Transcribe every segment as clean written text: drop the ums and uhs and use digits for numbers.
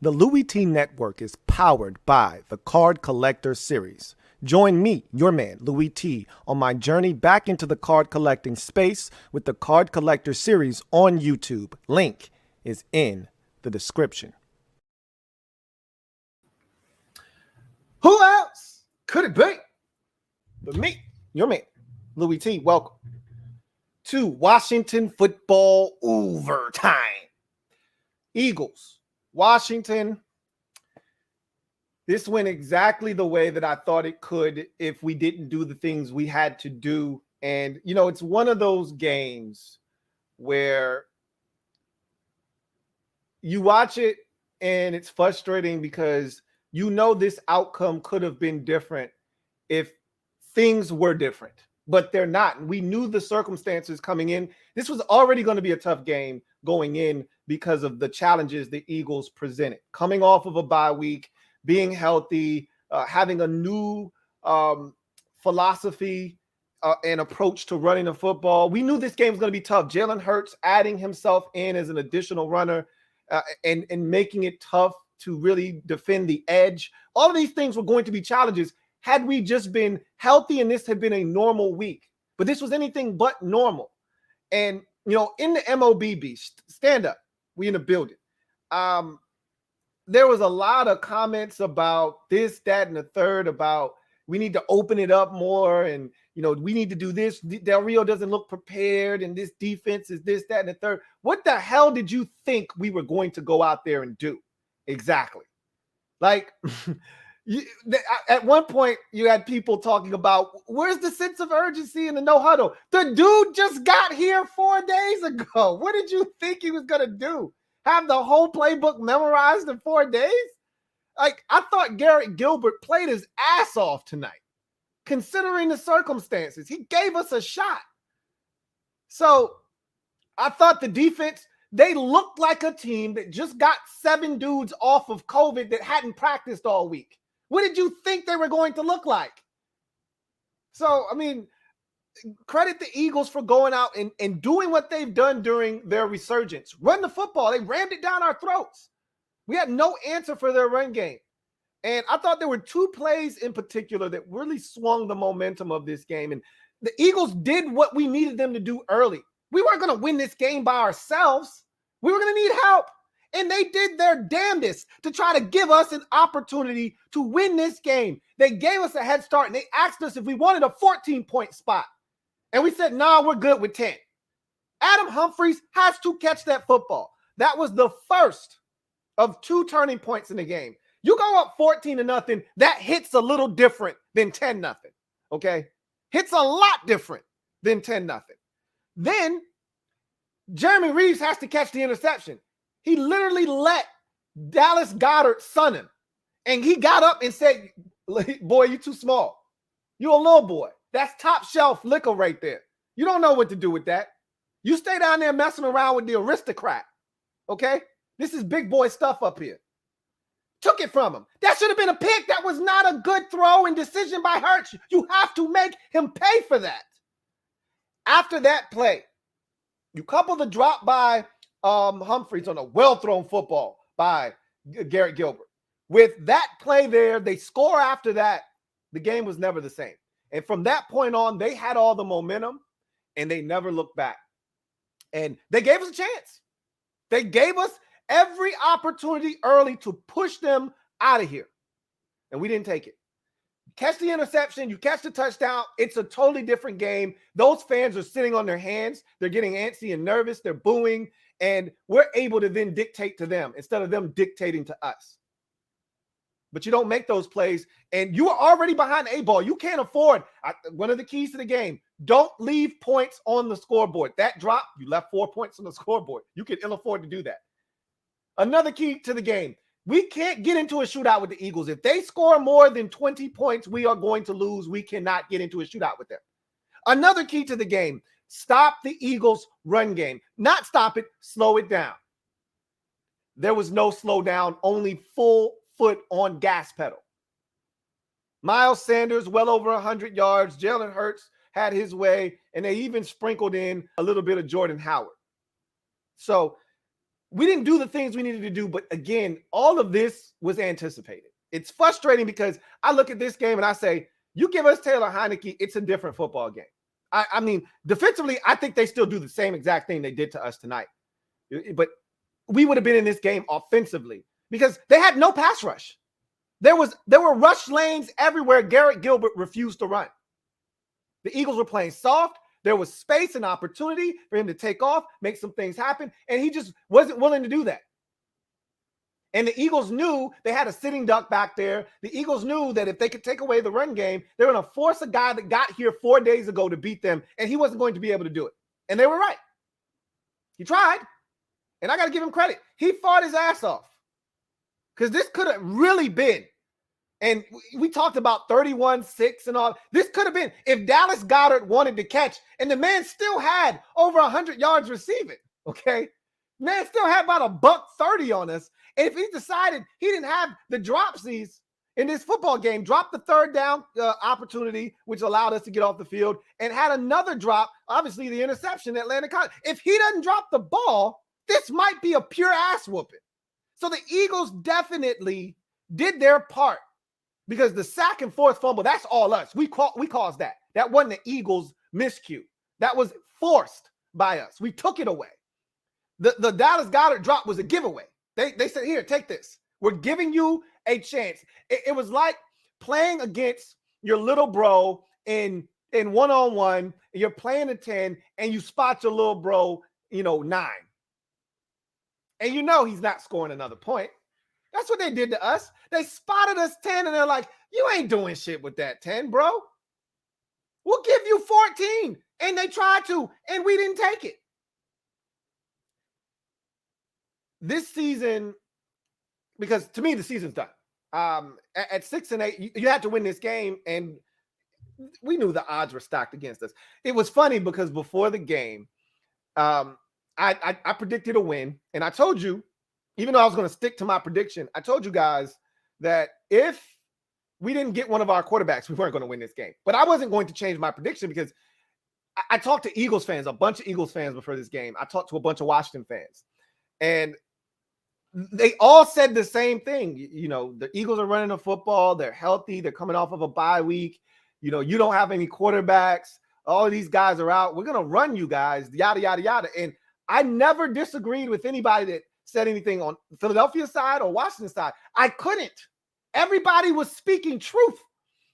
The Louie Tee Network is powered by the Card Collector Series. Join me, your man, Louie Tee, on my journey back into the card collecting space with the Card Collector Series on YouTube. Link is in the description. Who else could it be but me, your man, Louie Tee? Welcome to Washington football overtime. Eagles, Washington. This went exactly the way that I thought it could if we didn't do the things we had to do. And, you know, it's one of those games where you watch it and it's frustrating because you know this outcome could have been different if things were different, but they're not. We knew the circumstances coming in. This was already going to be a tough game going in because of the challenges the Eagles presented. Coming off of a bye week, being healthy, having a new philosophy and approach to running the football. We knew this game was going to be tough. Jalen Hurts adding himself in as an additional runner and making it tough to really defend the edge. All of these things were going to be challenges had we just been healthy and this had been a normal week. But this was anything but normal. And, you know, in the MOBB, stand up, we in the building. There was a lot of comments about this, that, and the third about we need to open it up more. And, you know, we need to do this. Del Rio doesn't look prepared. And this defense is this, that, and the third. What the hell did you think we were going to go out there and do? Exactly. Like, at one point, you had people talking about where's the sense of urgency in the no huddle? The dude just got here 4 days ago. What did you think he was going to do? Have the whole playbook memorized in 4 days? Like, I thought Garrett Gilbert played his ass off tonight, considering the circumstances. He gave us a shot. So I thought the defense, they looked like a team that just got 7 dudes off of COVID that hadn't practiced all week. What did you think they were going to look like? So, I mean, credit the Eagles for going out and doing what they've done during their resurgence. Run the football. They rammed it down our throats. We had no answer for their run game. And I thought there were 2 plays in particular that really swung the momentum of this game. And the Eagles did what we needed them to do early. We weren't going to win this game by ourselves. We were going to need help. And they did their damnedest to try to give us an opportunity to win this game. They gave us a head start, and they asked us if we wanted a 14-point spot. And we said, nah, we're good with 10. Adam Humphries has to catch that football. That was the first of 2 turning points in the game. You go up 14-0, that hits a little different than 10-0, okay? Hits a lot different than 10-0. Then Jeremy Reeves has to catch the interception. He literally let Dallas Goedert son him. And he got up and said, boy, you too small. You're a little boy. That's top shelf liquor right there. You don't know what to do with that. You stay down there messing around with the aristocrat. Okay? This is big boy stuff up here. Took it from him. That should have been a pick. That was not a good throw and decision by Hurts. You have to make him pay for that. After that play, you couple the drop by Humphries on a well-thrown football by Garrett Gilbert. With that play there, they score after that. The game was never the same. And from that point on, they had all the momentum, and they never looked back. And they gave us a chance. They gave us every opportunity early to push them out of here. And we didn't take it. Catch the interception, you catch the touchdown, it's a totally different game. Those fans are sitting on their hands. They're getting antsy and nervous. They're booing. And we're able to then dictate to them instead of them dictating to us. But you don't make those plays, and you are already behind the 8 ball. You can't afford one of the keys to the game. Don't leave points on the scoreboard. That drop, you left 4 points on the scoreboard. You can ill afford to do that. Another key to the game. We can't get into a shootout with the Eagles. If they score more than 20 points, we are going to lose. We cannot get into a shootout with them. Another key to the game. Stop the Eagles' run game. Not stop it, slow it down. There was no slowdown, only full foot on gas pedal. Miles Sanders, well over 100 yards. Jalen Hurts had his way, and they even sprinkled in a little bit of Jordan Howard. So we didn't do the things we needed to do. But again, all of this was anticipated. It's frustrating because I look at this game and I say, you give us Taylor Heineke, it's a different football game. I mean, defensively, I think they still do the same exact thing they did to us tonight. But we would have been in this game offensively because they had no pass rush. There were rush lanes everywhere. Garrett Gilbert refused to run. The Eagles were playing soft. There was space and opportunity for him to take off, make some things happen, and he just wasn't willing to do that. And the Eagles knew they had a sitting duck back there. The Eagles knew that if they could take away the run game, they were going to force a guy that got here 4 days ago to beat them, and he wasn't going to be able to do it. And they were right. He tried, and I got to give him credit. He fought his ass off because this could have really been, and we talked about 31-6 and all. This could have been if Dallas Goedert wanted to catch, and the man still had over 100 yards receiving, okay? Man still had about $130 on us. And if he decided he didn't have the dropsies in this football game, dropped the third down opportunity, which allowed us to get off the field, and had another drop, obviously the interception that Atlanta caught. If he doesn't drop the ball, this might be a pure ass whooping. So the Eagles definitely did their part because the sack and forced fumble, that's all us. We caused that. That wasn't the Eagles' miscue. That was forced by us. We took it away. The Dallas Goedert drop was a giveaway. They said, here, take this. We're giving you a chance. It was like playing against your little bro in one-on-one. You're playing a 10, and you spot your little bro, 9. And he's not scoring another point. That's what they did to us. They spotted us 10, and they're like, you ain't doing shit with that 10, bro. We'll give you 14. And they tried to, and we didn't take it. This season, because to me, the season's done. At 6-8, you had to win this game, and we knew the odds were stacked against us. It was funny because before the game, I predicted a win, and I told you, even though I was going to stick to my prediction, I told you guys that if we didn't get one of our quarterbacks, we weren't going to win this game. But I wasn't going to change my prediction because I talked to Eagles fans, a bunch of Eagles fans before this game. I talked to a bunch of Washington fans, and they all said the same thing. The Eagles are running the football. They're healthy. They're coming off of a bye week. You don't have any quarterbacks. All of these guys are out. We're going to run you guys, yada, yada, yada. And I never disagreed with anybody that said anything on Philadelphia side or Washington side. I couldn't. Everybody was speaking truth.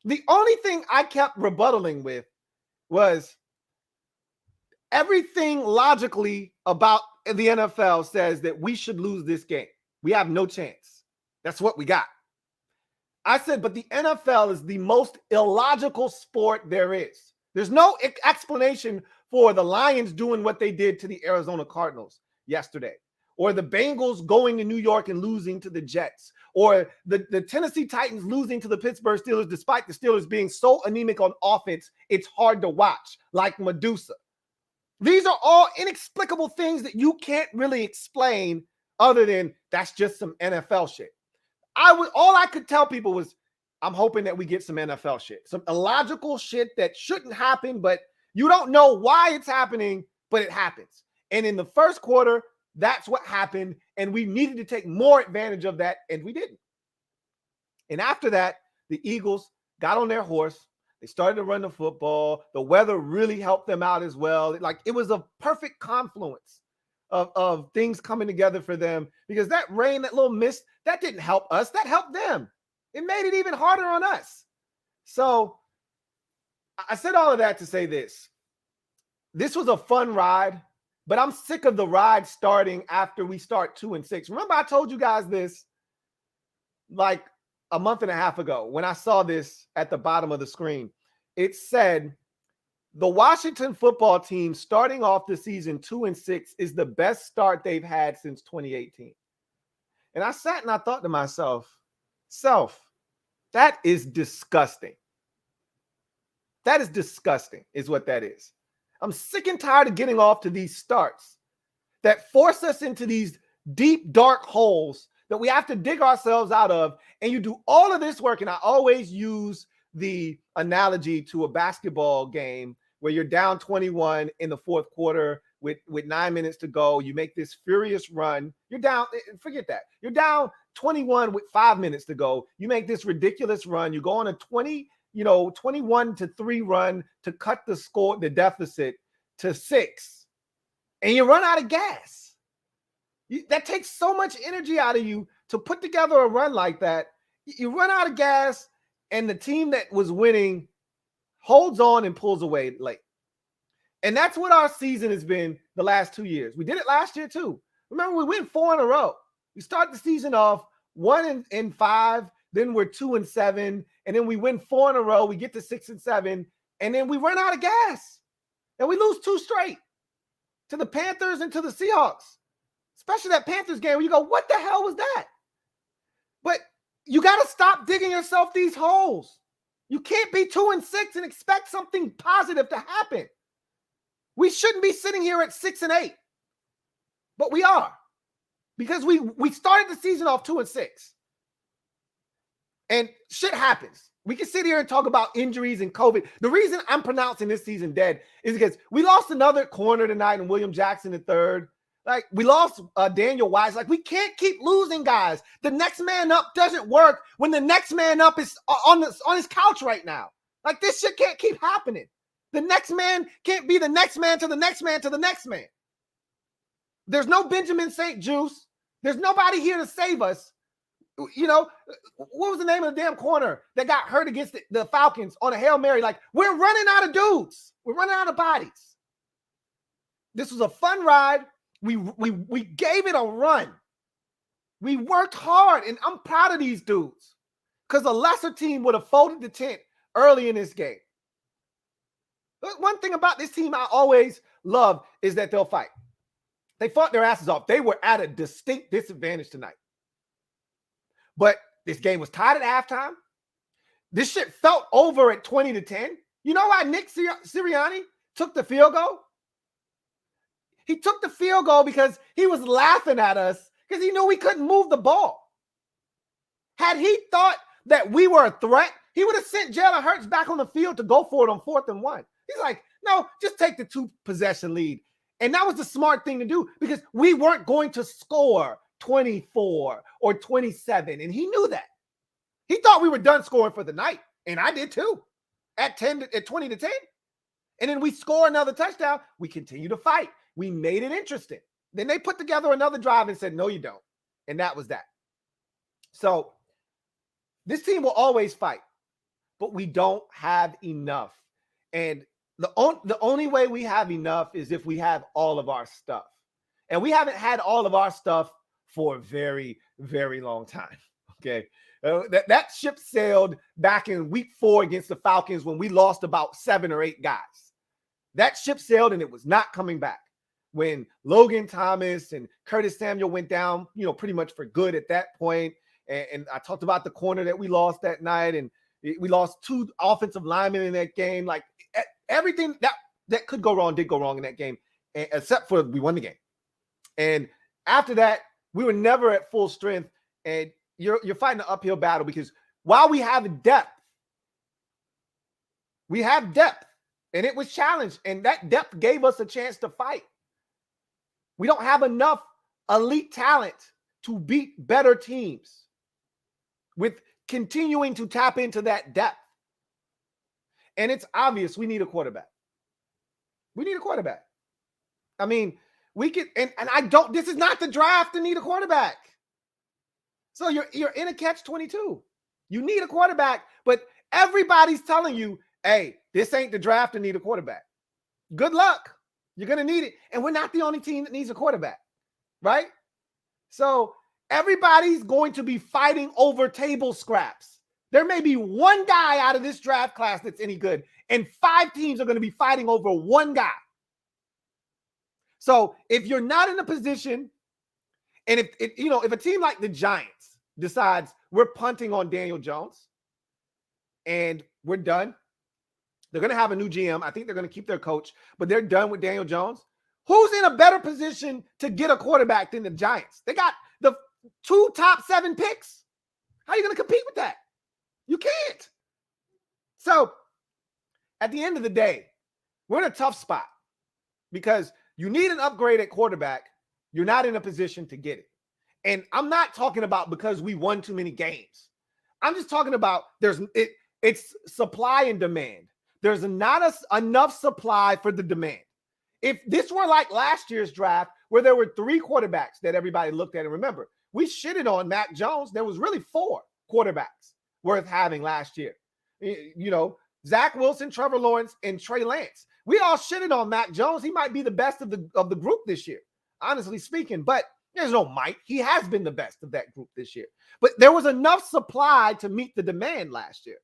The only thing I kept rebuttaling with was everything logically about the NFL says that we should lose this game. We have no chance. That's what we got. I said, but the NFL is the most illogical sport there is. There's no explanation for the Lions doing what they did to the Arizona Cardinals yesterday, or the Bengals going to New York and losing to the Jets, or the Tennessee Titans losing to the Pittsburgh Steelers, despite the Steelers being so anemic on offense, it's hard to watch, like Medusa. These are all inexplicable things that you can't really explain other than that's just some NFL shit. All I could tell people was, I'm hoping that we get some NFL shit, some illogical shit that shouldn't happen, but you don't know why it's happening, but it happens. And in the first quarter, that's what happened, and we needed to take more advantage of that, and we didn't. And after that, the Eagles got on their horse. They started to run the football. The weather really helped them out as well. It was a perfect confluence of things coming together for them, because that rain, that little mist, that didn't help us. That helped them. It made it even harder on us. So I said all of that to say this. This was a fun ride, but I'm sick of the ride starting after we start 2-6. Remember, I told you guys this like a month and a half ago when I saw this at the bottom of the screen. It said the Washington football team starting off the season 2-6 is the best start they've had since 2018. And I sat and I thought to myself, that is disgusting. That is disgusting, is what that is. I'm sick and tired of getting off to these starts that force us into these deep, dark holes that we have to dig ourselves out of. And you do all of this work. And I always use the analogy to a basketball game where you're down 21 in the fourth quarter with 9 minutes to go. You make this furious run. You're down. Forget that. You're down 21 with 5 minutes to go. You make this ridiculous run. You go on a 21-3 run to cut the deficit to 6, and you run out of gas. That takes so much energy out of you to put together a run like that. You run out of gas, and the team that was winning holds on and pulls away late. And that's what our season has been the last 2 years. We did it last year too. Remember, we went 4 in a row. We start the season off 1-5, then we're 2-7, and then we win 4 in a row. We get to 6-7, and then we run out of gas, and we lose 2 straight to the Panthers and to the Seahawks. Especially that Panthers game where you go, what the hell was that? But you got to stop digging yourself these holes. You can't be 2-6 and expect something positive to happen. We shouldn't be sitting here at 6-8, but we are, because we started the season off 2-6, and shit happens. We can sit here and talk about injuries and COVID. The reason I'm pronouncing this season dead is because we lost another corner tonight in William Jackson III. Like, we lost Daniel Wise. Like, we can't keep losing guys. The next man up doesn't work when the next man up is on his couch right now. Like, this shit can't keep happening. The next man can't be the next man to the next man to the next man. There's no Benjamin St. Juice. There's nobody here to save us. You know, what was the name of the damn corner that got hurt against the Falcons on a Hail Mary? Like, we're running out of dudes. We're running out of bodies. This was a fun ride. We gave it a run. We worked hard, and I'm proud of these dudes, because a lesser team would have folded the tent early in this game. But one thing about this team I always love is that they'll fight. They fought their asses off. They were at a distinct disadvantage tonight. But this game was tied at halftime. This shit felt over at 20-10. You know why Nick Sirianni took the field goal? He took the field goal because he was laughing at us because he knew we couldn't move the ball. Had he thought that we were a threat, he would have sent Jalen Hurts back on the field to go for it on 4th and 1. He's like, no, just take the 2-possession lead. And that was the smart thing to do, because we weren't going to score 24 or 27. And he knew that. He thought we were done scoring for the night. And I did too. At 20-10. And then we score another touchdown. We continue to fight. We made it interesting. Then they put together another drive and said, no, you don't. And that was that. So this team will always fight, but we don't have enough. And the only way we have enough is if we have all of our stuff. And we haven't had all of our stuff for a very, very long time. Okay. That ship sailed back in week 4 against the Falcons when we lost about 7 or 8 guys. That ship sailed and it was not coming back. When Logan Thomas and Curtis Samuel went down, pretty much for good at that point. And I talked about the corner that we lost that night, and we lost 2 offensive linemen in that game. Like, everything that could go wrong did go wrong in that game, except for we won the game. And after that, we were never at full strength. And you're fighting an uphill battle, because while we have depth, and it was challenged, and that depth gave us a chance to fight. We don't have enough elite talent to beat better teams with continuing to tap into that depth. And it's obvious we need a quarterback. We need a quarterback. I mean, we could, and this is not the draft to need a quarterback. So you're in a catch-22. You need a quarterback, but everybody's telling you, hey, this ain't the draft to need a quarterback. Good luck. You're going to need it. And we're not the only team that needs a quarterback, right? So everybody's going to be fighting over table scraps. There may be one guy out of this draft class that's any good, and 5 teams are going to be fighting over one guy. So if you're not in a position, and if a team like the Giants decides we're punting on Daniel Jones and we're done, they're going to have a new GM. I think they're going to keep their coach, but they're done with Daniel Jones. Who's in a better position to get a quarterback than the Giants? They got the 2 top 7 picks. How are you going to compete with that? You can't. So at the end of the day, we're in a tough spot, because you need an upgrade at quarterback. You're not in a position to get it. And I'm not talking about because we won too many games. I'm just talking about it's supply and demand. There's not enough supply for the demand. If this were like last year's draft where there were 3 quarterbacks that everybody looked at, and remember, we shitted on Mac Jones. There was really 4 quarterbacks worth having last year. You know, Zach Wilson, Trevor Lawrence, and Trey Lance. We all shitted on Mac Jones. He might be the best of the group this year, honestly speaking, but there's no might. He has been the best of that group this year. But there was enough supply to meet the demand last year.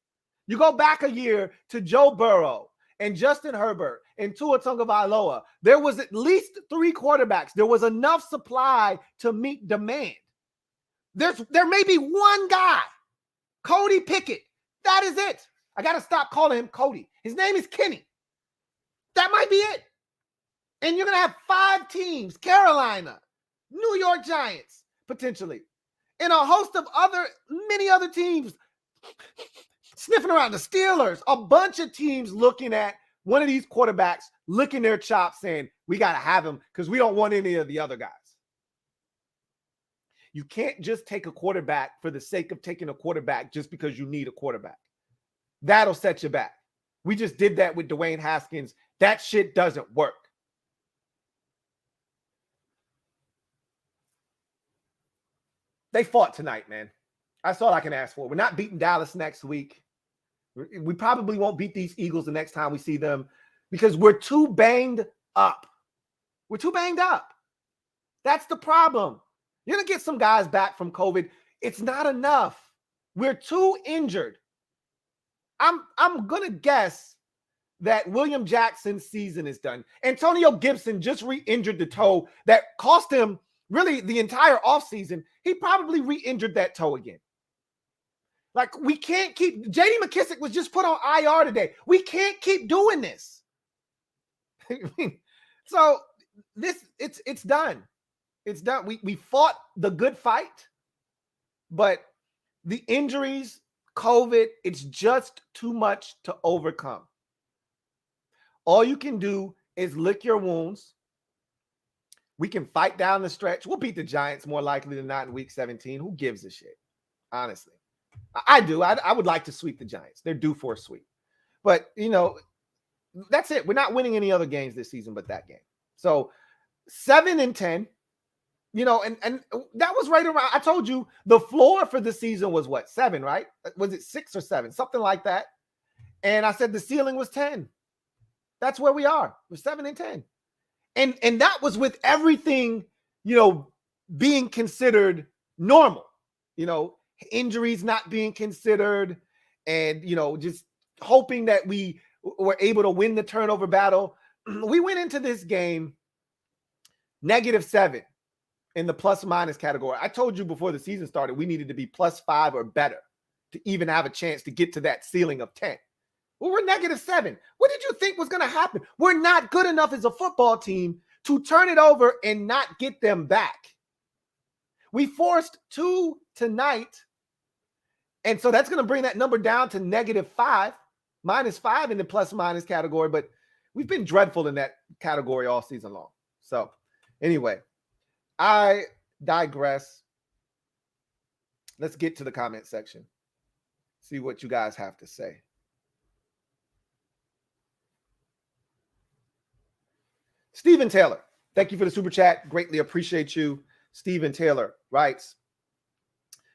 You go back a year to Joe Burrow and Justin Herbert and Tua Tagovailoa. There was at least 3 quarterbacks. There was enough supply to meet demand. There may be one guy, Cody Pickett. That is it. I got to stop calling him Cody. His name is Kenny. That might be it. And you're going to have 5 teams, Carolina, New York Giants, potentially, and a host of many other teams sniffing around, the Steelers, a bunch of teams looking at one of these quarterbacks, licking their chops, saying, we got to have him because we don't want any of the other guys. You can't just take a quarterback for the sake of taking a quarterback just because you need a quarterback. That'll set you back. We just did that with Dwayne Haskins. That shit doesn't work. They fought tonight, man. That's all I can ask for. We're not beating Dallas next week. We probably won't beat these Eagles the next time we see them because we're too banged up. We're too banged up. That's the problem. You're going to get some guys back from COVID. It's not enough. We're too injured. I'm going to guess that William Jackson's season is done. Antonio Gibson just re-injured the toe that cost him really the entire offseason. He probably re-injured that toe again. Like, we can't keep... J.D. McKissick was just put on IR today. We can't keep doing this. So, it's done. It's done. We fought the good fight, but the injuries, COVID, it's just too much to overcome. All you can do is lick your wounds. We can fight down the stretch. We'll beat the Giants more likely than not in week 17. Who gives a shit? Honestly. I do. I would like to sweep the Giants. They're due for a sweep. But, you know, that's it. We're not winning any other games this season but that game. So 7-10, you know, and that was right around. I told you the floor for the season was what? 7, right? Was it 6 or 7? Something like that. And I said the ceiling was 10. That's where we are. We're 7-10. And that was with everything, you know, being considered normal, you know, injuries not being considered, and, you know, just hoping that we were able to win the turnover battle. We went into this game -7 in the plus-minus category. I told you before the season started, we needed to be +5 or better to even have a chance to get to that ceiling of 10. Well, we're -7. What did you think was going to happen? We're not good enough as a football team to turn it over and not get them back. We forced 2 tonight. And so that's going to bring that number down to -5, -5 in the plus-minus category. But we've been dreadful in that category all season long. So anyway, I digress. Let's get to the comment section. See what you guys have to say. Stephen Taylor, thank you for the super chat. Greatly appreciate you. Stephen Taylor writes,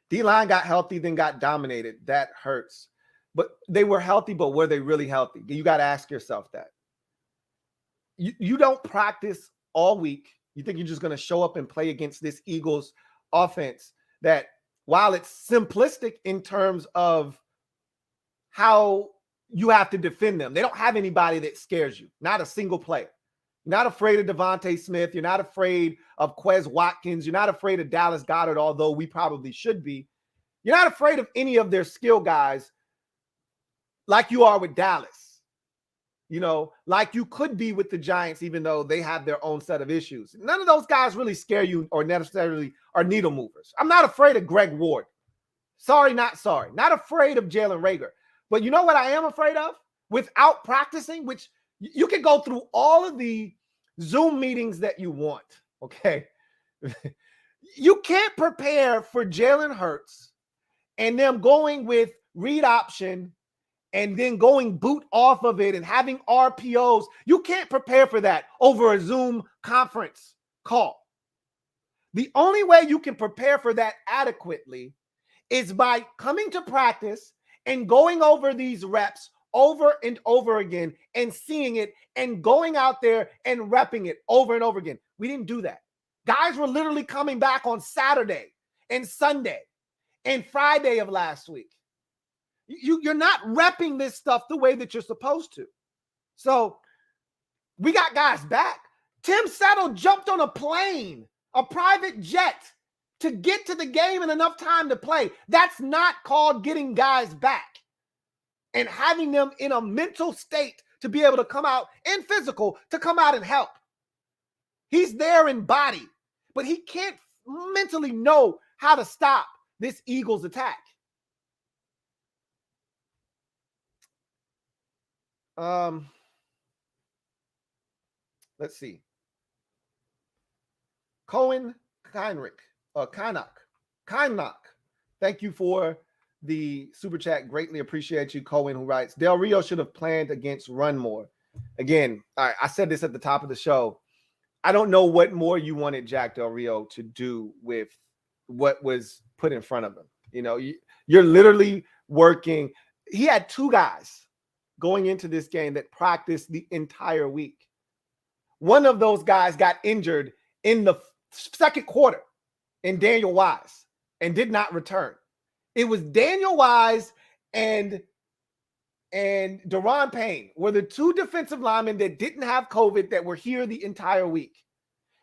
D-line got healthy, then got dominated. That hurts. But they were healthy, but were they really healthy? You got to ask yourself that. You don't practice all week. You think you're just going to show up and play against this Eagles offense that, while it's simplistic in terms of how you have to defend them, they don't have anybody that scares you. Not a single player. You're not afraid of Devontae Smith. You're not afraid of Quez Watkins. You're not afraid of Dallas Goedert, although we probably should be. You're not afraid of any of their skill guys like you are with Dallas. You know, like you could be with the Giants, even though they have their own set of issues. None of those guys really scare you or necessarily are needle movers. I'm not afraid of Greg Ward. Sorry, not sorry. Not afraid of Jalen Reagor. But you know what I am afraid of? Without practicing, which you can go through all of the Zoom meetings that you want, okay? You can't prepare for Jalen Hurts and them going with read option and then going boot off of it and having RPOs. You can't prepare for that over a Zoom conference call. The only way you can prepare for that adequately is by coming to practice and going over these reps over and over again and seeing it and going out there and repping it over and over again. We didn't do that. Guys were literally coming back on Saturday and Sunday and Friday of last week. You're not repping this stuff the way that you're supposed to. So we got guys back. Tim Settle jumped on a plane, a private jet, to get to the game in enough time to play. That's not called getting guys back and having them in a mental state to be able to come out and physical to come out and help. He's there in body, but he can't mentally know how to stop this Eagles attack. Let's see. Cohen Kynrick, Kynock. Thank you for the super chat. Greatly appreciate you, Cohen, who writes, Del Rio should have planned against run more. Again, I said this at the top of the show. I don't know what more you wanted Jack Del Rio to do with what was put in front of him. You know, you're literally working. He had two guys going into this game that practiced the entire week. One of those guys got injured in the second quarter in Daniel Wise and did not return. It was Daniel Wise and Daron Payne were the two defensive linemen that didn't have COVID that were here the entire week.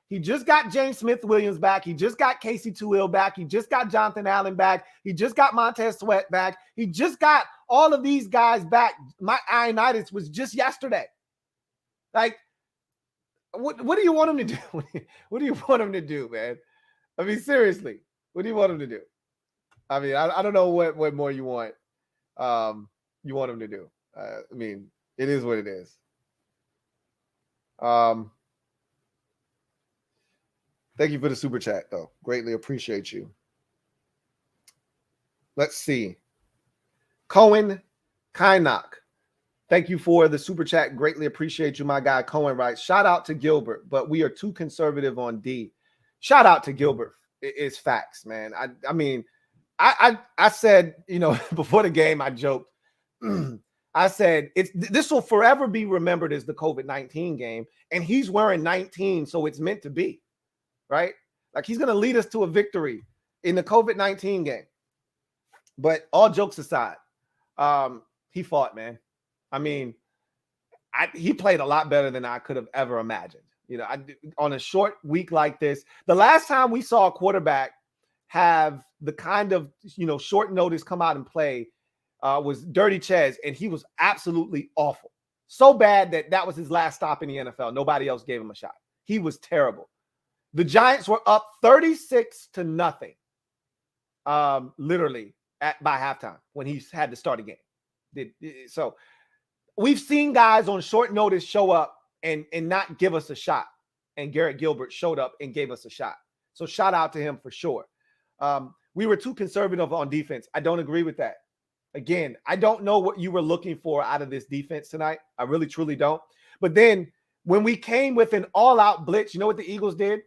He just got James Smith-Williams back. He just got Casey Tuill back. He just got Jonathan Allen back. He just got Montez Sweat back. He just got all of these guys back. My Ionitis was just yesterday. Like, what do you want him to do? What do you want him to do, man? I mean, seriously, what do you want him to do? I mean, I don't know what more you want. You want him to do. I mean, it is what it is. Thank you for the super chat, though. Greatly appreciate you. Let's see. Cohen Kynock. Thank you for the super chat. Greatly appreciate you, my guy. Cohen writes, shout out to Gilbert, but we are too conservative on D. Shout out to Gilbert. It's facts, man. I mean, I said, you know, before the game, I joked. I said, this will forever be remembered as the COVID-19 game, and he's wearing 19, so it's meant to be, right? Like, he's going to lead us to a victory in the COVID-19 game. But all jokes aside, he fought, man. I mean, he played a lot better than I could have ever imagined. You know, on a short week like this, the last time we saw a quarterback have the kind of, you know, short notice come out and play was Dirty Chez, and he was absolutely awful. So bad that was his last stop in the NFL. Nobody else gave him a shot. He was terrible. The Giants were up 36-0, literally by halftime when he had to start a game. So we've seen guys on short notice show up and not give us a shot. And Garrett Gilbert showed up and gave us a shot. So shout out to him for sure. We were too conservative on defense. I don't agree with that. Again, I don't know what you were looking for out of this defense tonight. I really, truly don't. But then when we came with an all-out blitz, you know what the Eagles did?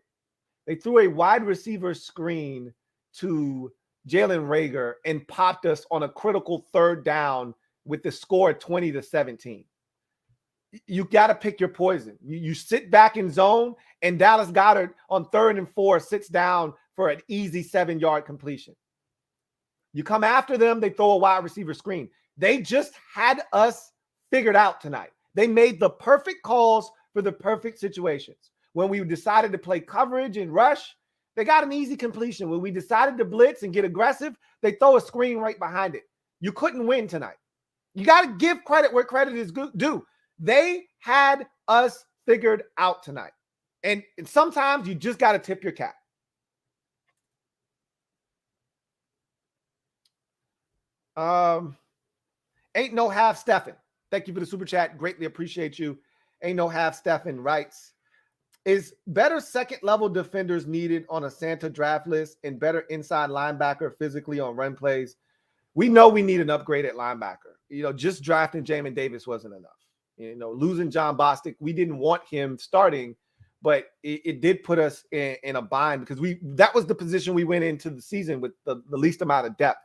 They threw a wide receiver screen to Jalen Reagor and popped us on a critical third down with the score 20-17. You got to pick your poison. You sit back in zone, and Dallas Goedert on 3rd and 4 sits down for an easy 7-yard completion. You come after them, they throw a wide receiver screen. They just had us figured out tonight. They made the perfect calls for the perfect situations. When we decided to play coverage and rush, they got an easy completion. When we decided to blitz and get aggressive, they throw a screen right behind it. You couldn't win tonight. You got to give credit where credit is due. They had us figured out tonight. And sometimes you just got to tip your cap. Ain't no half Stephen. Thank you for the super chat. Greatly appreciate you. Ain't no half Stephen writes, Is better second level defenders needed on a Santa draft list and better inside linebacker physically on run plays? We know we need an upgrade at linebacker. Just drafting Jamin Davis wasn't enough. Losing John Bostic, we didn't want him starting, but it did put us in a bind because that was the position we went into the season with the least amount of depth.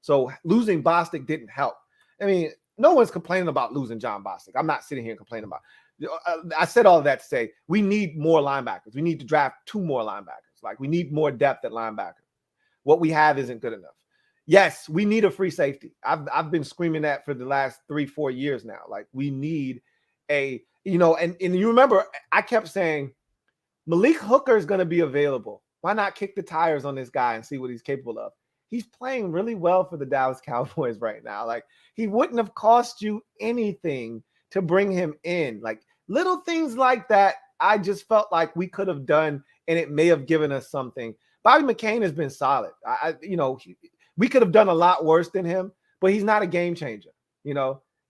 So losing Bostic didn't help. I mean, no one's complaining about losing John Bostic. I'm not sitting here complaining about it. I said all of that to say we need more linebackers. We need to draft 2 more linebackers. Like, we need more depth at linebacker. What we have isn't good enough. Yes, we need a free safety. I've been screaming that for the last 3-4 years now. Like, we need and you remember I kept saying Malik Hooker is going to be available. Why not kick the tires on this guy and see what he's capable of? He's playing really well for the Dallas Cowboys right now. Like, he wouldn't have cost you anything to bring him in. Like, little things like that, I just felt like we could have done, and it may have given us something. Bobby McCain has been solid. We could have done a lot worse than him, but he's not a game changer.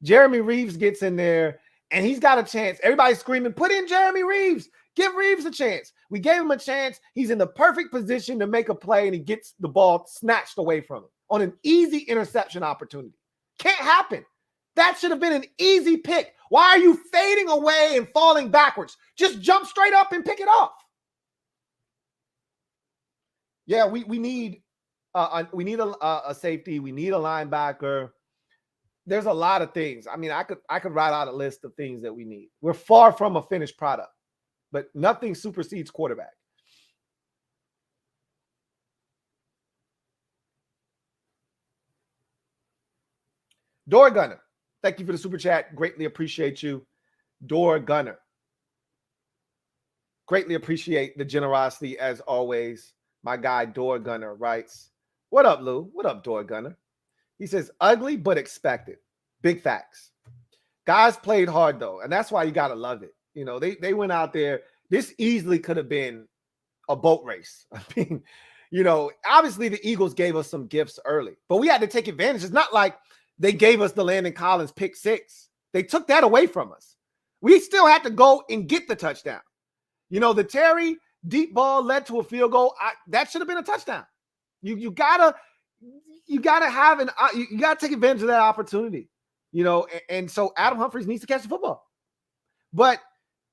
Jeremy Reeves gets in there, and he's got a chance. Everybody's screaming, put in Jeremy Reeves. Give Reeves a chance. We gave him a chance. He's in the perfect position to make a play, and he gets the ball snatched away from him on an easy interception opportunity. Can't happen. That should have been an easy pick. Why are you fading away and falling backwards? Just jump straight up and pick it off. Yeah, we need a safety. We need a linebacker. There's a lot of things. I mean, I could write out a list of things that we need. We're far from a finished product, but nothing supersedes quarterback. Door Gunner, thank you for the super chat. Greatly appreciate you. Door Gunner. Greatly appreciate the generosity as always. My guy Door Gunner writes, what up, Lou? What up, Door Gunner? He says, ugly but expected. Big facts. Guys played hard, though, and that's why you got to love it. They went out there. This easily could have been a boat race. I mean, obviously the Eagles gave us some gifts early, but we had to take advantage. It's not like they gave us the Landon Collins pick 6. They took that away from us. We still had to go and get the touchdown. The Terry deep ball led to a field goal. That should have been a touchdown. You gotta take advantage of that opportunity. And so Adam Humphries needs to catch the football. But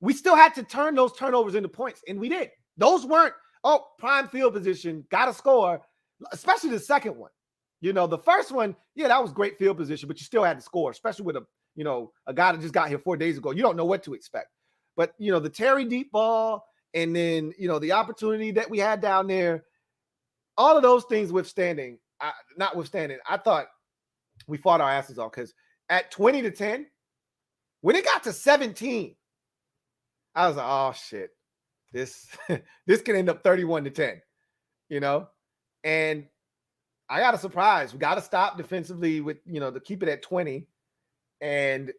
we still had to turn those turnovers into points, and we did. Those weren't, prime field position, got to score, especially the second one. The first one, yeah, that was great field position, but you still had to score, especially with a guy that just got here 4 days ago. You don't know what to expect. But, the Terry deep ball, and then, the opportunity that we had down there, all of those things notwithstanding, I thought we fought our asses off because at 20-10, when it got to 17, I was like, oh shit, this could end up 31-10, and I got a surprise. We got to stop defensively with, to keep it at 20. And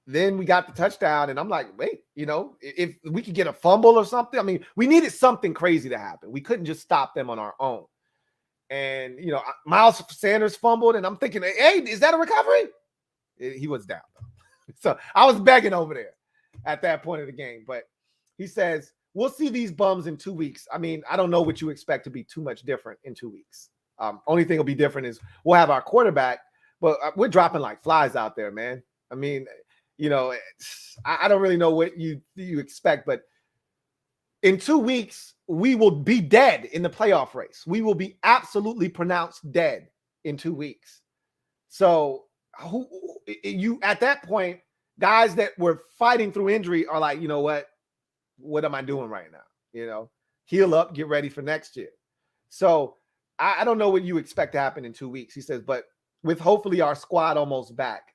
then we got the touchdown, and I'm like, wait, if we could get a fumble or something. I mean, we needed something crazy to happen. We couldn't just stop them on our own. And, Miles Sanders fumbled, and I'm thinking, hey, is that a recovery? He was down, though. So I was begging over there at that point of the game. But he says, we'll see these bums in 2 weeks. I mean, I don't know what you expect to be too much different in 2 weeks. Only thing will be different is we'll have our quarterback, but we're dropping like flies out there, man. I mean, I don't really know what you expect, but in 2 weeks, we will be dead in the playoff race. We will be absolutely pronounced dead in 2 weeks. So at that point, guys that were fighting through injury are like, what am I doing right now? Heal up, get ready for next year. So I don't know what you expect to happen in 2 weeks. He says, but with hopefully our squad almost back,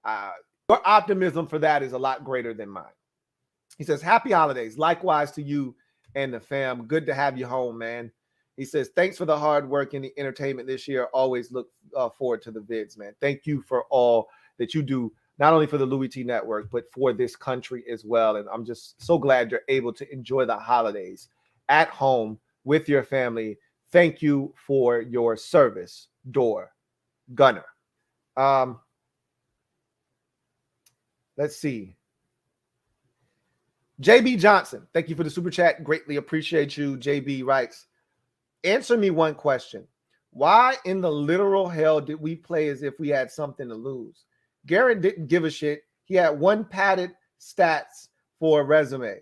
your optimism for that is a lot greater than mine. He says, happy holidays. Likewise to you and the fam. Good to have you home, man. He says, thanks for the hard work and the entertainment this year. Always look forward to the vids, man. Thank you for all that you do, not only for the Louie Tee Network, but for this country as well. And I'm just so glad you're able to enjoy the holidays at home with your family. Thank you for your service, Door Gunner. Let's see. JB Johnson, thank you for the super chat. Greatly appreciate you. JB writes, answer me one question. Why in the literal hell did we play as if we had something to lose? Garrett didn't give a shit. He had one padded stats for a resume.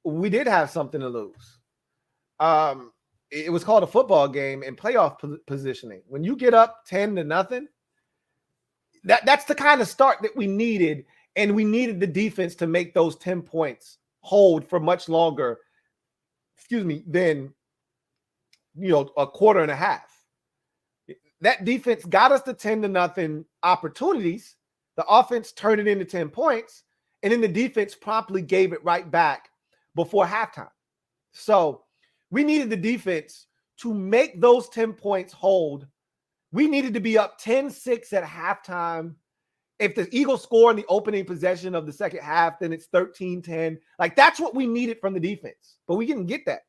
We did have something to lose. It was called a football game and playoff positioning. When you get up 10-0, that's the kind of start that we needed, and we needed the defense to make those 10 points hold for much longer, than a quarter and a half. That defense got us the 10-0 opportunities. The offense turned it into 10 points, and then the defense promptly gave it right back before halftime. So we needed the defense to make those 10 points hold. We needed to be up 10-6 at halftime. If the Eagles score in the opening possession of the second half, then it's 13-10. Like, that's what we needed from the defense, but we didn't get that.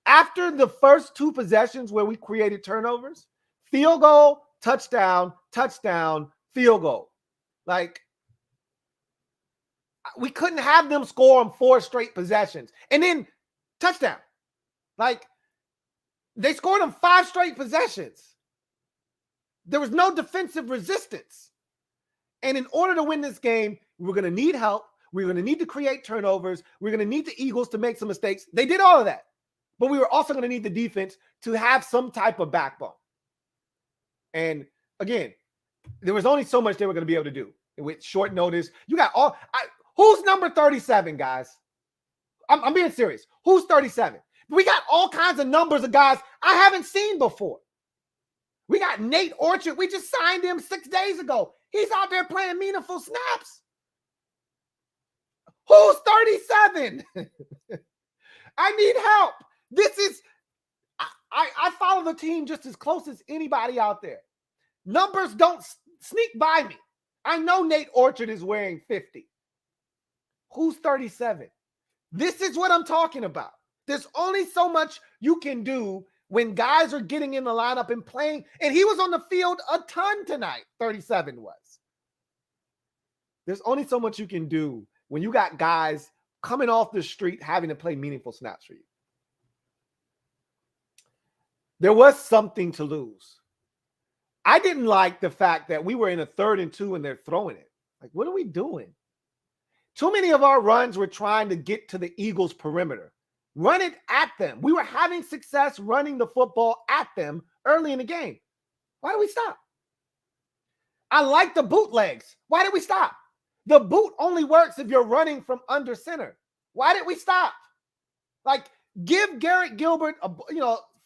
After the first two possessions where we created turnovers, field goal, touchdown, touchdown, field goal. Like, we couldn't have them score on 4 straight possessions and then touchdown. Like, they scored on 5 straight possessions. There was no defensive resistance. And in order to win this game, we're going to need help. We're going to need to create turnovers. We're going to need the Eagles to make some mistakes. They did all of that. But we were also going to need the defense to have some type of backbone. And again, there was only so much they were going to be able to do with short notice. You got who's number 37, guys? I'm being serious. Who's 37? We got all kinds of numbers of guys I haven't seen before. We got Nate Orchard. We just signed him 6 days ago. He's out there playing meaningful snaps. Who's 37? I need help. This is, I follow the team just as close as anybody out there. Numbers don't sneak by me. I know Nate Orchard is wearing 50. Who's 37? This is what I'm talking about. There's only so much you can do when guys are getting in the lineup and playing. And he was on the field a ton tonight, 37 was. There's only so much you can do when you got guys coming off the street having to play meaningful snaps for you. There was something to lose. I didn't like the fact that we were in a 3rd and 2 and they're throwing it. Like, what are we doing? Too many of our runs were trying to get to the Eagles' perimeter. Run it at them. We were having success running the football at them early in the game. Why did we stop? I like the bootlegs. Why did we stop? The boot only works if you're running from under center. Why did we stop? Like, give Garrett Gilbert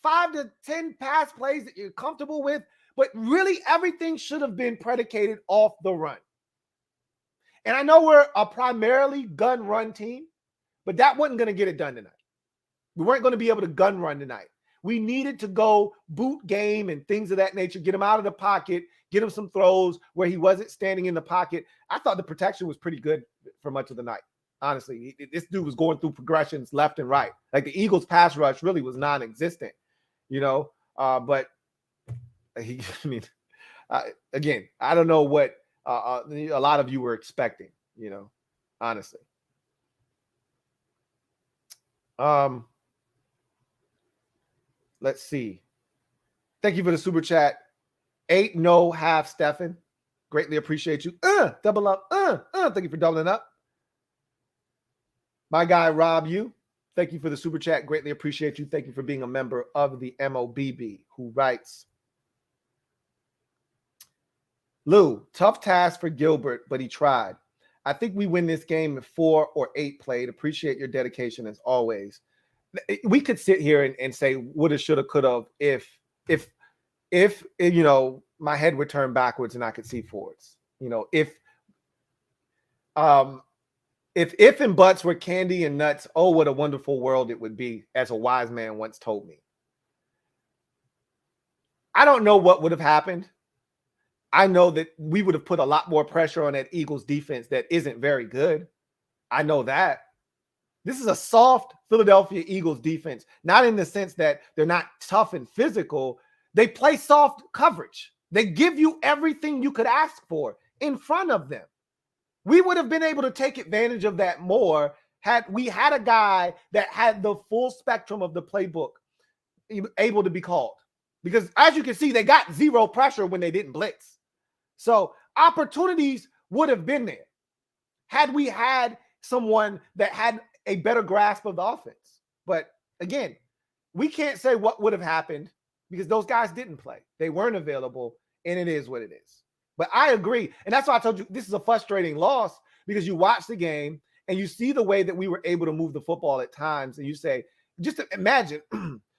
5 to 10 pass plays that you're comfortable with, but really everything should have been predicated off the run. And I know we're a primarily gun run team, but that wasn't going to get it done tonight. We weren't going to be able to gun run tonight. We needed to go boot game and things of that nature, get him out of the pocket, get him some throws where he wasn't standing in the pocket. I thought the protection was pretty good for much of the night. Honestly, this dude was going through progressions left and right. Like, the Eagles pass rush really was non-existent, but again, I don't know what a lot of you were expecting, honestly. Let's see. Thank you for the super chat. 8 no half Stefan. Greatly appreciate you. Double up. Thank you for doubling up. My guy Rob you. Thank you for the super chat. Greatly appreciate you. Thank you for being a member of the MOBB, who writes, Lou, tough task for Gilbert, but he tried. I think we win this game if 4 or 8 played. Appreciate your dedication as always. We could sit here and say woulda, shoulda, coulda if my head would turn backwards and I could see forwards. If and buts were candy and nuts, oh, what a wonderful world it would be, as a wise man once told me. I don't know what would have happened. I know that we would have put a lot more pressure on that Eagles defense that isn't very good. I know that. This is a soft Philadelphia Eagles defense, not in the sense that they're not tough and physical. They play soft coverage. They give you everything you could ask for in front of them. We would have been able to take advantage of that more had we had a guy that had the full spectrum of the playbook able to be called. Because as you can see, they got zero pressure when they didn't blitz. So opportunities would have been there had we had someone that had a better grasp of the offense. But again, we can't say what would have happened because those guys didn't play. They weren't available, and it is what it is. But I agree. And that's why I told you this is a frustrating loss, because you watch the game and you see the way that we were able to move the football at times. And you say, just imagine,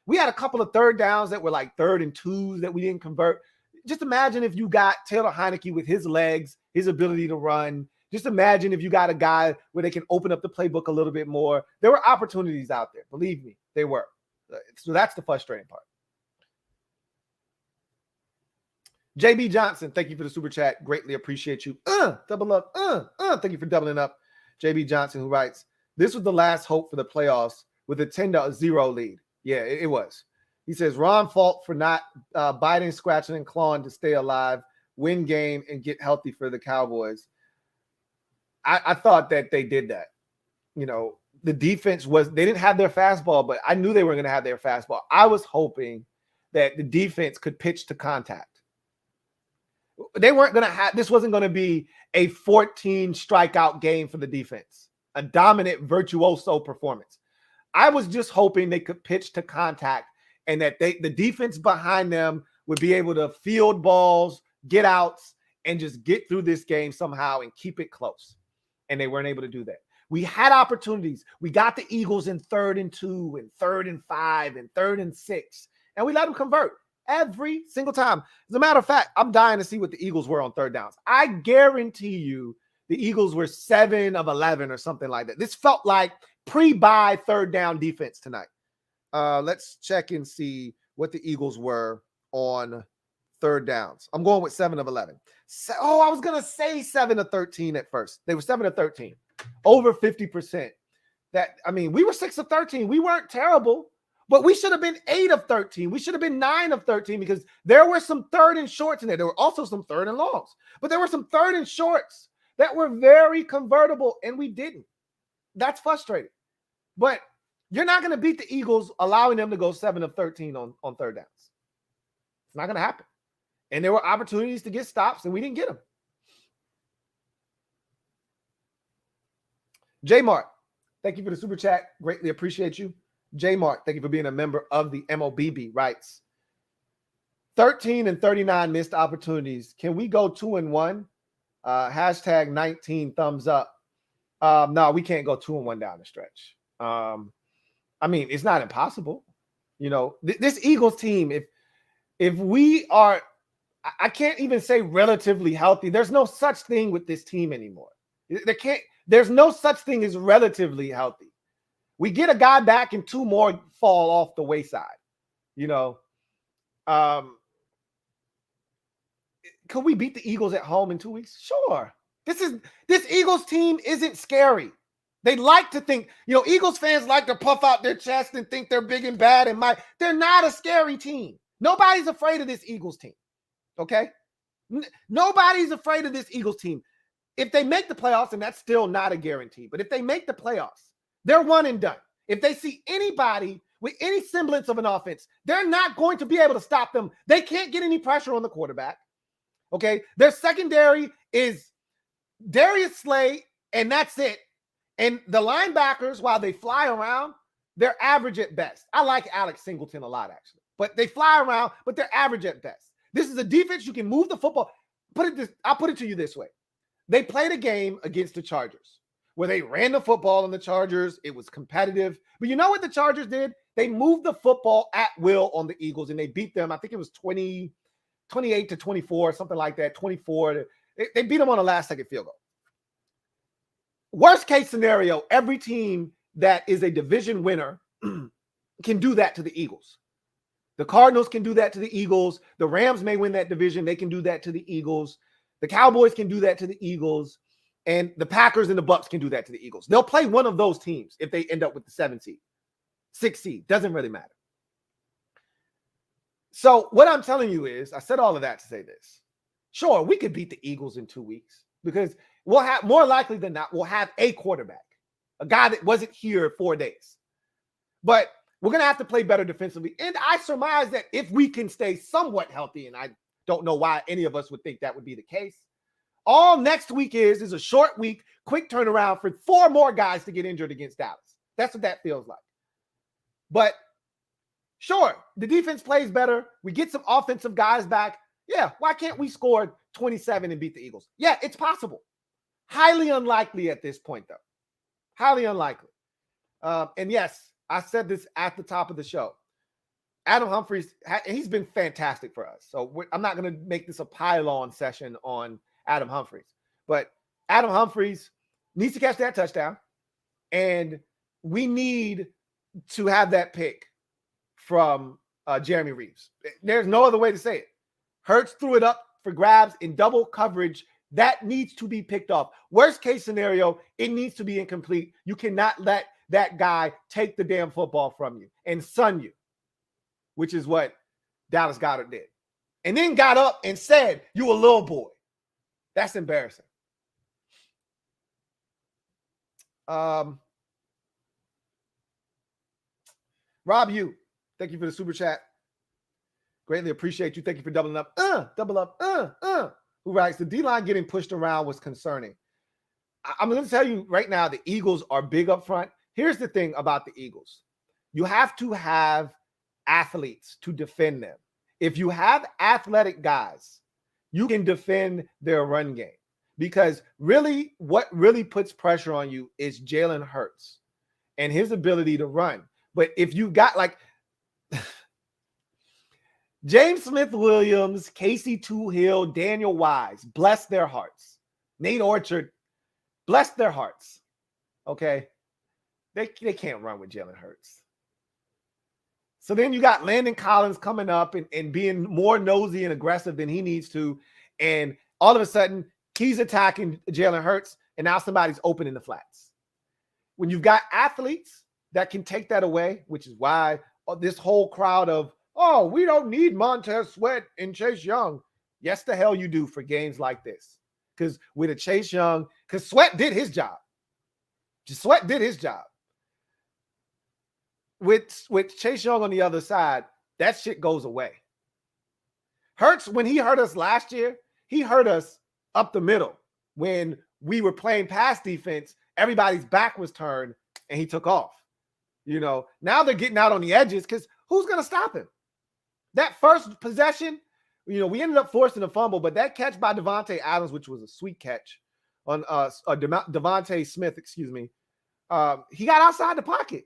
we had a couple of third downs that were like 3rd and 2s that we didn't convert. Just imagine if you got Taylor Heineke with his legs, his ability to run. Just imagine if you got a guy where they can open up the playbook a little bit more. There were opportunities out there. Believe me, they were. So that's the frustrating part. JB Johnson, thank you for the super chat. Greatly appreciate you. Double up. Thank you for doubling up. JB Johnson, who writes, this was the last hope for the playoffs with a 10-0 lead. Yeah, it was. He says, Ron fault for not biting, scratching, and clawing to stay alive, win game, and get healthy for the Cowboys. I thought that they did that. You know, the defense they didn't have their fastball, but I knew they were going to have their fastball. I was hoping that the defense could pitch to contact. They weren't going to have, this wasn't going to be a 14 strikeout game for the defense, a dominant virtuoso performance. I was just hoping they could pitch to contact and that the defense behind them would be able to field balls, get outs, and just get through this game somehow and keep it close. And they weren't able to do that. We had opportunities. We got the Eagles in 3rd and 2 and 3rd and 5 and 3rd and 6, and we let them convert every single time. As a matter of fact, I'm dying to see what the Eagles were on 3rd downs. I guarantee you the Eagles were 7 of 11 or something like that. This felt like pre-bye 3rd down defense tonight. Let's check and see what the Eagles were on 3rd downs. I'm going with 7 of 11. I was going to say 7 of 13 at first. They were 7 of 13. Over 50%. We were 6 of 13. We weren't terrible, but we should have been 8 of 13. We should have been 9 of 13 because there were some 3rd and shorts in there. There were also some 3rd and longs, but there were some 3rd and shorts that were very convertible, and we didn't. That's frustrating. But you're not going to beat the Eagles allowing them to go 7 of 13 on 3rd downs. It's not going to happen. And there were opportunities to get stops, and we didn't get them. J Mark, thank you for the super chat. Greatly appreciate you. J Mark, thank you for being a member of the MOBB. Writes 13 and 39 missed opportunities. Can we go 2-1? Hashtag 19 thumbs up. No, we can't go 2-1 down the stretch. It's not impossible. You know, this Eagles team, if we are, I can't even say relatively healthy. There's no such thing with this team anymore. There's no such thing as relatively healthy. We get a guy back and 2 more fall off the wayside. You know, could we beat the Eagles at home in 2 weeks? Sure. This Eagles team isn't scary. They like to think, Eagles fans like to puff out their chest and think they're big and bad they're not a scary team. Nobody's afraid of this Eagles team. Okay? Nobody's afraid of this Eagles team. If they make the playoffs, and that's still not a guarantee, but if they make the playoffs, they're 1 and done. If they see anybody with any semblance of an offense, they're not going to be able to stop them. They can't get any pressure on the quarterback. Okay? Their secondary is Darius Slay, and that's it. And the linebackers, while they fly around, they're average at best. I like Alex Singleton a lot, actually. But they fly around, but they're average at best. This is a defense you can move the football. I'll put it to you this way. They played a game against the Chargers where they ran the football on the Chargers. It was competitive. But you know what the Chargers did? They moved the football at will on the Eagles, and they beat them. I think it was 28-24, something like that, 24. They beat them on a last-second field goal. Worst case scenario, every team that is a division winner can do that to the Eagles. The Cardinals can do that to the Eagles. The Rams may win that division. They can do that to the Eagles. The Cowboys can do that to the Eagles. And the Packers and the Bucks can do that to the Eagles. They'll play one of those teams if they end up with the 7 seed, 6 seed. Doesn't really matter. So what I'm telling you is, I said all of that to say this. Sure, we could beat the Eagles in 2 weeks because we'll have, more likely than not, we'll have a quarterback, a guy that wasn't here 4 days. But we're going to have to play better defensively. And I surmise that if we can stay somewhat healthy, and I don't know why any of us would think that would be the case, all next week is a short week, quick turnaround for 4 more guys to get injured against Dallas. That's what that feels like. But sure, the defense plays better. We get some offensive guys back. Yeah, why can't we score 27 and beat the Eagles? Yeah, it's possible. Highly unlikely at this point, though. Highly unlikely. And yes, I said this at the top of the show. Adam Humphries, he's been fantastic for us. So I'm not going to make this a pile-on session on Adam Humphries. But Adam Humphries needs to catch that touchdown. And we need to have that pick from Jeremy Reaves. There's no other way to say it. Hurts threw it up for grabs in double coverage. That needs to be picked off. Worst case scenario, it needs to be incomplete. You cannot let that guy take the damn football from you and sun you, which is what Dallas Goedert did. And then got up and said, "You a little boy." That's embarrassing. Rob Yu, thank you for the super chat. Greatly appreciate you. Thank you for doubling up. Double up. Who writes, the D-line getting pushed around was concerning. I'm going to tell you right now, the Eagles are big up front. Here's the thing about the Eagles. You have to have athletes to defend them. If you have athletic guys, you can defend their run game. Because really, what really puts pressure on you is Jalen Hurts and his ability to run. But if you got like James Smith-Williams, Casey Toohill, Daniel Wise, bless their hearts. Nate Orchard, bless their hearts. Okay? They can't run with Jalen Hurts. So then you got Landon Collins coming up and being more nosy and aggressive than he needs to. And all of a sudden, he's attacking Jalen Hurts, and now somebody's open in the flats. When you've got athletes that can take that away, which is why this whole crowd of, oh, we don't need Montez Sweat and Chase Young. Yes, the hell you do for games like this. Because with a Chase Young, because Sweat did his job. Sweat did his job. With Chase Young on the other side, that shit goes away. Hurts, when he hurt us last year, he hurt us up the middle. When we were playing pass defense, everybody's back was turned, and he took off. You know, now they're getting out on the edges because who's going to stop him? That first possession, you know, we ended up forcing a fumble, but that catch by Devontae Adams, which was a sweet catch on Devontae Smith, excuse me, he got outside the pocket.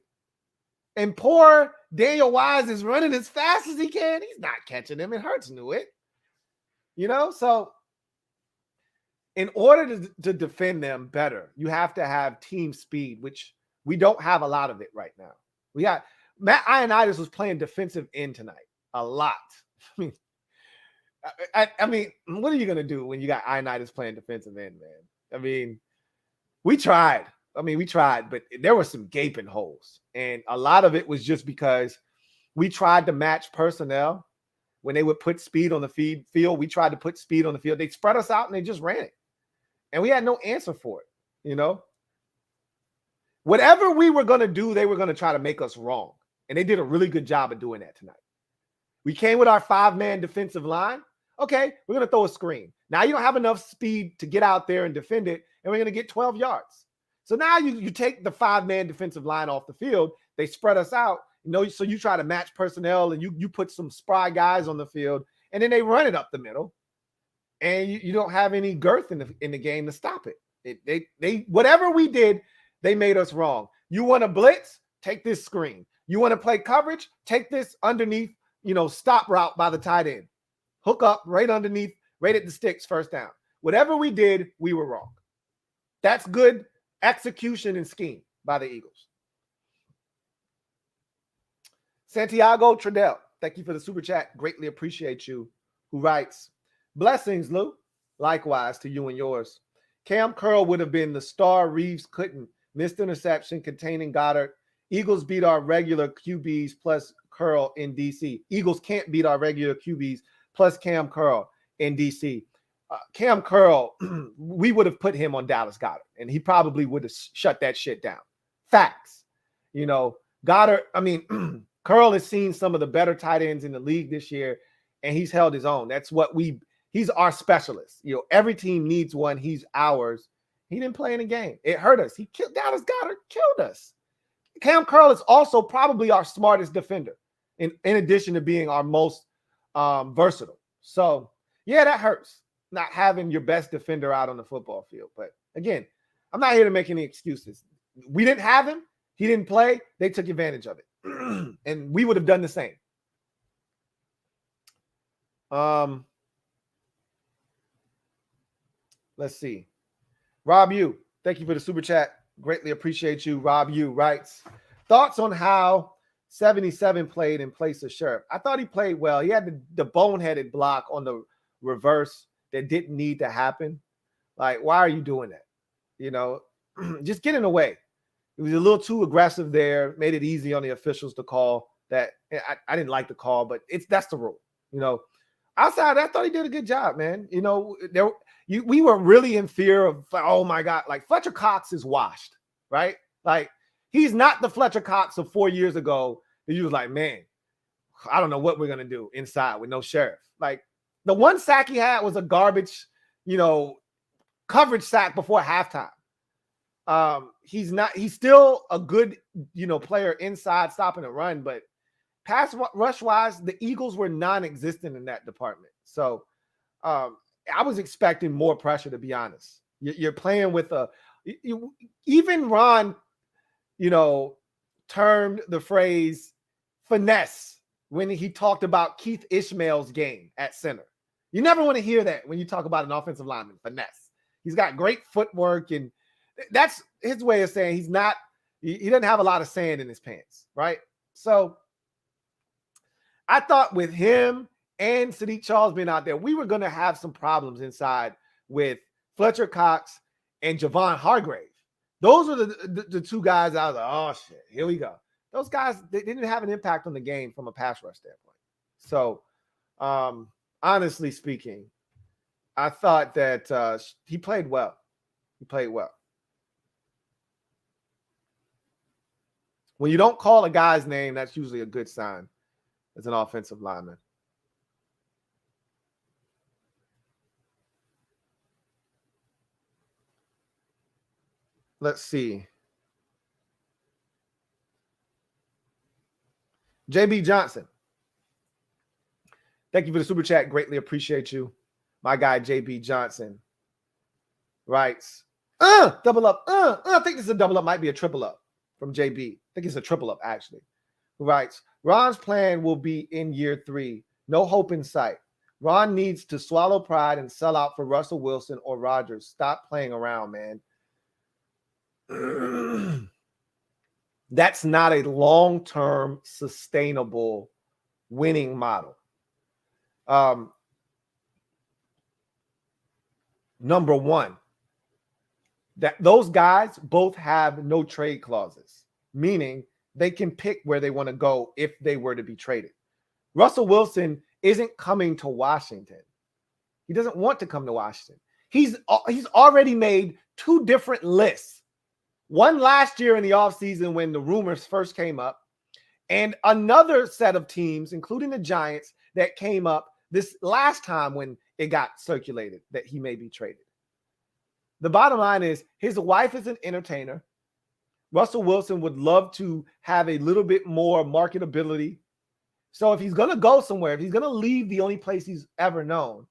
And poor Daniel Wise is running as fast as he can. He's not catching him. And Hurts knew it. You know, so in order to defend them better, you have to have team speed, which we don't have a lot of it right now. We got Matt Ioannidis was playing defensive end tonight a lot. I mean, what are you going to do when you got Ioannidis playing defensive end, man? I mean, we tried. But there were some gaping holes. And a lot of it was just because we tried to match personnel. When they would put speed on the field, we tried to put speed on the field. They spread us out and they just ran it. And we had no answer for it, you know? Whatever we were going to do, they were going to try to make us wrong. And they did a really good job of doing that tonight. We came with our 5-man defensive line. Okay, we're going to throw a screen. Now you don't have enough speed to get out there and defend it, and we're going to get 12 yards. So now you take the 5-man defensive line off the field. They spread us out, you know, so you try to match personnel and you put some spry guys on the field, and then they run it up the middle, and you don't have any girth in the game to stop it. They whatever we did, they made us wrong. You want to blitz? Take this screen. You want to play coverage? Take this underneath, you know, stop route by the tight end. Hook up right underneath, right at the sticks, first down. Whatever we did, we were wrong. That's good execution and scheme by the Eagles. Santiago Tradell, thank you for the super chat. Greatly appreciate you. Who writes, blessings, Lou. Likewise to you and yours. Cam Curl would have been the star Reeves couldn't. Missed interception containing Goddard. Eagles beat our regular QBs plus Curl in DC. Eagles can't beat our regular QBs plus Cam Curl in DC. Cam Curl, we would have put him on Dallas Goedert, and he probably would have shut that shit down. Facts. You know, Goddard, I mean, Curl has seen some of the better tight ends in the league this year, and he's held his own. That's what he's our specialist. You know, every team needs one. He's ours. He didn't play in the game. It hurt us. He killed Dallas Goedert, killed us. Cam Curl is also probably our smartest defender, in addition to being our most versatile. So, yeah, that hurts, not having your best defender out on the football field. But again, I'm not here to make any excuses. We didn't have him. He didn't play. They took advantage of it. And we would have done the same. Let's see. Rob U, thank you for the super chat. Greatly appreciate you. Rob U writes, thoughts on how 77 played in place of Sheriff. I thought he played well. He had the boneheaded block on the reverse that didn't need to happen. Like, why are you doing that? You know, just get in the way. It was a little too aggressive there. Made it easy on the officials to call that. I didn't like the call, but that's the rule. You know, outside, I thought he did a good job, man. You know, we were really in fear of, oh my God, like Fletcher Cox is washed, right? Like, he's not the Fletcher Cox of 4 years ago that you was like, man, I don't know what we're going to do inside with no Sheriff. Like, the one sack he had was a garbage, you know, coverage sack before halftime. He's still a good, you know, player inside stopping a run, but pass rush wise, the Eagles were non-existent in that department. So I was expecting more pressure, to be honest. You're playing with even Ron, you know, termed the phrase finesse when he talked about Keith Ishmael's game at center. You never want to hear that when you talk about an offensive lineman, finesse. He's got great footwork, and that's his way of saying he doesn't have a lot of sand in his pants, right? So I thought with him and Sadiq Charles being out there, we were going to have some problems inside with Fletcher Cox and Javon Hargrave. Those are the two guys I was like, oh, shit, here we go. Those guys, they didn't have an impact on the game from a pass rush standpoint. So, honestly speaking, I thought that he played well. He played well. When you don't call a guy's name, that's usually a good sign as an offensive lineman. Let's see. JB Johnson. Thank you for the super chat. Greatly appreciate you. My guy, JB Johnson, writes, double up. I think this is a double up. Might be a triple up from JB. I think it's a triple up, actually. Who writes, Ron's plan will be in year 3. No hope in sight. Ron needs to swallow pride and sell out for Russell Wilson or Rodgers. Stop playing around, man. That's not a long-term, sustainable winning model. Number one, that those guys both have no trade clauses, meaning they can pick where they want to go if they were to be traded. Russell Wilson isn't coming to Washington. He doesn't want to come to Washington. He's already made 2 different lists. One last year in the offseason when the rumors first came up, and another set of teams, including the Giants, that came up this last time when it got circulated that he may be traded. The bottom line is his wife is an entertainer. Russell Wilson would love to have a little bit more marketability. So if he's going to go somewhere, if he's going to leave the only place he's ever known,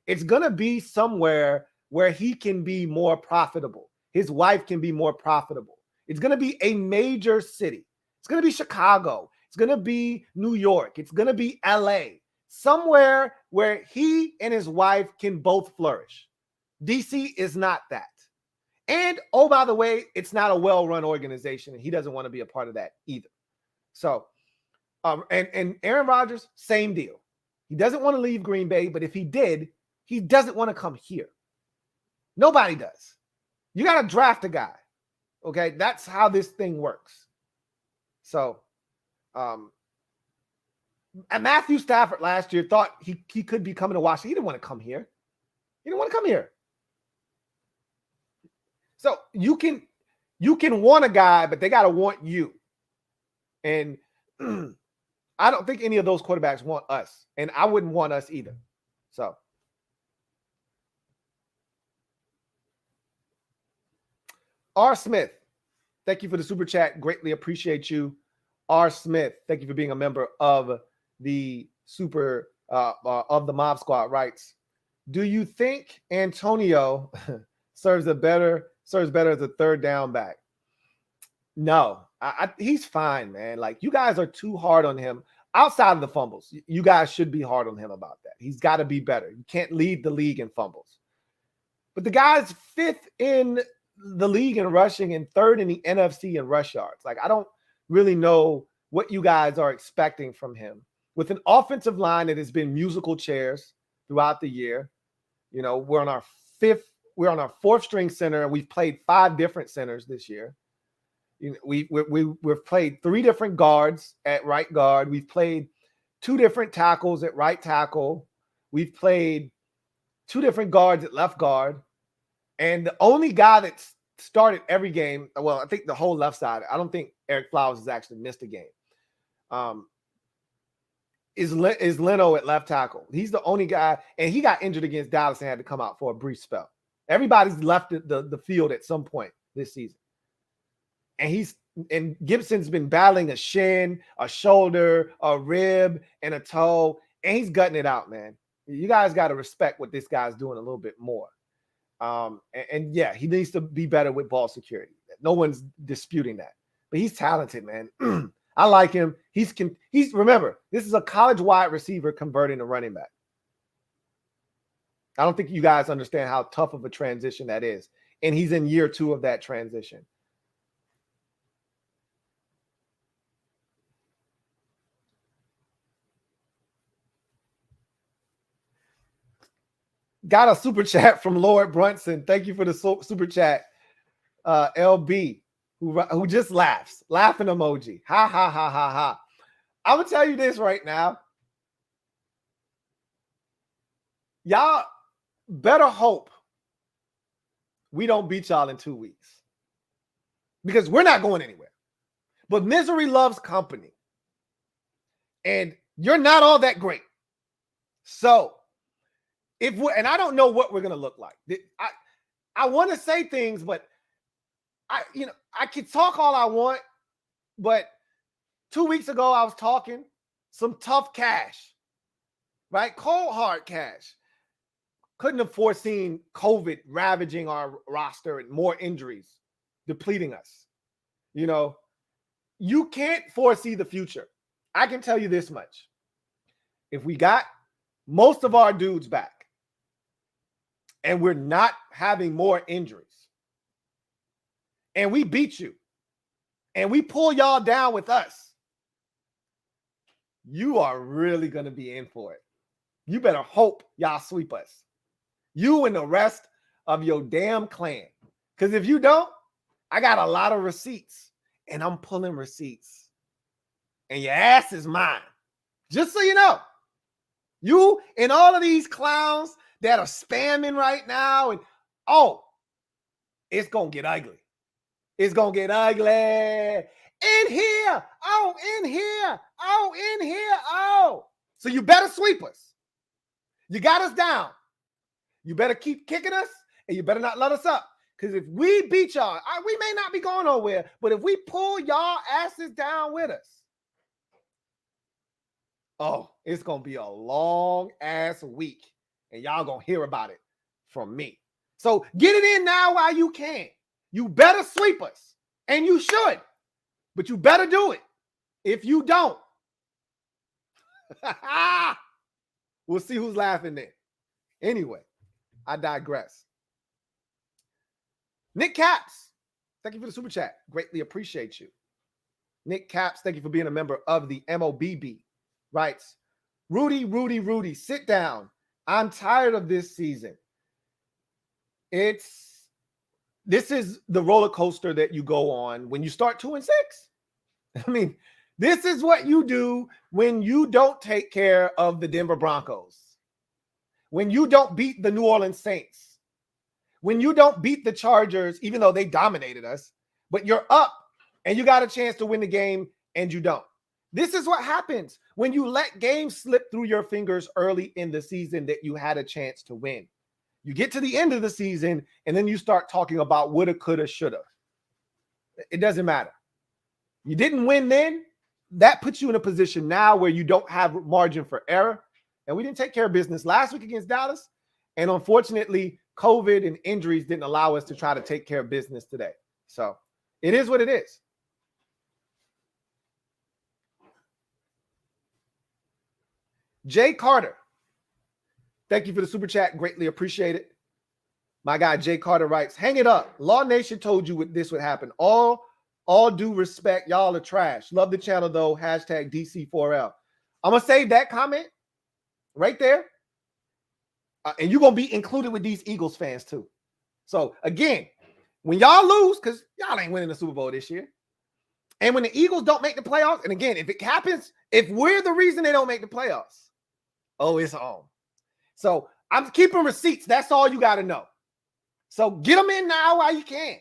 it's going to be somewhere where he can be more profitable. His wife can be more profitable. It's going to be a major city. It's going to be Chicago. It's going to be New York. It's going to be LA. Somewhere where he and his wife can both flourish. DC is not that. And, oh, by the way, it's not a well-run organization, and he doesn't want to be a part of that either. So, and Aaron Rodgers, same deal. He doesn't want to leave Green Bay, but if he did, he doesn't want to come here. Nobody does. You got to draft a guy. Okay, that's how this thing works. So, and Matthew Stafford last year thought he could be coming to Washington. He didn't want to come here. He didn't want to come here. So you can want a guy, but they got to want you. And I don't think any of those quarterbacks want us, and I wouldn't want us either. So R. Smith, thank you for the super chat. Greatly appreciate you. R. Smith, thank you for being a member of the of the Mob Squad. Writes, do you think Antonio serves better as a third down back? No, he's fine, man. Like, you guys are too hard on him outside of the fumbles. You guys should be hard on him about that. He's got to be better. You can't lead the league in fumbles. But the guy's 5th in the league in rushing and 3rd in the NFC in rush yards. Like, I don't really know what you guys are expecting from him. With an offensive line that has been musical chairs throughout the year. You know, we're on our 4th string center, and we've played 5 different centers this year. You know, we've played 3 different guards at right guard. We've played 2 different tackles at right tackle. We've played 2 different guards at left guard. And the only guy that started every game, well, I think the whole left side, I don't think Eric Flowers has actually missed a game, is Leno at left tackle. He's the only guy, and he got injured against Dallas and had to come out for a brief spell. Everybody's left the field at some point this season. And Gibson's been battling a shin, a shoulder, a rib, and a toe, and he's gutting it out, man. You guys got to respect what this guy's doing a little bit more. And yeah, he needs to be better with ball security. No one's disputing that. But he's talented, man. I like him. He's remember, this is a college wide receiver converting to running back. I don't think you guys understand how tough of a transition that is. And he's in year 2 of that transition. Got a super chat from Lord Brunson. Thank you for the super chat. LB, who just laughs. Laughing emoji. Ha, ha, ha, ha, ha. I'm going to tell you this right now. Y'all better hope we don't beat y'all in 2 weeks. Because we're not going anywhere. But misery loves company. And you're not all that great. So, and I don't know what we're going to look like. I want to say things, but I can talk all I want, but 2 weeks ago I was talking some tough cash, right? Cold hard cash. Couldn't have foreseen COVID ravaging our roster and more injuries, depleting us. You know, you can't foresee the future. I can tell you this much. If we got most of our dudes back, and we're not having more injuries, and we beat you, and we pull y'all down with us, you are really going to be in for it. You better hope y'all sweep us. You and the rest of your damn clan. Because if you don't, I got a lot of receipts, and I'm pulling receipts. And your ass is mine. Just so you know. You and all of these clowns that are spamming right now, and it's going to get ugly. It's going to get ugly. In here. In here. In here. So you better sweep us. You got us down. You better keep kicking us, and you better not let us up. Because if we beat y'all, we may not be going nowhere, but if we pull y'all asses down with us, it's going to be a long-ass week. And y'all gonna hear about it from me. So get it in now while you can. You better sweep us. And you should. But you better do it. If you don't, we'll see who's laughing then. Anyway, I digress. Nick Caps, thank you for the super chat. Greatly appreciate you. Nick Caps, thank you for being a member of the MOBB. Writes, Rudy, sit down. I'm tired of this season. This is the roller coaster that you go on when you start 2-6. I mean, this is what you do when you don't take care of the Denver Broncos. when you don't beat the New Orleans Saints, when you don't beat the Chargers, even though they dominated us, but you're up and you got a chance to win the game and you don't. This is what happens when you let games slip through your fingers early in the season that you had a chance to win. You get to the end of the season and then you start talking about woulda, coulda, shoulda. It doesn't matter. You didn't win then. That puts you in a position now where you don't have margin for error. And we didn't take care of business last week against Dallas. And unfortunately, COVID and injuries didn't allow us to try to take care of business today. So it is what it is. Jay Carter, thank you for the super chat. Greatly appreciate it. My guy Jay Carter writes, hang it up. Law Nation told you this would happen. All due respect, y'all are trash. Love the channel though. Hashtag DC4L. I'm going to save that comment right there. And you're going to be included with these Eagles fans too. So again, when y'all lose, because y'all ain't winning the Super Bowl this year. And when the Eagles don't make the playoffs, and again, if it happens, if we're the reason they don't make the playoffs, oh, it's on. So I'm keeping receipts. That's all you got to know. So get them in now while you can.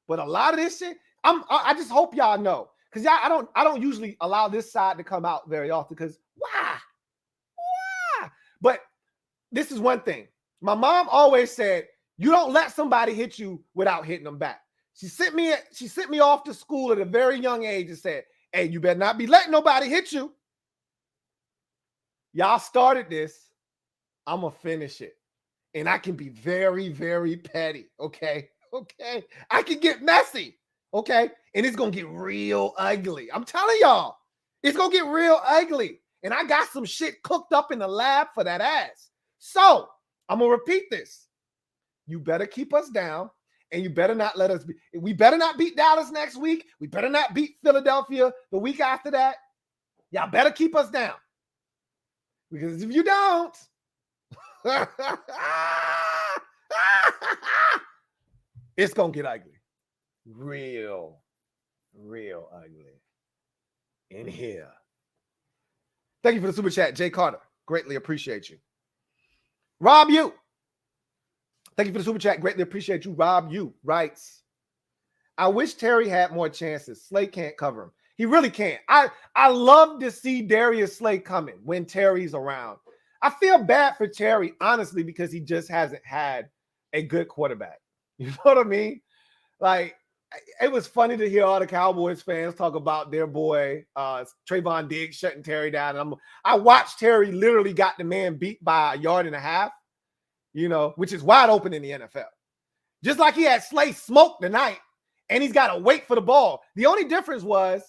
But a lot of this shit, I just hope y'all know. Because I don't usually allow this side to come out very often because why? But this is one thing. My mom always said, you don't let somebody hit you without hitting them back. She sent me off to school at a very young age and said, hey, you better not be letting nobody hit you. Y'all started this. I'm going to finish it. And I can be very, very petty. Okay. I can get messy. Okay. And it's going to get real ugly. I'm telling y'all, it's going to get real ugly. And I got some shit cooked up in the lab for that ass. So I'm going to repeat this. You better keep us down and you better not let us be. We better not beat Dallas next week. We better not beat Philadelphia the week after that. Y'all better keep us down. Because if you don't, it's going to get ugly. Real ugly in here. Thank you for the super chat, Jay Carter. Greatly appreciate you. Rob U. Thank you for the super chat. Greatly appreciate you. Rob U writes, I wish Terry had more chances. Slay can't cover him. He really can't. I love to see Darius Slay coming when Terry's around. I feel bad for Terry, honestly, because he just hasn't had a good quarterback. You know what I mean? Like, it was funny to hear all the Cowboys fans talk about their boy, Trayvon Diggs, shutting Terry down. And I watched Terry literally got the man beat by 1.5 yards, you know, which is wide open in the NFL. Just like he had Slay smoked tonight, and he's got to wait for the ball. The only difference was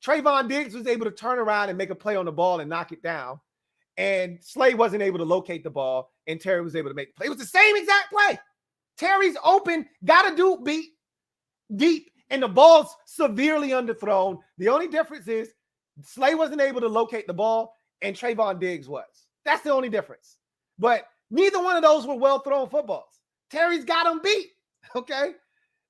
Trayvon Diggs was able to turn around and make a play on the ball and knock it down. And Slay wasn't able to locate the ball, and Terry was able to make the play. It was the same exact play. Terry's open, got to do beat deep, and the ball's severely underthrown. The only difference is Slay wasn't able to locate the ball, and Trayvon Diggs was. That's the only difference. But neither one of those were well-thrown footballs. Terry's got them beat, okay?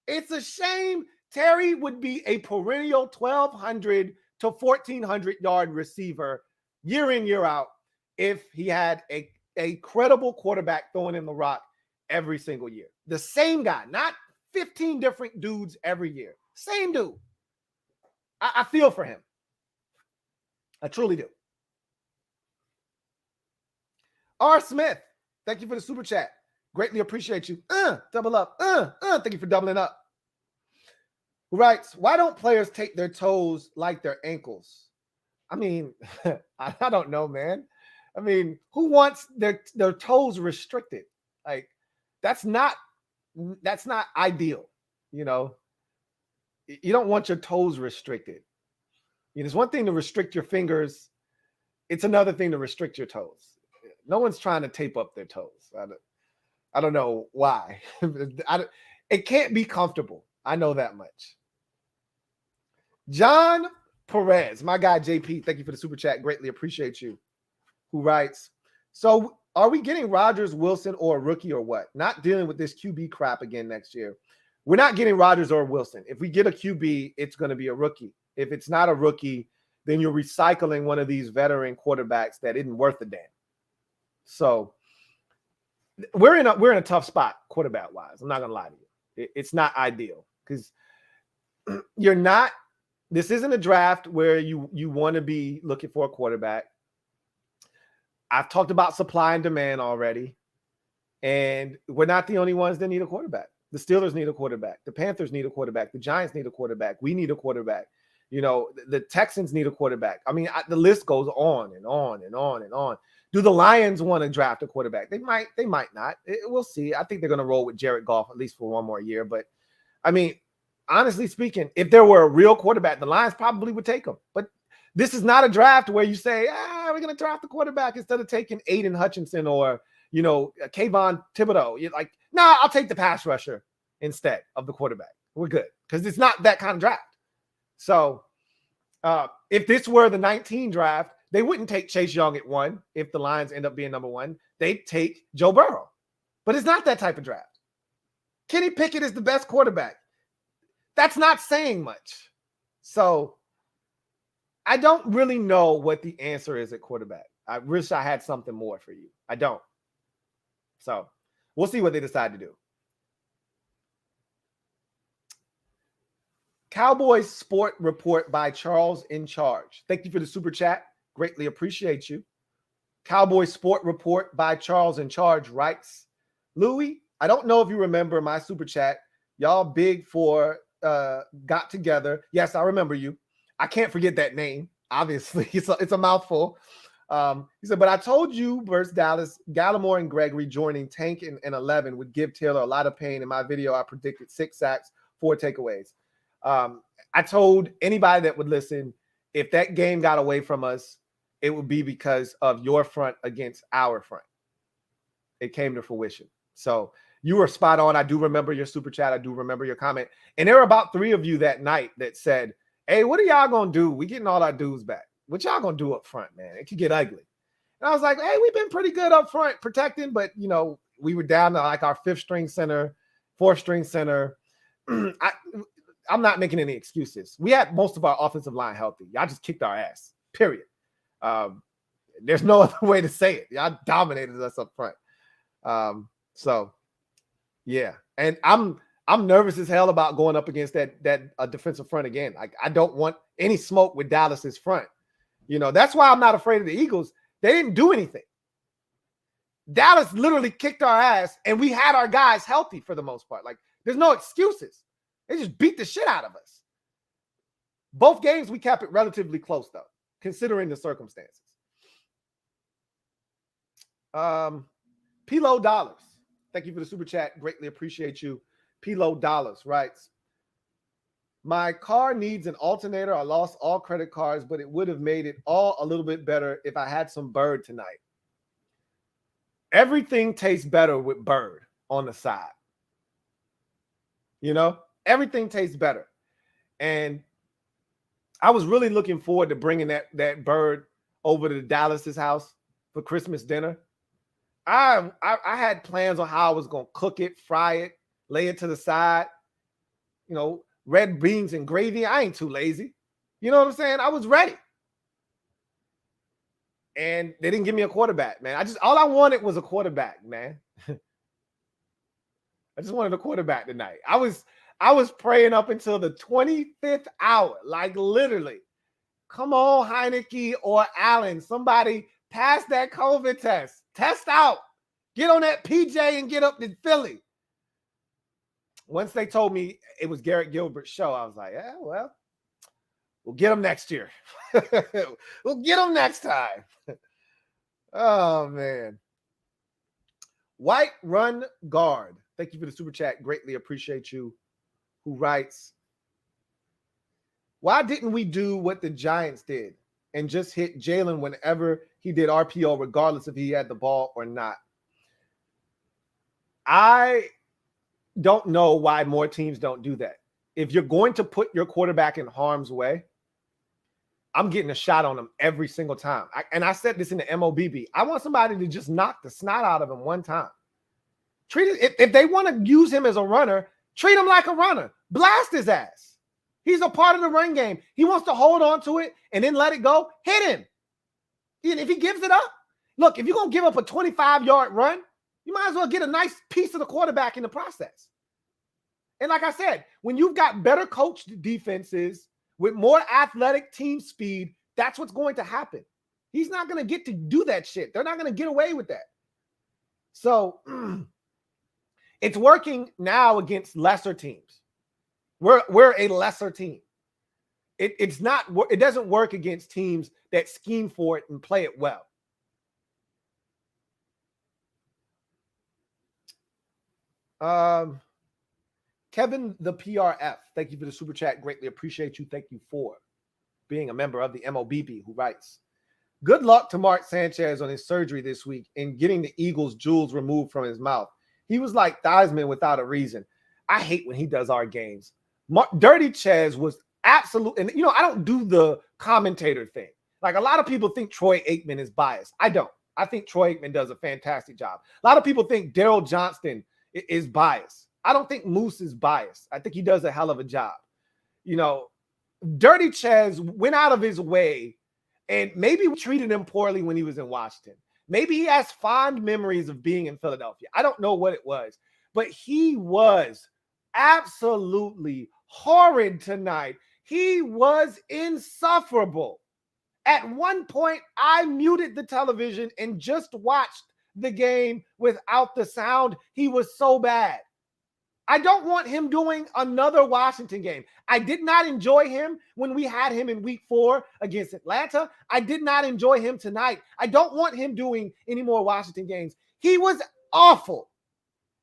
It's a shame. Terry would be a perennial 1,200 to 1,400-yard receiver year in, year out if he had a credible quarterback throwing in the rock every single year. The same guy, not 15 different dudes every year. Same dude. I feel for him. I truly do. R. Smith, thank you for the super chat. Greatly appreciate you. Double up. Thank you for doubling up. Who writes, why don't players take their toes like their ankles? I mean, I don't know, man. I mean, who wants their toes restricted? Like, that's not ideal. You know, you don't want your toes restricted. You know, it's one thing to restrict your fingers. It's another thing to restrict your toes. No one's trying to tape up their toes. I don't know why. It can't be comfortable. I know that much. John Perez, my guy JP, thank you for the super chat. Greatly appreciate you. Who writes, so are we getting Rodgers, Wilson, or a rookie or what? Not dealing with this QB crap again next year. We're not getting Rodgers or Wilson. If we get a QB, it's going to be a rookie. If it's not a rookie, then you're recycling one of these veteran quarterbacks that isn't worth a damn. So we're in a tough spot quarterback wise. I'm not gonna lie to you. It's not ideal because you're not. This isn't a draft where you want to be looking for a quarterback. I've talked about supply and demand already, and we're not the only ones that need a quarterback. The Steelers need a quarterback. The Panthers need a quarterback. The Giants need a quarterback. We need a quarterback. You know, the Texans need a quarterback. I mean, the list goes on and on and on and on. Do the Lions want to draft a quarterback? They might not. We'll see. I think they're going to roll with Jared Goff at least for one more year. But, I mean, honestly speaking, if there were a real quarterback, the Lions probably would take him. But this is not a draft where you say, we're going to draft the quarterback instead of taking Aiden Hutchinson or, you know, Kayvon Thibodeau. You're like, nah, I'll take the pass rusher instead of the quarterback. We're good because it's not that kind of draft. So if this were the 19 draft, they wouldn't take Chase Young at 1 if the Lions end up being number 1. They'd take Joe Burrow. But it's not that type of draft. Kenny Pickett is the best quarterback. That's not saying much. So I don't really know what the answer is at quarterback. I wish I had something more for you. I don't. So we'll see what they decide to do. Cowboys Sport Report by Charles in Charge. Thank you for the super chat. Greatly appreciate you. Cowboys Sport Report by Charles in Charge writes, Louie, I don't know if you remember my super chat. Y'all big for got together. Yes, I remember you. I can't forget that name. Obviously, it's a mouthful. He said, but I told you versus Dallas, Gallimore and Gregory joining Tank and 11 would give Taylor a lot of pain. In my video, I predicted 6 sacks, 4 takeaways. I told anybody that would listen, if that game got away from us, it would be because of your front against our front. It came to fruition. So you were spot on. I do remember your super chat. I do remember your comment. And there were about 3 of you that night that said, hey, what are y'all going to do? We getting all our dudes back. What y'all going to do up front, man? It could get ugly. And I was like, hey, we've been pretty good up front protecting, but, you know, we were down to like our 5th string center, 4th string center. I'm not making any excuses. We had most of our offensive line healthy. Y'all just kicked our ass, period. There's no other way to say it. Y'all dominated us up front. So, yeah. And I'm nervous as hell about going up against that defensive front again. Like, I don't want any smoke with Dallas's front. You know, that's why I'm not afraid of the Eagles. They didn't do anything. Dallas literally kicked our ass, and we had our guys healthy for the most part. Like, there's no excuses. They just beat the shit out of us. Both games, we kept it relatively close, though, considering the circumstances. Pilo Dollars. Thank you for the super chat. Greatly appreciate you. Pilo Dollars writes, my car needs an alternator. I lost all credit cards, but it would have made it all a little bit better if I had some Bird tonight. Everything tastes better with Bird on the side. You know? Everything tastes better. And I was really looking forward to bringing that Bird over to Dallas's house for Christmas dinner. I had plans on how I was going to cook it, fry it, lay it to the side, you know, red beans and gravy. I ain't too lazy. You know what I'm saying? I was ready. And they didn't give me a quarterback, man. All I wanted was a quarterback, man. I just wanted a quarterback tonight. I was praying up until the 25th hour, like literally. Come on, Heineke or Allen. Somebody pass that COVID test. Test out. Get on that PJ and get up to Philly. Once they told me it was Garrett Gilbert's show, I was like, yeah, well, we'll get him next year. We'll get him next time. Oh, man. White Run Guard. Thank you for the super chat. Greatly appreciate you. Who writes, why didn't we do what the Giants did and just hit Jalen whenever he did RPO, regardless if he had the ball or not? I don't know why more teams don't do that. If you're going to put your quarterback in harm's way, I'm getting a shot on him every single time. I said this in the MOBB. I want somebody to just knock the snot out of him one time. Treat it, if they want to use him as a runner, treat him like a runner. Blast his ass. He's a part of the run game. He wants to hold on to it and then let it go. Hit him. And if he gives it up, look, if you're going to give up a 25-yard run, You might as well get a nice piece of the quarterback in the process. And like I said, when you've got better coached defenses with more athletic team speed, that's what's going to happen. He's not going to get to do that shit. They're not going to get away with that. So it's working now against lesser teams. We're a lesser team. It doesn't work against teams that scheme for it and play it well. Kevin the PRF, thank you for the super chat. Greatly appreciate you. Thank you for being a member of the MOBB, who writes, good luck to Mark Sanchez on his surgery this week and getting the Eagles' jewels removed from his mouth. He was like Theismann without a reason. I hate when he does our games. Dirty Chaz was absolute. And, I don't do the commentator thing. Like, a lot of people think Troy Aikman is biased. I don't. I think Troy Aikman does a fantastic job. A lot of people think Daryl Johnston is biased. I don't think Moose is biased. I think he does a hell of a job. Dirty Chaz went out of his way, and maybe we treated him poorly when he was in Washington. Maybe he has fond memories of being in Philadelphia. I don't know what it was, but he was absolutely horrid tonight. He was insufferable. At one point, I muted the television and just watched the game without the sound. He was so bad. I don't want him doing another Washington game. I did not enjoy him when we had him in week 4 against Atlanta. I did not enjoy him tonight. I don't want him doing any more Washington games. He was awful.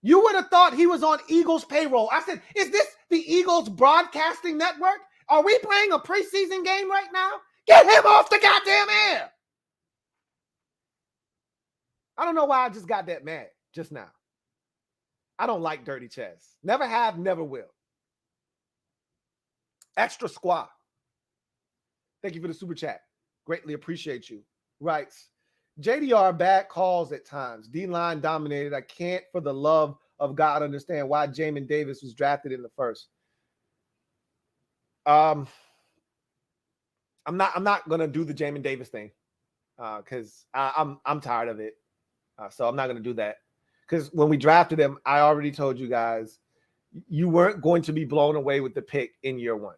You would have thought he was on Eagles payroll. I said, is this the Eagles broadcasting network? Are we playing a preseason game right now? Get him off the goddamn air. I don't know why I just got that mad just now. I don't like Dirty Chaz. Never have, never will. Extra Squad, thank you for the super chat. Greatly appreciate you. Writes, JDR bad calls at times. D-line dominated. I can't for the love of God understand why Jamin Davis was drafted in the first. I'm not gonna do the Jamin Davis thing because I'm tired of it. So I'm not gonna do that. Because when we drafted him, I already told you guys, you weren't going to be blown away with the pick in year 1.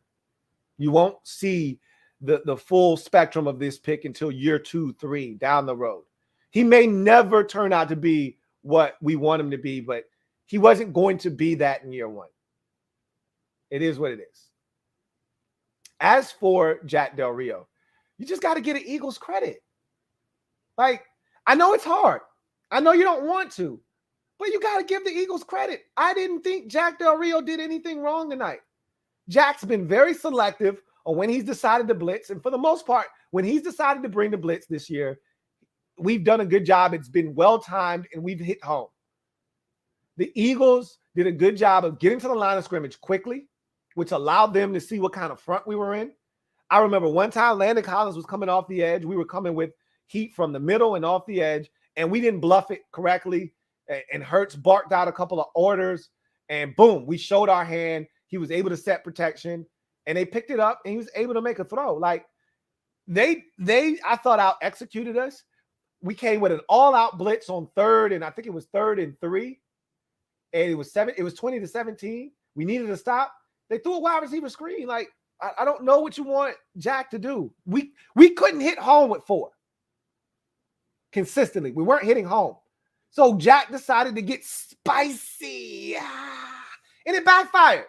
You won't see the full spectrum of this pick until year 2, 3 down the road. He may never turn out to be what we want him to be, but he wasn't going to be that in year 1. It is what it is. As for Jack Del Rio, you just got to get an Eagles credit. Like, I know it's hard. I know you don't want to. But you got to give the Eagles credit. I didn't think Jack Del Rio did anything wrong tonight. Jack's been very selective on when he's decided to blitz. And for the most part, when he's decided to bring the blitz this year, we've done a good job. It's been well-timed, and we've hit home. The Eagles did a good job of getting to the line of scrimmage quickly, which allowed them to see what kind of front we were in. I remember one time Landon Collins was coming off the edge. We were coming with heat from the middle and off the edge, and we didn't bluff it correctly. And Hurts barked out a couple of orders, and boom, we showed our hand. He was able to set protection, and they picked it up, and he was able to make a throw. Like, I thought, out executed us. We came with an all-out blitz on 3rd, and I think it was 3rd and 3, and it was 20-17. We needed to stop. They threw a wide receiver screen. Like, I don't know what you want Jack to do. We couldn't hit home with 4 consistently. We weren't hitting home. So Jack decided to get spicy, and it backfired.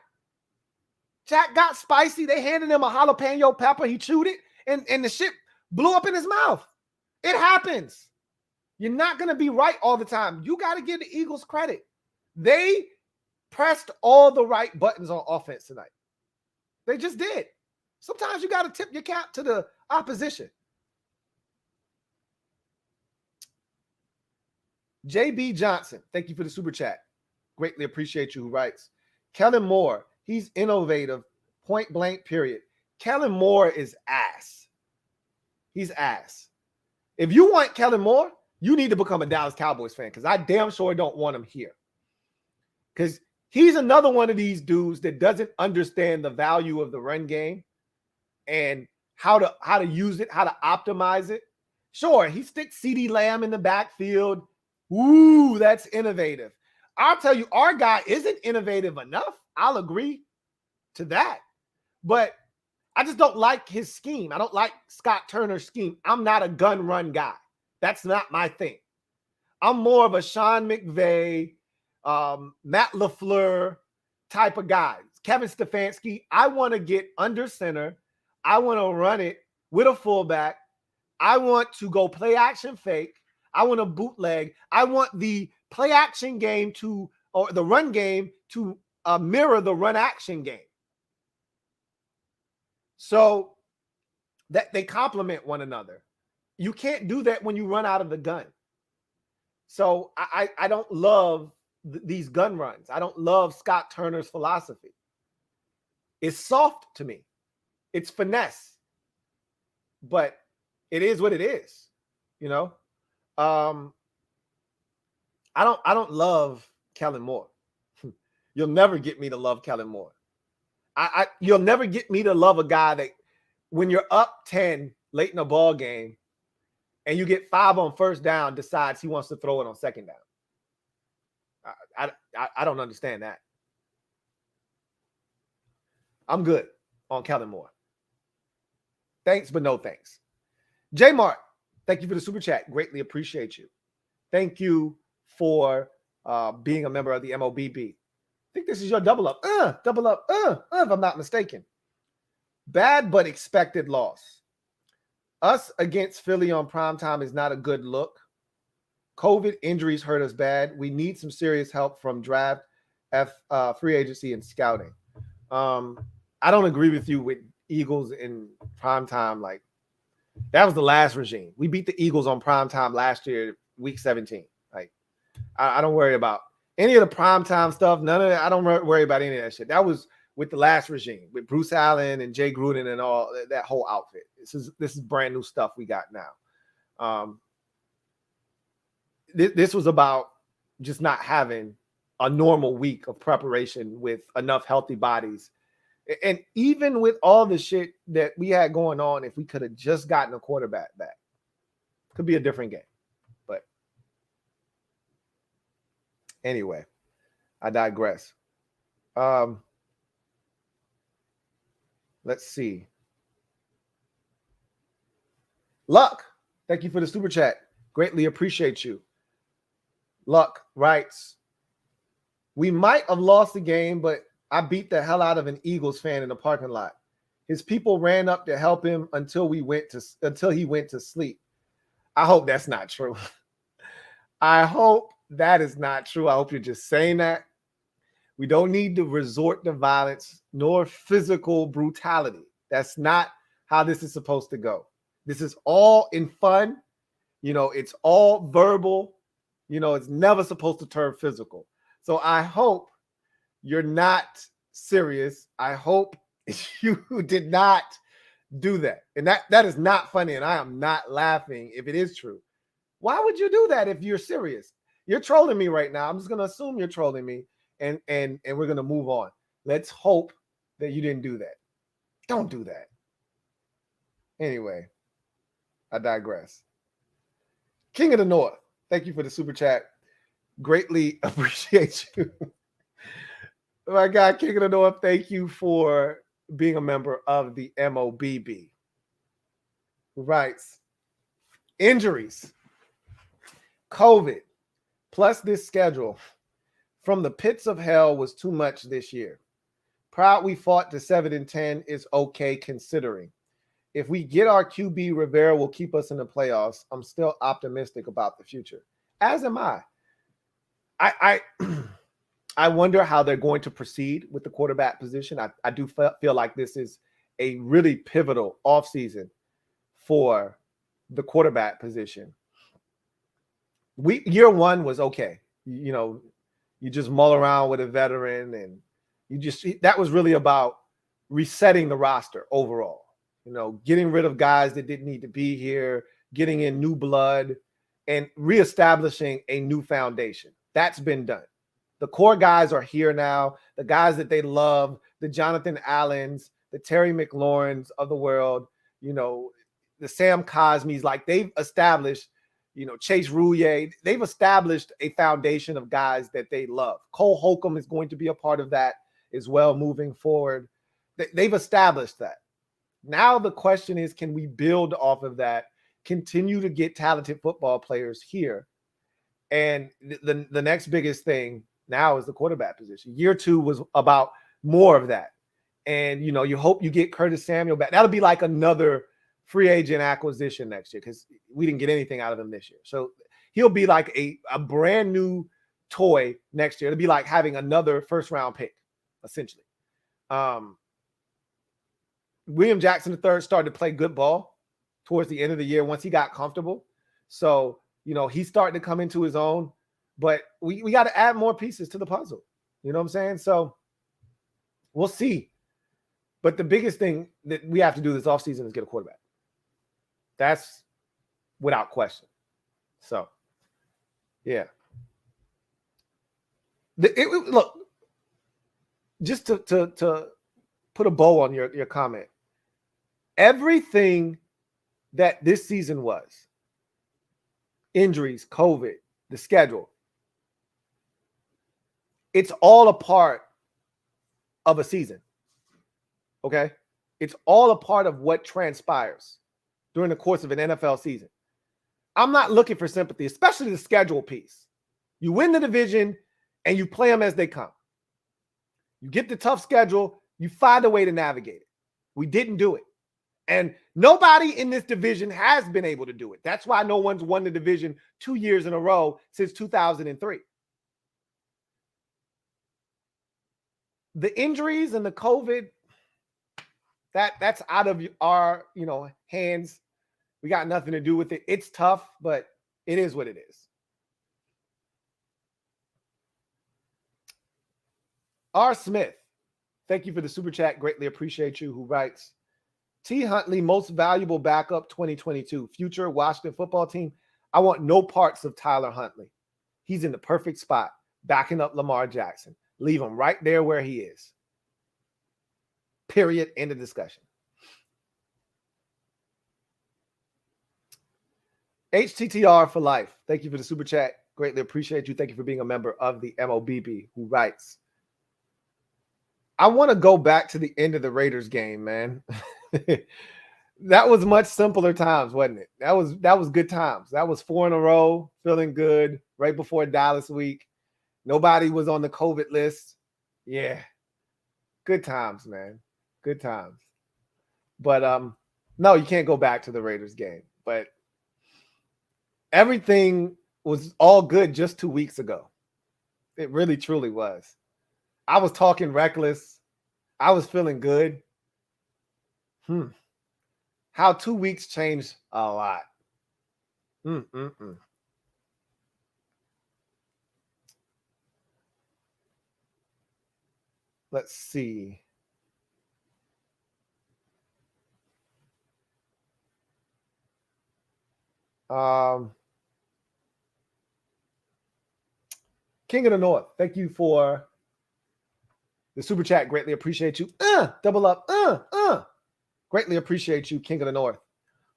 Jack got spicy. They handed him a jalapeno pepper. He chewed it, and the shit blew up in his mouth. It happens. You're not going to be right all the time. You got to give the Eagles credit. They pressed all the right buttons on offense tonight. They just did. Sometimes you got to tip your cap to the opposition. JB Johnson, thank you for the super chat. Greatly appreciate you. Who writes, Kellen Moore, he's innovative, point blank, period. Kellen Moore is ass. He's ass. If you want Kellen Moore, you need to become a Dallas Cowboys fan, because I damn sure don't want him here. Because he's another one of these dudes that doesn't understand the value of the run game and how to use it, how to optimize it. Sure, he sticks CeeDee Lamb in the backfield. Ooh, that's innovative. I'll tell you, our guy isn't innovative enough. I'll agree to that. But I just don't like his scheme. I don't like Scott Turner's scheme. I'm not a gun run guy. That's not my thing. I'm more of a Sean McVay, Matt LaFleur type of guy. Kevin Stefanski. I want to get under center. I want to run it with a fullback. I want to go play action fake. I want to bootleg. I want the play action game to, or the run game to mirror the run action game. So that they complement one another. You can't do that when you run out of the gun. So I don't love these gun runs. I don't love Scott Turner's philosophy. It's soft to me. It's finesse. But it is what it is, you know. I don't love Kellen Moore. You'll never get me to love Kellen Moore. You'll never get me to love a guy that when you're up 10 late in a ball game and you get 5 on first down, decides he wants to throw it on second down. I don't understand that. I'm good on Kellen Moore. Thanks, but no thanks. J Mart, thank you for the super chat. Greatly appreciate you. Thank you for being a member of the MOBB. I think this is your double up. If I'm not mistaken. Bad but expected loss. Us against Philly on primetime is not a good look. COVID injuries hurt us bad. We need some serious help from draft, free agency, and scouting. I don't agree with you with Eagles in primetime. Like, that was the last regime. We beat the Eagles on primetime last year, week 17. Like, I don't worry about any of the primetime stuff. None of that. I don't worry about any of that shit. That was with the last regime, with Bruce Allen and Jay Gruden and all that whole outfit. This is brand new stuff we got now. This was about just not having a normal week of preparation with enough healthy bodies. And even with all the shit that we had going on, if we could have just gotten a quarterback back, could be a different game. But anyway, I digress. Let's see. Luck, thank you for the super chat. Greatly appreciate you. Luck writes, we might have lost the game, but I beat the hell out of an Eagles fan in the parking lot. His people ran up to help him until he went to sleep. I hope that's not true. I hope that is not true. I hope you're just saying that. We don't need to resort to violence nor physical brutality. That's not how this is supposed to go. This is all in fun. You know, it's all verbal. You know, it's never supposed to turn physical. So I hope you're not serious. I hope you did not do that. And that is not funny. And I am not laughing if it is true. Why would you do that if you're serious? You're trolling me right now. I'm just going to assume you're trolling me and we're going to move on. Let's hope that you didn't do that. Don't do that. Anyway, I digress. King of the North, thank you for the super chat. Greatly appreciate you. My God, King of the North, thank you for being a member of the MOBB. Who writes, injuries, COVID, plus this schedule from the pits of hell was too much this year. Proud we fought to 7-10 is okay considering. If we get our QB, Rivera will keep us in the playoffs. I'm still optimistic about the future, as am I. I wonder how they're going to proceed with the quarterback position. I do feel like this is a really pivotal offseason for the quarterback position. Year one was okay. You know, you just mull around with a veteran and that was really about resetting the roster overall. You know, getting rid of guys that didn't need to be here, getting in new blood, and reestablishing a new foundation. That's been done. The core guys are here now. The guys that they love, the Jonathan Allens, the Terry McLaurins of the world, you know, the Sam Cosmes, like they've established Chase Rouillet. They've established a foundation of guys that they love. Cole Holcomb is going to be a part of that as well moving forward. They've established that. Now the question is, can we build off of that, continue to get talented football players here? And the next biggest thing now is the quarterback position. Year 2 was about more of that. And, you hope you get Curtis Samuel back. That'll be like another free agent acquisition next year because we didn't get anything out of him this year. So he'll be like a brand new toy next year. It'll be like having another first-round pick, essentially. William Jackson III started to play good ball towards the end of the year once he got comfortable. So, he's starting to come into his own. But we got to add more pieces to the puzzle. You know what I'm saying? So we'll see. But the biggest thing that we have to do this offseason is get a quarterback. That's without question. So, yeah. Look, just to put a bow on your comment, everything that this season was, injuries, COVID, the schedule, it's all a part of a season. Okay? It's all a part of what transpires during the course of an NFL season. I'm not looking for sympathy, especially the schedule piece. You win the division and you play them as they come. You get the tough schedule, you find a way to navigate it. We didn't do it. And nobody in this division has been able to do it. That's why no one's won the division 2 years in a row since 2003. The injuries and the COVID, that's out of our, hands. We got nothing to do with it. It's tough, but it is what it is. R. Smith, thank you for the super chat. Greatly appreciate you. Who writes, T. Huntley, most valuable backup 2022. Future Washington football team. I want no parts of Tyler Huntley. He's in the perfect spot, backing up Lamar Jackson. Leave him right there where he is. Period. End of discussion. HTTR for life. Thank you for the super chat. Greatly appreciate you. Thank you for being a member of the MOBB. Who writes, I want to go back to the end of the Raiders game, man. That was much simpler times, wasn't it? That was good times. That was 4 in a row, feeling good right before Dallas week. Nobody was on the COVID list. Yeah. Good times, man. Good times. But no, you can't go back to the Raiders game. But everything was all good just 2 weeks ago. It really, truly was. I was talking reckless. I was feeling good. How 2 weeks changed a lot. Let's see. King of the North, thank you for the super chat. Greatly appreciate you. Double up. Greatly appreciate you, King of the North,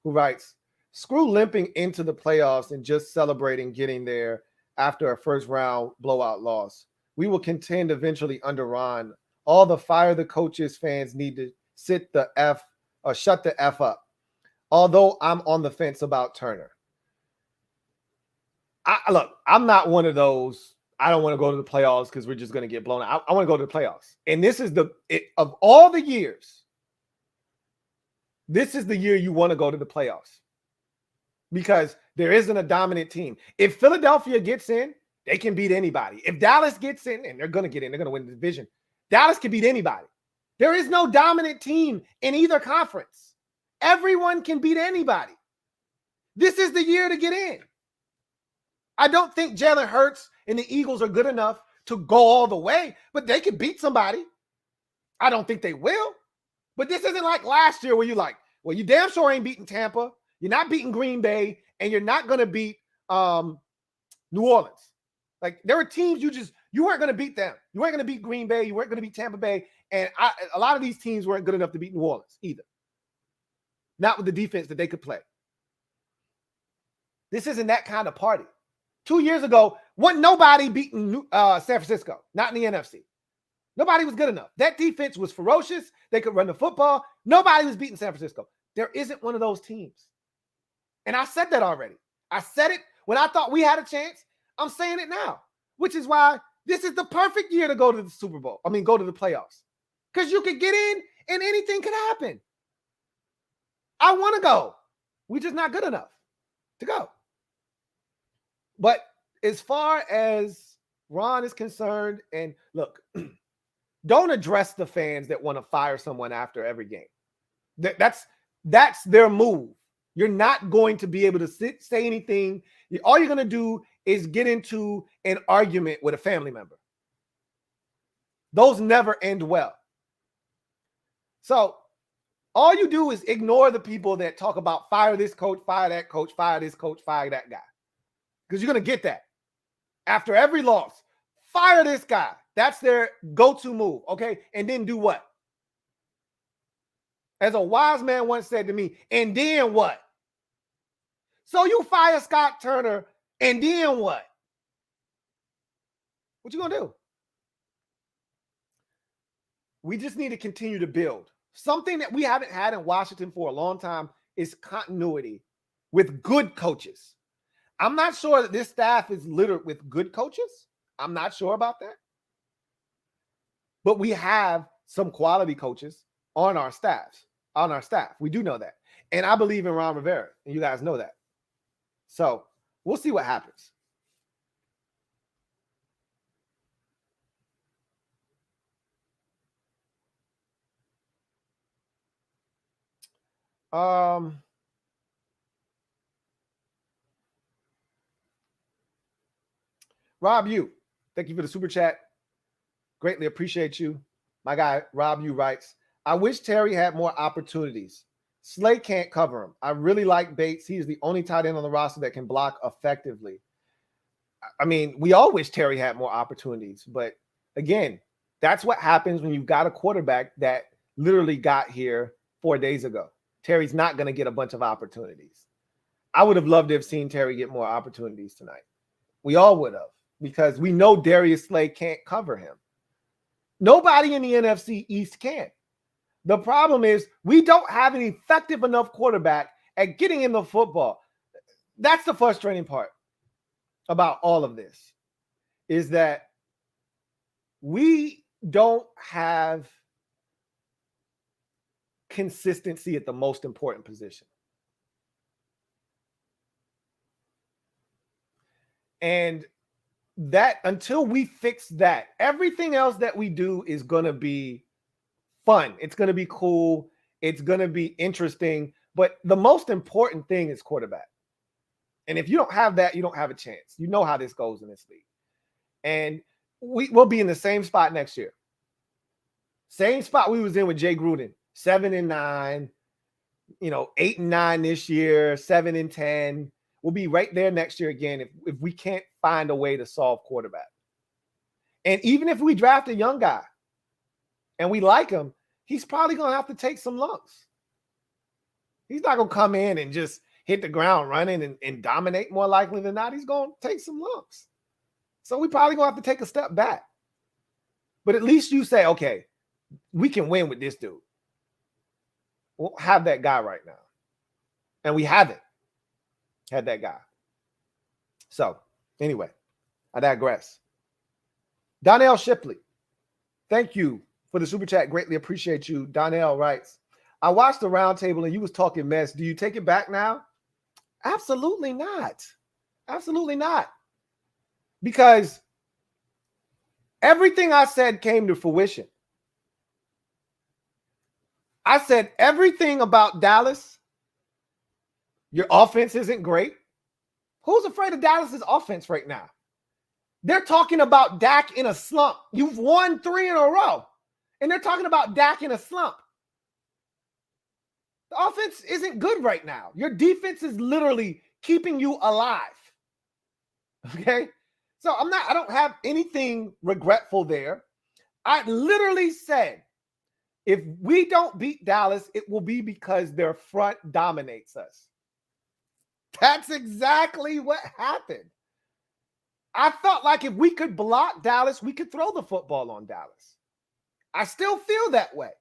who writes, screw limping into the playoffs and just celebrating getting there after a first round blowout loss. We will contend eventually under Ron. All the fire the coaches fans need to shut the F up. Although I'm on the fence about Turner. Look, I'm not one of those. I don't want to go to the playoffs because we're just going to get blown out. I want to go to the playoffs. And this is of all the years, this is the year you want to go to the playoffs because there isn't a dominant team. If Philadelphia gets in, they can beat anybody. If Dallas gets in, and they're going to get in, they're going to win the division. Dallas can beat anybody. There is no dominant team in either conference. Everyone can beat anybody. This is the year to get in. I don't think Jalen Hurts and the Eagles are good enough to go all the way, but they can beat somebody. I don't think they will. But this isn't like last year where you're like, well, you damn sure ain't beating Tampa. You're not beating Green Bay, and you're not going to beat New Orleans. Like, there were teams you weren't going to beat them. You weren't going to beat Green Bay. You weren't going to beat Tampa Bay. And a lot of these teams weren't good enough to beat New Orleans either. Not with the defense that they could play. This isn't that kind of party. 2 years ago, wasn't nobody beating San Francisco, not in the NFC. Nobody was good enough. That defense was ferocious. They could run the football. Nobody was beating San Francisco. There isn't one of those teams. And I said that already. I said it when I thought we had a chance. I'm saying it now, which is why this is the perfect year to go to the Super Bowl. I mean, go to the playoffs. Because you could get in and anything could happen. I want to go. We're just not good enough to go. But as far as Ron is concerned, and look, don't address the fans that want to fire someone after every game. That's their move. You're not going to be able to say anything. All you're going to do is get into an argument with a family member. Those never end well. So all you do is ignore the people that talk about fire this coach, fire that coach, fire this coach, fire that guy. Because you're going to get that. After every loss, fire this guy. That's their go-to move, okay? And then do what? As a wise man once said to me, and then what? So you fire Scott Turner, and then what? What you going to do? We just need to continue to build. Something that we haven't had in Washington for a long time is continuity with good coaches. I'm not sure that this staff is littered with good coaches. I'm not sure about that. But we have some quality coaches on our staff. We do know that. And I believe in Ron Rivera, and you guys know that. So we'll see what happens. Rob U, thank you for the super chat. Greatly appreciate you. My guy, Rob U writes, I wish Terry had more opportunities. Slay can't cover him. I really like Bates. He is the only tight end on the roster that can block effectively. I mean, we all wish Terry had more opportunities, but again, that's what happens when you've got a quarterback that literally got here 4 days ago. Terry's not going to get a bunch of opportunities. I would have loved to have seen Terry get more opportunities tonight. We all would have, because we know Darius Slay can't cover him. Nobody in the NFC East can. The problem is we don't have an effective enough quarterback at getting in the football. That's the frustrating part about all of this, is that we don't have consistency at the most important position. And that, until we fix that, everything else that we do is going to be fun. It's going to be cool. It's going to be interesting. But the most important thing is quarterback. And if you don't have that, you don't have a chance. You know how this goes in this league. And we'll be in the same spot next year. Same spot we was in with Jay Gruden. 7-9, 8-9 this year, 7-10. We'll be right there next year again if we can't find a way to solve quarterback. And even if we draft a young guy and we like him, he's probably going to have to take some lumps. He's not going to come in and just hit the ground running and dominate. More likely than not, he's going to take some lumps. So we probably going to have to take a step back. But at least you say, okay, we can win with this dude. We'll have that guy right now. And we haven't had that guy. So anyway, I digress. Donnell Shipley, thank you for the super chat. Greatly appreciate you. Donnell writes, I watched the roundtable and you was talking mess. Do you take it back now? Absolutely not. Absolutely not. Because everything I said came to fruition. I said everything about Dallas. Your offense isn't great. Who's afraid of Dallas's offense right now? They're talking about Dak in a slump. You've won 3 in a row, and they're talking about Dak in a slump. The offense isn't good right now. Your defense is literally keeping you alive. Okay? So I don't have anything regretful there. I literally said, if we don't beat Dallas, it will be because their front dominates us. That's exactly what happened. I felt like if we could block Dallas, we could throw the football on Dallas. I still feel that way.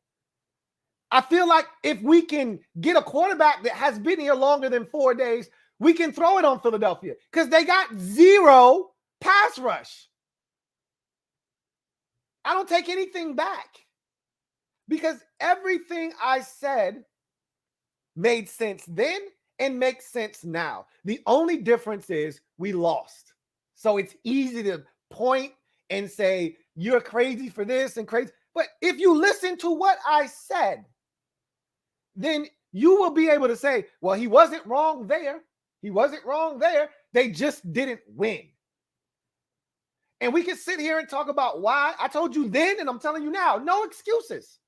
I feel like if we can get a quarterback that has been here longer than 4 days, we can throw it on Philadelphia because they got zero pass rush. I don't take anything back because everything I said made sense then and makes sense now. The only difference is we lost. So it's easy to point and say, you're crazy for this and crazy. But if you listen to what I said, then you will be able to say, well, he wasn't wrong there. He wasn't wrong there. They just didn't win. And we can sit here and talk about why. I told you then, and I'm telling you now, no excuses.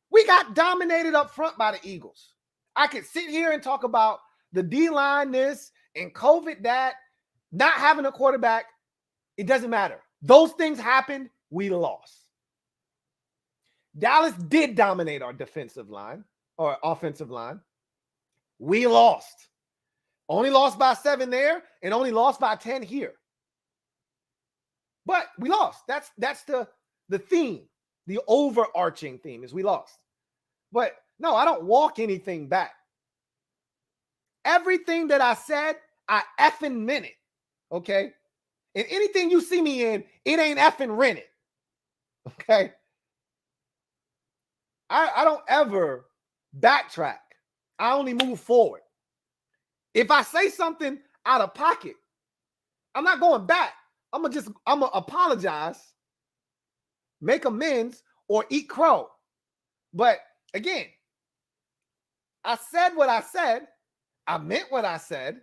We got dominated up front by the Eagles. I could sit here and talk about the D-line this and COVID that, not having a quarterback. It doesn't matter. Those things happened. We lost. Dallas did dominate our defensive line or offensive line. We lost. Only lost by 7 there and only lost by 10 here. But we lost. That's the theme. The overarching theme is we lost. But no, I don't walk anything back. Everything that I said, I effing meant it. Okay? And anything you see me in, it ain't effing rented. Okay? I don't ever backtrack. I only move forward. If I say something out of pocket, I'm not going back. I'm gonna apologize, make amends, or eat crow. But again, I said what I said. I meant what I said.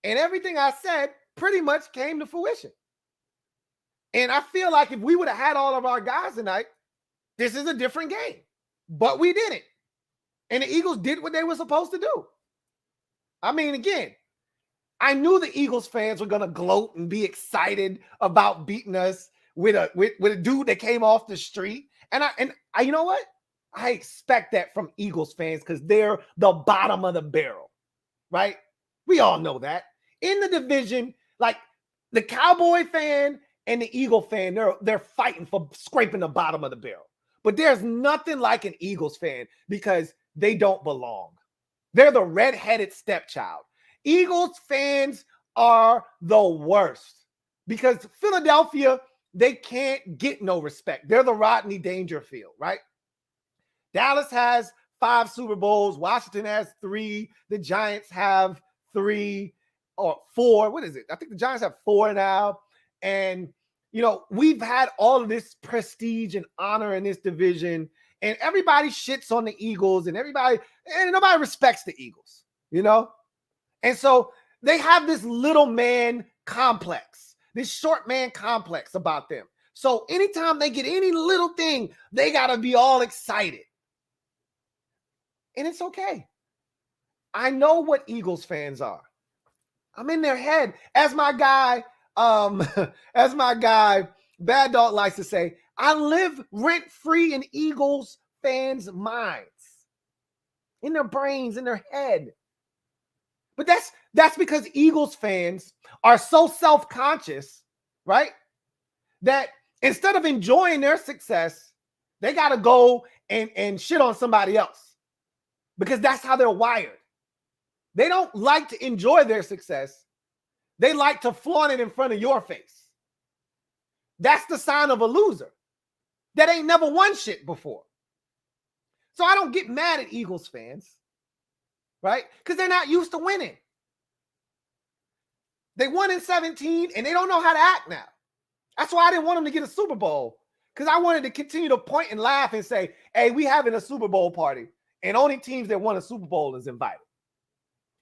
And everything I said pretty much came to fruition. And I feel like if we would have had all of our guys tonight, this is a different game. But we didn't. And the Eagles did what they were supposed to do. I mean, again, I knew the Eagles fans were going to gloat and be excited about beating us with a dude that came off the street. And I you know what? I expect that from Eagles fans because they're the bottom of the barrel, right? We all know that. In the division, like the Cowboy fan and the Eagle fan, they're fighting for scraping the bottom of the barrel. But there's nothing like an Eagles fan because they don't belong. They're the redheaded stepchild. Eagles fans are the worst because Philadelphia, they can't get no respect. They're the Rodney Dangerfield, right? Dallas has 5 Super Bowls. Washington has 3. The Giants have 3 or 4. What is it? I think the Giants have 4 now. And, you know, we've had all of this prestige and honor in this division, and everybody shits on the Eagles and nobody respects the Eagles, you know? And so they have this little man complex, this short man complex about them. So anytime they get any little thing, they got to be all excited. And it's okay. I know what Eagles fans are. I'm in their head. As my guy, Bad Dog likes to say, I live rent-free in Eagles fans' minds, in their brains, in their head. But that's because Eagles fans are so self-conscious, right? That instead of enjoying their success, they got to go and shit on somebody else because that's how they're wired. They don't like to enjoy their success. They like to flaunt it in front of your face. That's the sign of a loser that ain't never won shit before. So I don't get mad at Eagles fans, right? Because they're not used to winning. They won in 17 and they don't know how to act now. That's why I didn't want them to get a Super Bowl, because I wanted to continue to point and laugh and say, hey, we having a Super Bowl party and only teams that won a Super Bowl is invited.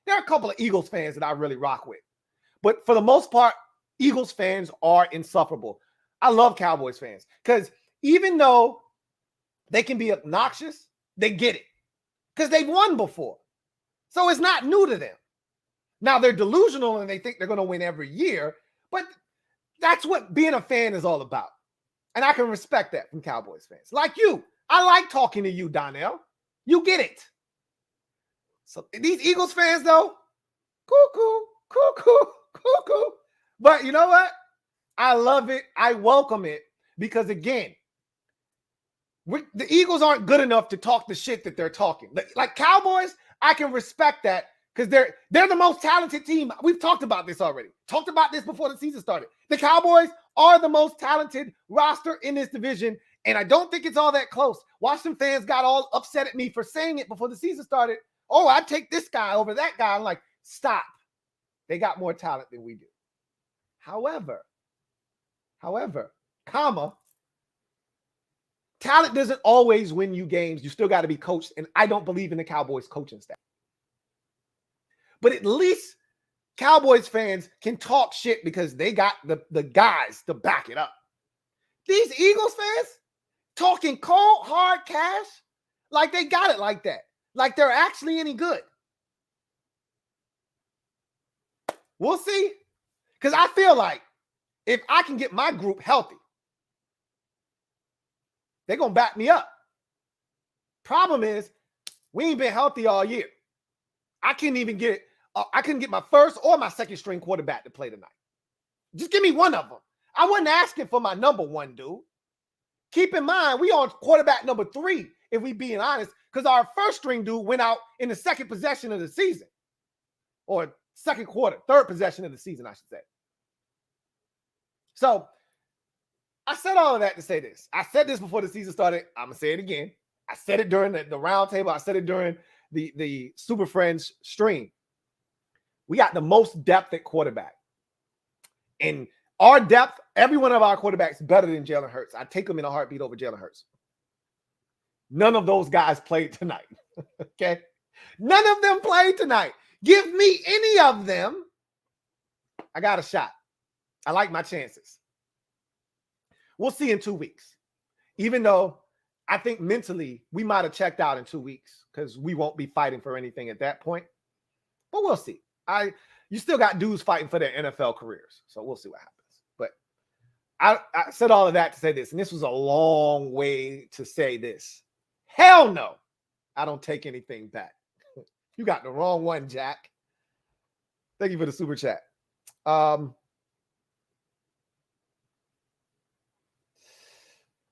There are a couple of Eagles fans that I really rock with. But for the most part, Eagles fans are insufferable. I love Cowboys fans because even though they can be obnoxious, they get it because they've won before. So it's not new to them. Now they're delusional and they think they're going to win every year, but that's what being a fan is all about. And I can respect that from Cowboys fans. Like you. I like talking to you, Donnell. You get it. So these Eagles fans, though, Cuckoo, cuckoo, cuckoo. But you know what? I love it. I welcome it because, again, the Eagles aren't good enough to talk the shit that they're talking. Like Cowboys, I can respect that because they're the most talented team. We've talked about this already. Talked about this before the season started. The Cowboys are the most talented roster in this division, and I don't think it's all that close. Washington fans got all upset at me for saying it before the season started. Oh, I'd take this guy over that guy. I'm like, stop. They got more talent than we do. However, talent doesn't always win you games. You still got to be coached, and I don't believe in the Cowboys coaching staff. But at least Cowboys fans can talk shit because they got the guys to back it up. These Eagles fans talking cold, hard cash like they got it like that. Like they're actually any good. We'll see. Because I feel like if I can get my group healthy, they're going to back me up. Problem is, we ain't been healthy all year. I couldn't get my first or my second string quarterback to play tonight. Just give me one of them. I wasn't asking for my number one, dude. Keep in mind, we on quarterback number 3, if we being honest, because our first string dude went out in the second possession of the season. Or second quarter, third possession of the season, I should say. So, I said all of that to say this. I said this before the season started. I'm going to say it again. I said it during the round table. I said it during the Super Friends stream. We got the most depth at quarterback. And our depth, every one of our quarterbacks better than Jalen Hurts. I take them in a heartbeat over Jalen Hurts. None of those guys played tonight. Okay? None of them played tonight. Give me any of them. I got a shot. I like my chances. We'll see in 2 weeks. Even though I think mentally we might have checked out in 2 weeks because we won't be fighting for anything at that point. But we'll see. You still got dudes fighting for their NFL careers. So we'll see what happens. But I said all of that to say this, and this was a long way to say this. Hell no, I don't take anything back. You got the wrong one, Jack. Thank you for the super chat.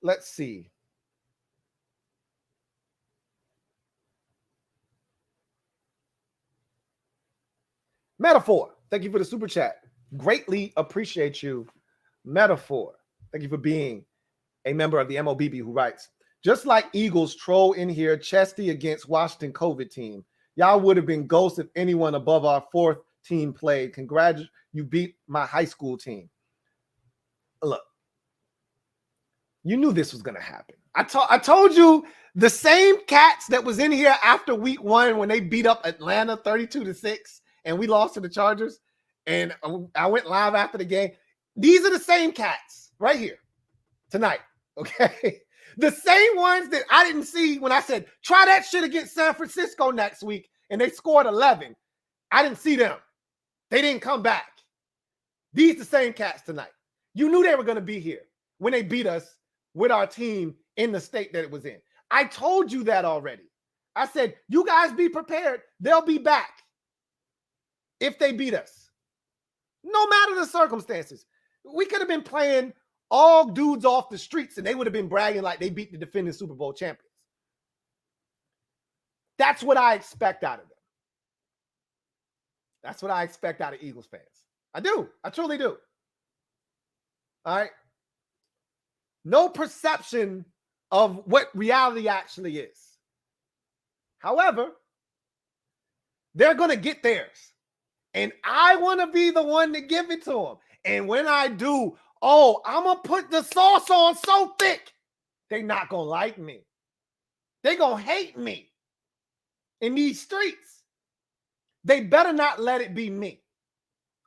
Let's see. Metaphor, thank you for the super chat. Greatly appreciate you. Metaphor, thank you for being a member of the MOBB who writes, just like Eagles troll in here, Chesty against Washington COVID team. Y'all would have been ghosts if anyone above our 4th team played. Congratulations, you beat my high school team. Look, you knew this was going to happen. I told you the same cats that was in here after week 1 when they beat up Atlanta 32-6 and we lost to the Chargers, and I went live after the game. These are the same cats right here tonight, okay? The same ones that I didn't see when I said, try that shit against San Francisco next week, and they scored 11. I didn't see them. They didn't come back. These the same cats tonight. You knew they were going to be here when they beat us with our team in the state that it was in. I told you that already. I said, you guys be prepared. They'll be back if they beat us. No matter the circumstances. We could have been playing all dudes off the streets and they would have been bragging like they beat the defending Super Bowl champions. That's what I expect out of them. That's what I expect out of Eagles fans. I do. I truly do. All right. No perception of what reality actually is. However, they're going to get theirs. And I want to be the one to give it to them. And when I do, I'm going to put the sauce on so thick, they're not going to like me. They're going to hate me in these streets. They better not let it be me.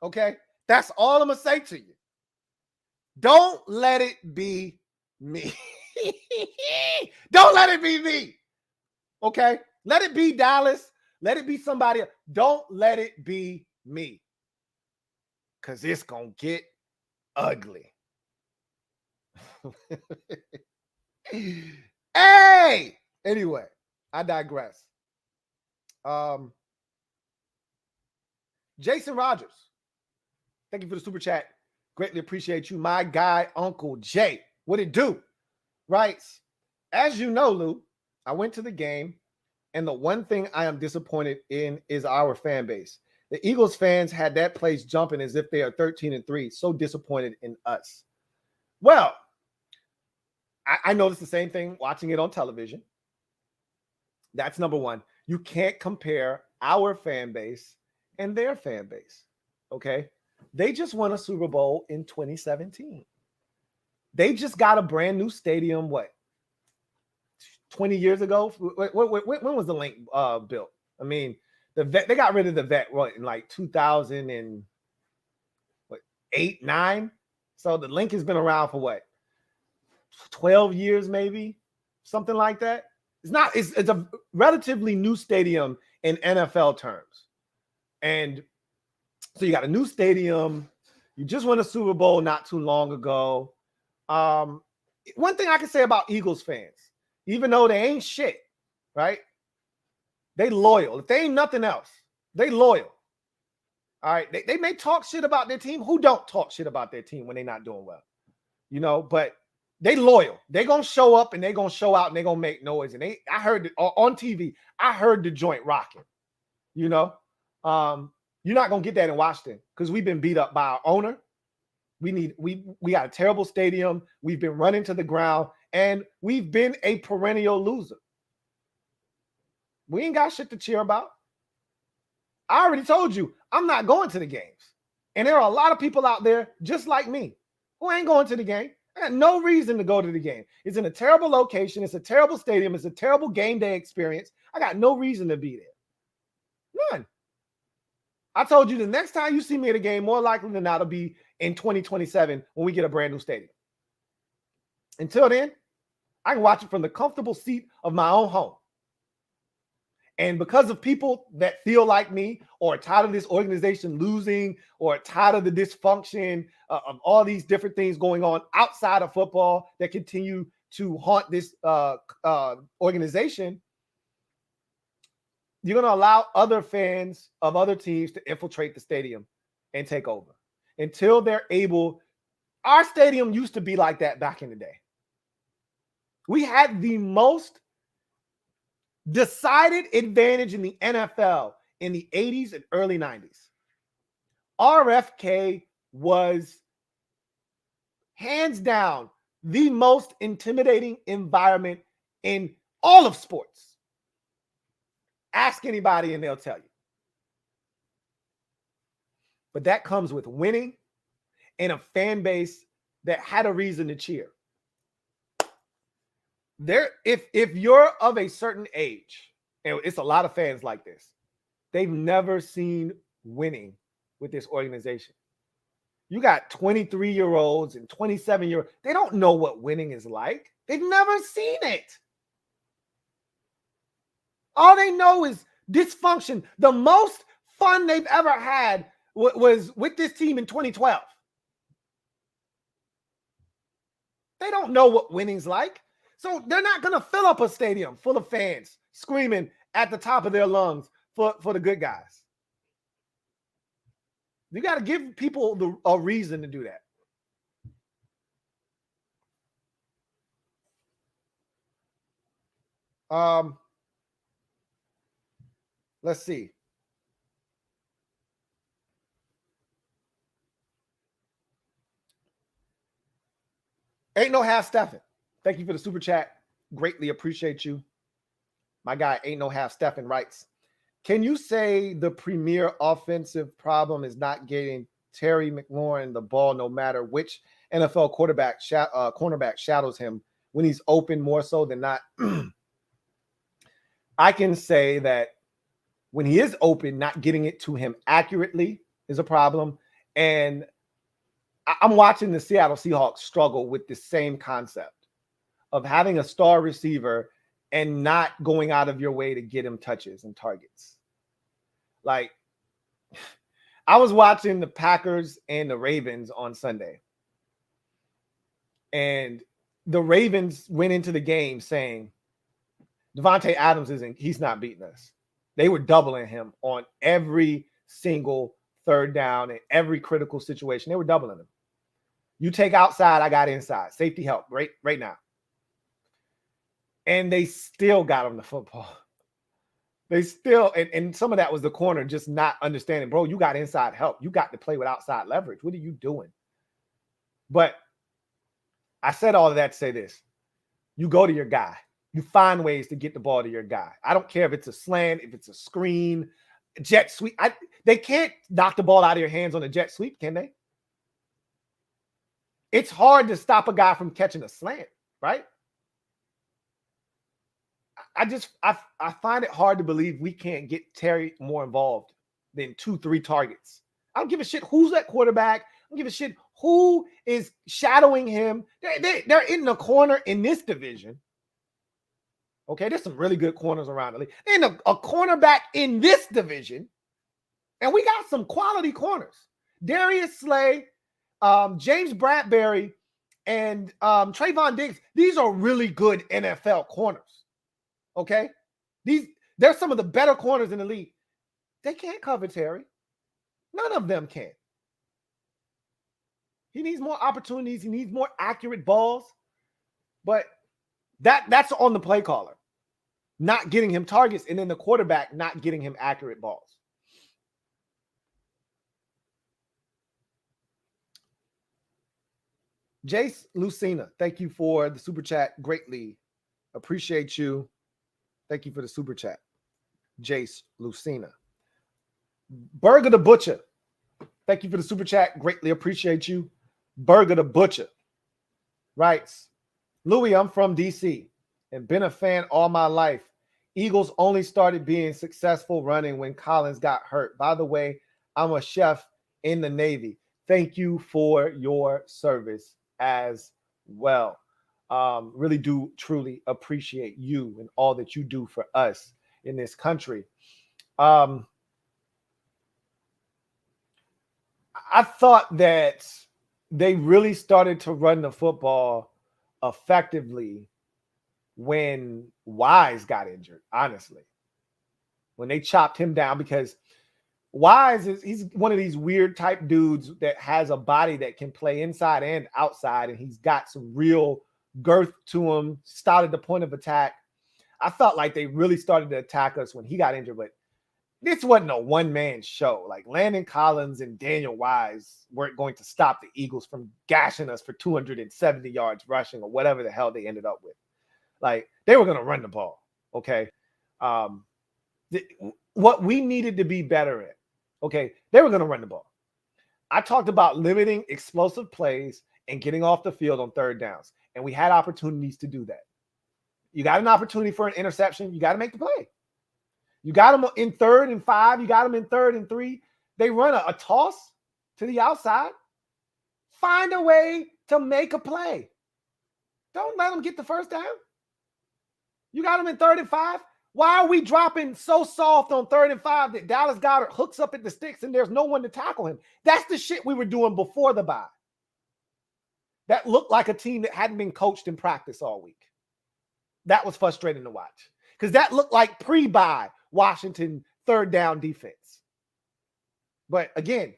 Okay? That's all I'm going to say to you. Don't let it be me. Don't let it be me. Okay? Let it be Dallas. Let it be somebody else. Don't let it be me. Because it's going to get ugly. Hey! Anyway, I digress. Jason Rogers, thank you for the super chat. Greatly appreciate you. My guy, Uncle Jay. What it do? Writes, as you know, Lou, I went to the game, and the one thing I am disappointed in is our fan base. The Eagles fans had that place jumping as if they are 13-3. So disappointed in us. Well, I noticed the same thing watching it on television. That's number one. You can't compare our fan base and their fan base. Okay? They just won a Super Bowl in 2017. They just got a brand new stadium, 20 years ago? When was the link built? I mean, the vet, they got rid of the vet in like 2008, 9. So the link has been around for 12 years, maybe, something like that. It's a relatively new stadium in NFL terms. And so you got a new stadium. You just won a Super Bowl not too long ago. One thing I can say about Eagles fans, even though they ain't shit, right? They loyal. If they ain't nothing else, they loyal. All right. They may talk shit about their team. Who don't talk shit about their team when they're not doing well? But they loyal. They gonna show up and they gonna show out and they gonna make noise. And I heard it on TV. I heard the joint rocking. You're not gonna get that in Washington because we've been beat up by our owner. We got a terrible stadium. We've been running to the ground, and we've been a perennial loser. We ain't got shit to cheer about. I already told you I'm not going to the games. And there are a lot of people out there just like me who ain't going to the game. I got no reason to go to the game. It's in a terrible location. It's a terrible stadium. It's a terrible game day experience. I got no reason to be there. None. I told you the next time you see me at a game, more likely than not, it'll be in 2027 when we get a brand new stadium. Until then, I can watch it from the comfortable seat of my own home. And because of people that feel like me or are tired of this organization losing or are tired of the dysfunction of all these different things going on outside of football that continue to haunt this organization, you're going to allow other fans of other teams to infiltrate the stadium and take over until they're able. Our stadium used to be like that back in the day. We had the most decided advantage in the NFL in the 80s and early 90s. RFK was hands down the most intimidating environment in all of sports. Ask anybody and they'll tell you. But that comes with winning and a fan base that had a reason to cheer. If you're of a certain age, and it's a lot of fans like this, they've never seen winning with this organization. You got 23-year-olds and 27-year-olds. They don't know what winning is like. They've never seen it. All they know is dysfunction. The most fun they've ever had was with this team in 2012. They don't know what winning's like. So they're not going to fill up a stadium full of fans screaming at the top of their lungs for the good guys. You got to give people a reason to do that. Let's see. Ain't no half Stephen. Thank you for the super chat. Greatly appreciate you. My guy, Ain't No Half Stephen, writes, can you say the premier offensive problem is not getting Terry McLaurin the ball no matter which NFL cornerback shadows him when he's open more so than not? I can say that when he is open, not getting it to him accurately is a problem. And I'm watching the Seattle Seahawks struggle with the same concept of having a star receiver and not going out of your way to get him touches and targets. Like, I was watching the Packers and the Ravens on Sunday. And the Ravens went into the game saying, Devontae Adams he's not beating us. They were doubling him on every single third down in every critical situation. They were doubling him. You take outside, I got inside. Safety help right now. And they still got him the football. They still, and some of that was the corner just not understanding, bro, you got inside help. You got to play with outside leverage. What are you doing? But I said all of that to say this. You go to your guy. You find ways to get the ball to your guy. I don't care if it's a slant, if it's a screen, jet sweep. They can't knock the ball out of your hands on a jet sweep, can they? It's hard to stop a guy from catching a slant, right? I find it hard to believe we can't get Terry more involved than 2-3 targets. I don't give a shit who's that quarterback. I don't give a shit who is shadowing him. They're in the corner in this division. Okay, there's some really good corners around the league. And a cornerback in this division, and we got some quality corners. Darius Slay, James Bradbury, and Trayvon Diggs. These are really good NFL corners. Okay, they're some of the better corners in the league. They can't cover Terry. None of them can. He needs more opportunities. He needs more accurate balls. But that's on the play caller, not getting him targets, and then the quarterback not getting him accurate balls. Jace Lucina, thank you for the super chat. Greatly appreciate you. Thank you for the super chat. Jace Lucina. Burger the Butcher, thank you for the super chat. Greatly appreciate you. Burger the Butcher writes, Louie, I'm from DC and been a fan all my life. Eagles only started being successful running when Collins got hurt. By the way, I'm a chef in the Navy. Thank you for your service as well. Really do truly appreciate you and all that you do for us in this country. I thought that they really started to run the football effectively when Wise got injured, honestly. When they chopped him down, because Wise he's one of these weird type dudes that has a body that can play inside and outside, and he's got some real girth to him, started the point of attack. I felt like they really started to attack us when he got injured, but this wasn't a one-man show. Like Landon Collins and Daniel Wise weren't going to stop the Eagles from gashing us for 270 yards rushing or whatever the hell they ended up with. Like, they were going to run the ball, okay? What we needed to be better at, okay, they were going to run the ball. I talked about limiting explosive plays and getting off the field on third downs, and we had opportunities to do that. You got an opportunity for an interception, you got to make the play. You got them in 3rd and 5. You got them in 3rd and 3. They run a toss to the outside. Find a way to make a play. Don't let them get the first down. You got them in 3rd and 5. Why are we dropping so soft on 3rd and 5 that Dallas Goedert hooks up at the sticks and there's no one to tackle him? That's the shit we were doing before the bye. That looked like a team that hadn't been coached in practice all week. That was frustrating to watch because that looked like pre-bye Washington 3rd down defense. But again,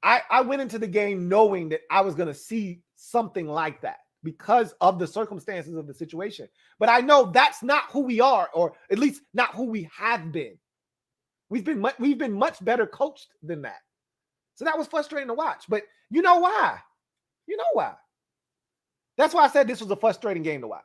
I went into the game knowing that I was going to see something like that because of the circumstances of the situation. But I know that's not who we are, or at least not who we have been. We've been much better coached than that. So that was frustrating to watch. But you know why? You know why? That's why I said this was a frustrating game to watch.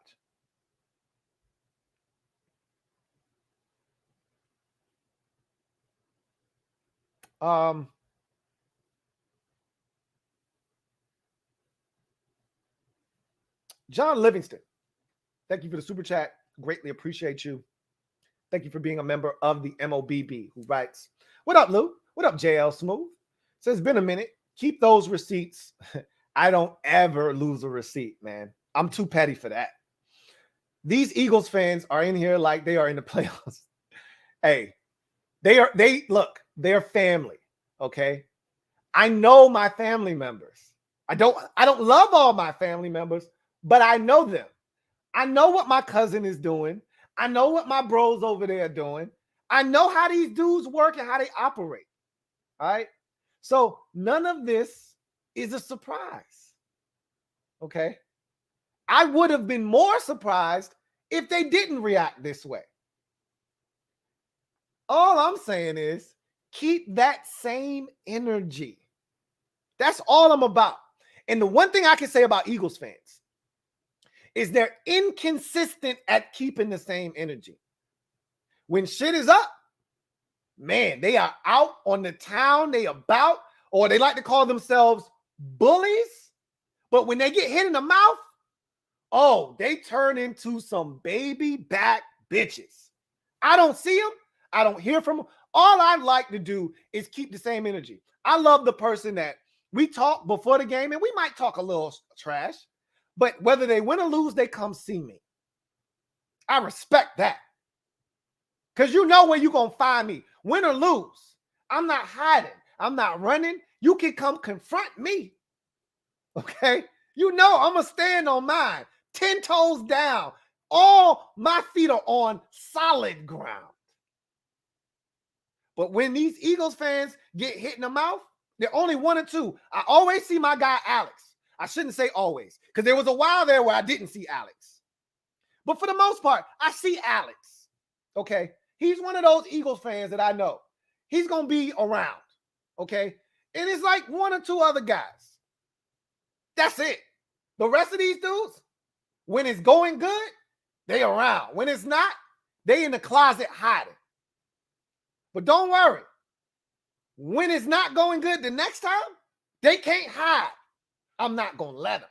John Livingston, thank you for the super chat. Greatly appreciate you. Thank you for being a member of the MOBB, who writes, what up, Lou? What up, JL Smooth? Says, it's been a minute. Keep those receipts. I don't ever lose a receipt, man. I'm too petty for that. These Eagles fans are in here like they are in the playoffs. Hey, they're family, okay? I know my family members. I don't love all my family members, but I know them. I know what my cousin is doing. I know what my bros over there are doing. I know how these dudes work and how they operate. All right. So none of this is a surprise. Okay. I would have been more surprised if they didn't react this way. All I'm saying is keep that same energy. That's all I'm about. And the one thing I can say about Eagles fans is they're inconsistent at keeping the same energy. When shit is up, man, they are out on the town, they about, or they like to call themselves bullies. But when they get hit in the mouth, oh, they turn into some baby back bitches. I don't see them. I don't hear from them. All I like to do is keep the same energy. I love the person that we talk before the game, and we might talk a little trash, but whether they win or lose, they come see me. I respect that. Because you know where you're going to find me. Win or lose. I'm not hiding. I'm not running. You can come confront me. Okay? You know I'm going to stand on mine. 10 toes down. All my feet are on solid ground. But when these Eagles fans get hit in the mouth, they're only 1 or 2. I always see my guy Alex. I shouldn't say always, because there was a while there where I didn't see Alex. But for the most part, I see Alex. Okay? He's one of those Eagles fans that I know. He's going to be around. Okay? And it's like 1 or 2 other guys. That's it. The rest of these dudes, when it's going good, they around. When it's not, they in the closet hiding. But don't worry. When it's not going good the next time, they can't hide. I'm not going to let them.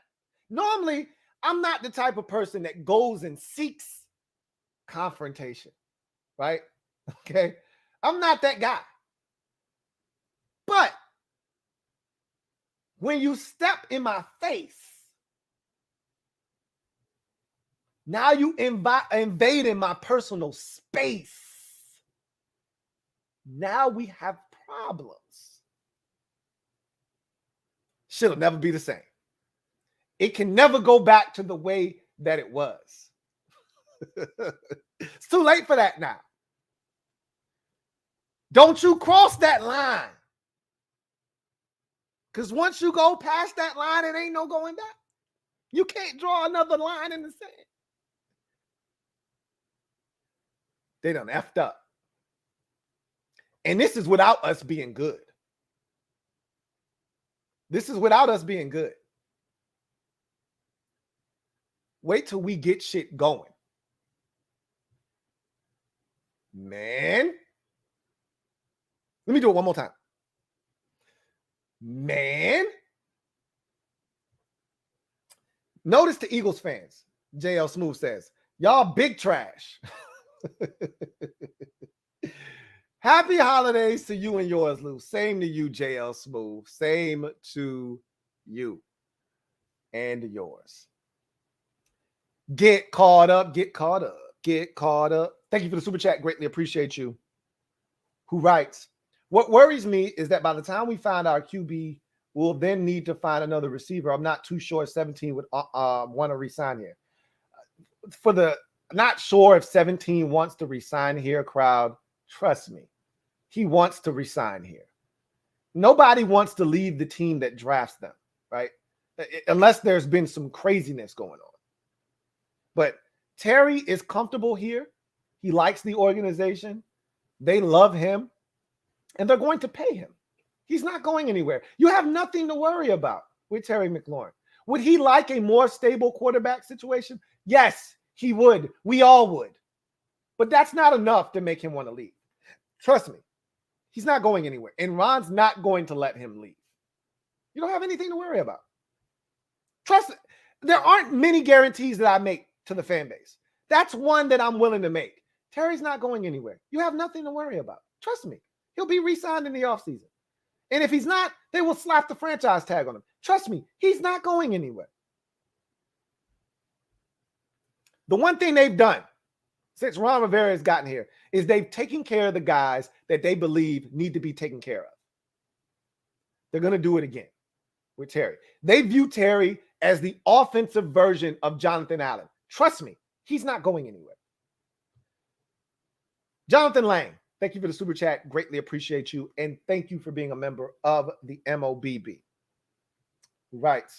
Normally, I'm not the type of person that goes and seeks confrontation, right? Okay? I'm not that guy. But when you step in my face, now you invading my personal space. Now we have problems. Shit'll never be the same. It can never go back to the way that it was. It's too late for that now. Don't you cross that line. Because once you go past that line, it ain't no going back. You can't draw another line in the sand. They done effed up. And this is without us being good. This is without us being good. Wait till we get shit going. Man. Let me do it one more time. Man. Notice the Eagles fans. JL Smooth says, y'all big trash. Happy holidays to you and yours, Lou. Same to you, JL Smooth. Same to you and yours. Get caught up. Get caught up. Get caught up. Thank you for the super chat. Greatly appreciate you. Who writes, what worries me is that by the time we find our QB, we'll then need to find another receiver. I'm not too sure if 17 would want to resign here. Not sure if 17 wants to resign here, crowd. Trust me, he wants to resign here. Nobody wants to leave the team that drafts them, right? Unless there's been some craziness going on. But Terry is comfortable here. He likes the organization. They love him. And they're going to pay him. He's not going anywhere. You have nothing to worry about with Terry McLaurin. Would he like a more stable quarterback situation? Yes, he would. We all would. But that's not enough to make him want to leave. Trust me, he's not going anywhere. And Ron's not going to let him leave. You don't have anything to worry about. Trust me, there aren't many guarantees that I make to the fan base. That's one that I'm willing to make. Terry's not going anywhere. You have nothing to worry about. Trust me, he'll be re-signed in the offseason. And if he's not, they will slap the franchise tag on him. Trust me, he's not going anywhere. The one thing they've done since Ron Rivera has gotten here is they've taken care of the guys that they believe need to be taken care of. They're going to do it again with Terry. They view Terry as the offensive version of Jonathan Allen. Trust me, he's not going anywhere. Jonathan Lang, Thank you for the super chat. Greatly appreciate you. And thank you for being a member of the MOBB. Right.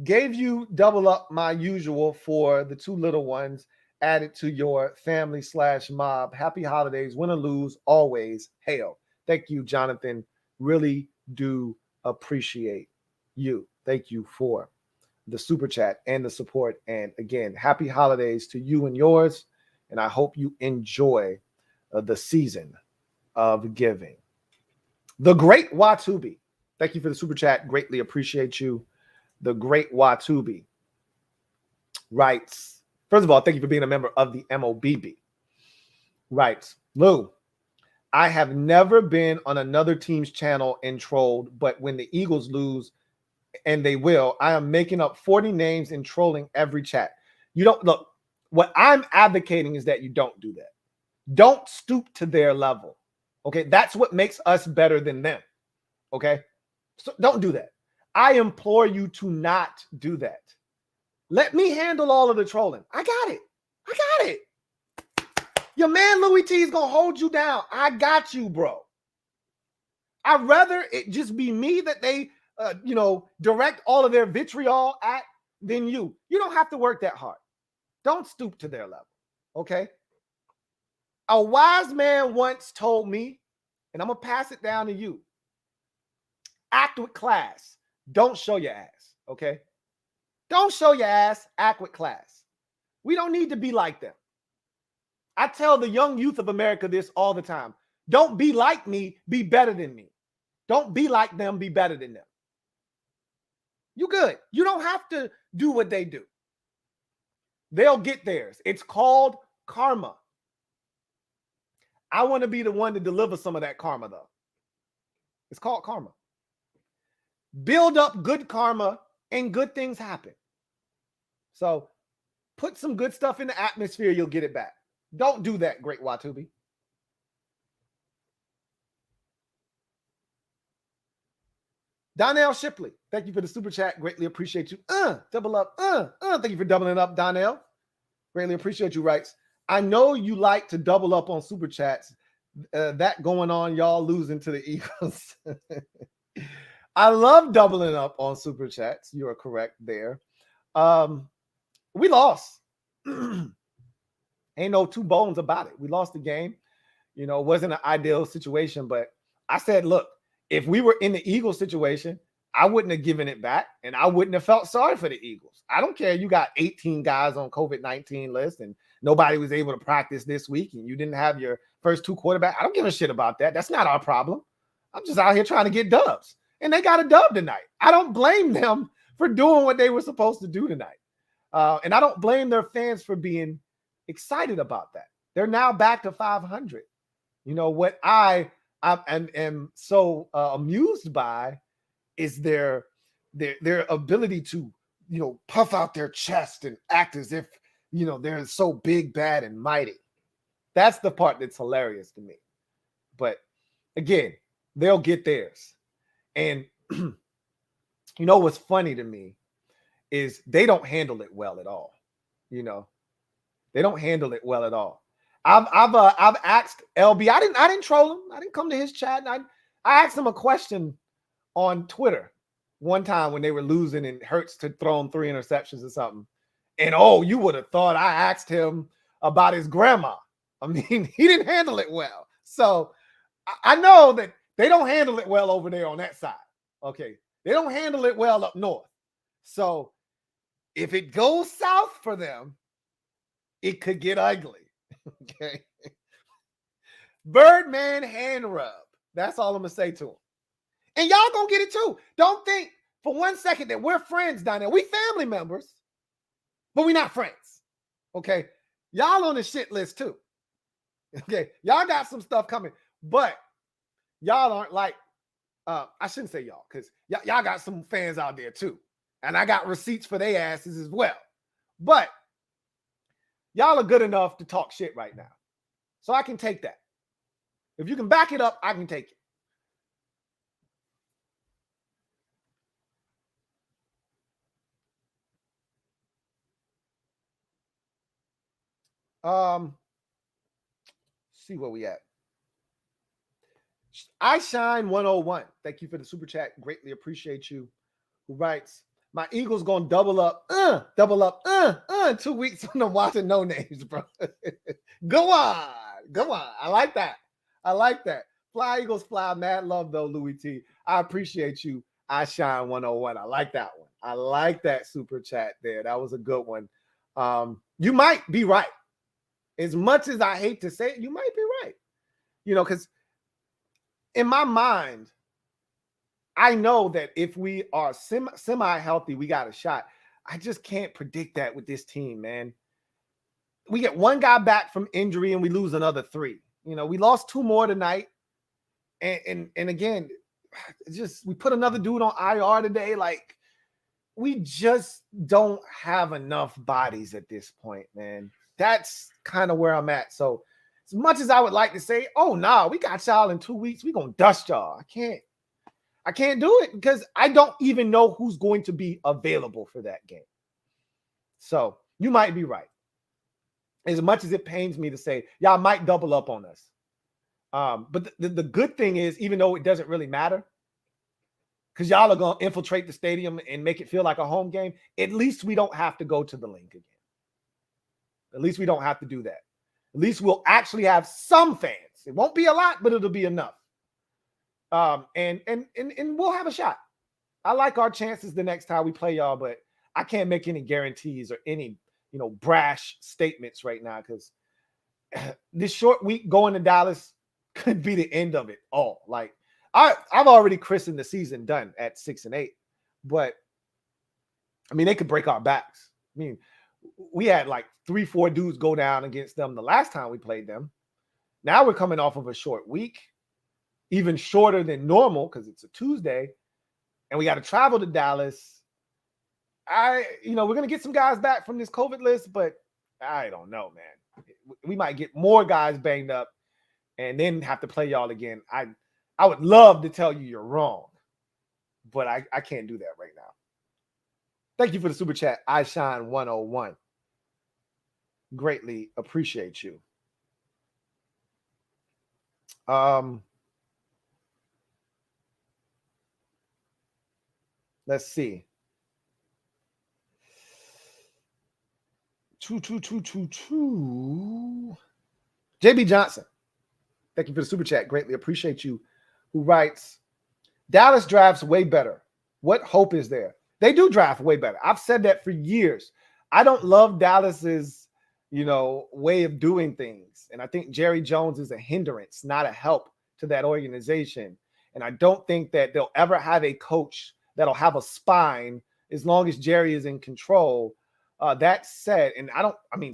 Gave you double up my usual for the two little ones added to your family / mob. Happy holidays. Win or lose, always hail. Thank you, Jonathan. Really do appreciate you. Thank you for the super chat and the support. And again, happy holidays to you and yours. And I hope you enjoy the season of giving. The great Watubi. Thank you for the super chat. Greatly appreciate you. The great Watubi writes, first of all, thank you for being a member of the MOBB. Writes, Lou, I have never been on another team's channel and trolled, but when the Eagles lose, and they will, I am making up 40 names and trolling every chat. You don't look, what I'm advocating is that you don't do that. Don't stoop to their level. Okay. That's what makes us better than them. Okay. So don't do that. I implore you to not do that. Let me handle all of the trolling. I got it. I got it. Your man Louie Tee is going to hold you down. I got you, bro. I'd rather it just be me that they, direct all of their vitriol at than you. You don't have to work that hard. Don't stoop to their level. Okay. A wise man once told me, and I'm going to pass it down to you. Act with class. Don't show your ass. Okay. Don't show your ass. Act with class. We don't need to be like them. I tell the young youth of America this all the time. Don't be like me. Be better than me. Don't be like them. Be better than them. You good. You don't have to do what they do. They'll get theirs. It's called karma. I want to be the one to deliver some of that karma, though. It's called karma. Build up good karma and good things happen. So put some good stuff in the atmosphere, you'll get it back. Don't do that, great Watubi. Donnell Shipley, thank you for the super chat. Greatly appreciate you. Double up. Thank you for doubling up, Donnell. Greatly appreciate you, writes. I know you like to double up on super chats. That going on, y'all losing to the Eagles. I love doubling up on super chats. You are correct there. We lost. Ain't no two bones about it. We lost the game. You know, it wasn't an ideal situation, but I said, look, if we were in the Eagles situation, I wouldn't have given it back and I wouldn't have felt sorry for the Eagles. I don't care. You got 18 guys on COVID-19 list and nobody was able to practice this week and you didn't have your first two quarterbacks. I don't give a shit about that. That's not our problem. I'm just out here trying to get dubs. And they got a dub tonight. I don't blame them for doing what they were supposed to do tonight. And I don't blame their fans for being excited about that. They're now back to 500. You know, what I am so amused by is their ability to, you know, puff out their chest and act as if, you know, they're so big, bad, and mighty. That's the part that's hilarious to me. But again, they'll get theirs. And you know what's funny to me is they don't handle it well at all. You know, they don't handle it well at all. I've asked LB. I didn't troll him. I didn't come to his chat. I asked him a question on Twitter one time when they were losing and Hurts to thrown 3 interceptions or something. And oh, you would have thought I asked him about his grandma. I mean, he didn't handle it well. So I know that they don't handle it well over there on that side. Okay. They don't handle it well up north. So if it goes south for them, it could get ugly. Okay. Birdman hand rub. That's all I'm going to say to him. And y'all going to get it too. Don't think for 1 second that we're friends down there. We family members, but we're not friends. Okay. Y'all on the shit list too. Okay. Y'all got some stuff coming, but y'all aren't like, I shouldn't say y'all, because y'all got some fans out there too. And I got receipts for their asses as well. But y'all are good enough to talk shit right now. So I can take that. If you can back it up, I can take it. See where we at. I Shine 101. Thank you for the super chat. Greatly appreciate you. Who writes, my Eagles gonna double up, in 2 weeks on the watching no names, bro. Go on. Go on. I like that. I like that. Fly Eagles fly. Mad love though, Louie T. I appreciate you. I Shine 101. I like that one. I like that super chat there. That was a good one. You might be right. As much as I hate to say it, you might be right. You know, because in my mind, I know that if we are semi-healthy, we got a shot. I just can't predict that with this team, man. We get one guy back from injury and we lose another 3. You know, we lost 2 more tonight. And again, just we put another dude on IR today. Like, we just don't have enough bodies at this point, man. That's kind of where I'm at. So as much as I would like to say, oh, nah, we got y'all in 2 weeks, we gonna dust y'all. I can't do it because I don't even know who's going to be available for that game. So you might be right. As much as it pains me to say, y'all might double up on us. But the good thing is, even though it doesn't really matter, because y'all are going to infiltrate the stadium and make it feel like a home game, at least we don't have to go to the link again. At least we don't have to do that. At least we'll actually have some fans. It won't be a lot, but it'll be enough. And we'll have a shot. I like our chances the next time we play y'all, but I can't make any guarantees or any, brash statements right now because this short week going to Dallas could be the end of it all. Like, I've already christened the season done at 6-8, but I mean, they could break our backs. I mean, we had like 3-4 dudes go down against them the last time we played them. Now we're coming off of a short week, even shorter than normal because it's a Tuesday, and we got to travel to Dallas. We're going to get some guys back from this COVID list, but I don't know, man. We might get more guys banged up and then have to play y'all again. I would love to tell you you're wrong, but I can't do that right now. Thank you for the super chat. I Shine 101. Greatly appreciate you. Let's see. JB Johnson. Thank you for the super chat. Greatly appreciate you. Who writes, Dallas drafts way better. What hope is there? They do draft way better. I've said that for years. I don't love Dallas's, way of doing things. And I think Jerry Jones is a hindrance, not a help to that organization. And I don't think that they'll ever have a coach that'll have a spine as long as Jerry is in control. That said, and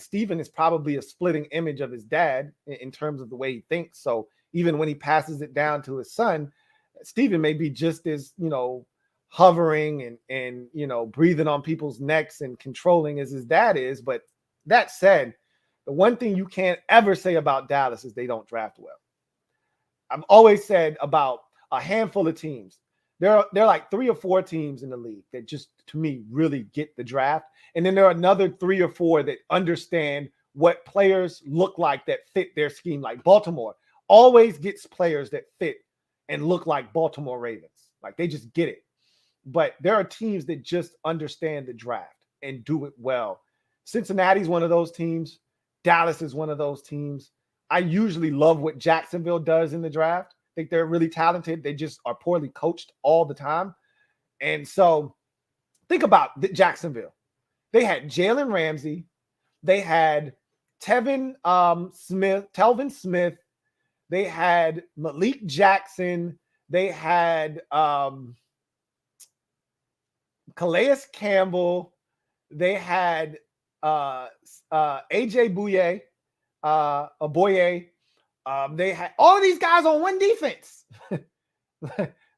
Steven is probably a splitting image of his dad in terms of the way he thinks. So even when he passes it down to his son, Steven may be just as, hovering and breathing on people's necks and controlling as his dad is. But that said, the one thing you can't ever say about Dallas is they don't draft well. I've always said about a handful of teams, there are like 3 or 4 teams in the league that just, to me, really get the draft. And then there are another 3 or 4 that understand what players look like that fit their scheme. Like Baltimore always gets players that fit and look like Baltimore Ravens. Like, they just get it. But there are teams that just understand the draft and do it well. Cincinnati's one of those teams. Dallas is one of those teams. I usually love what Jacksonville does in the draft. I think they're really talented. They just are poorly coached all the time. And so think about Jacksonville. They had Jalen Ramsey. They had Telvin Smith. They had Malik Jackson. They had Calais Campbell. They had AJ Bouye. They had all of these guys on one defense.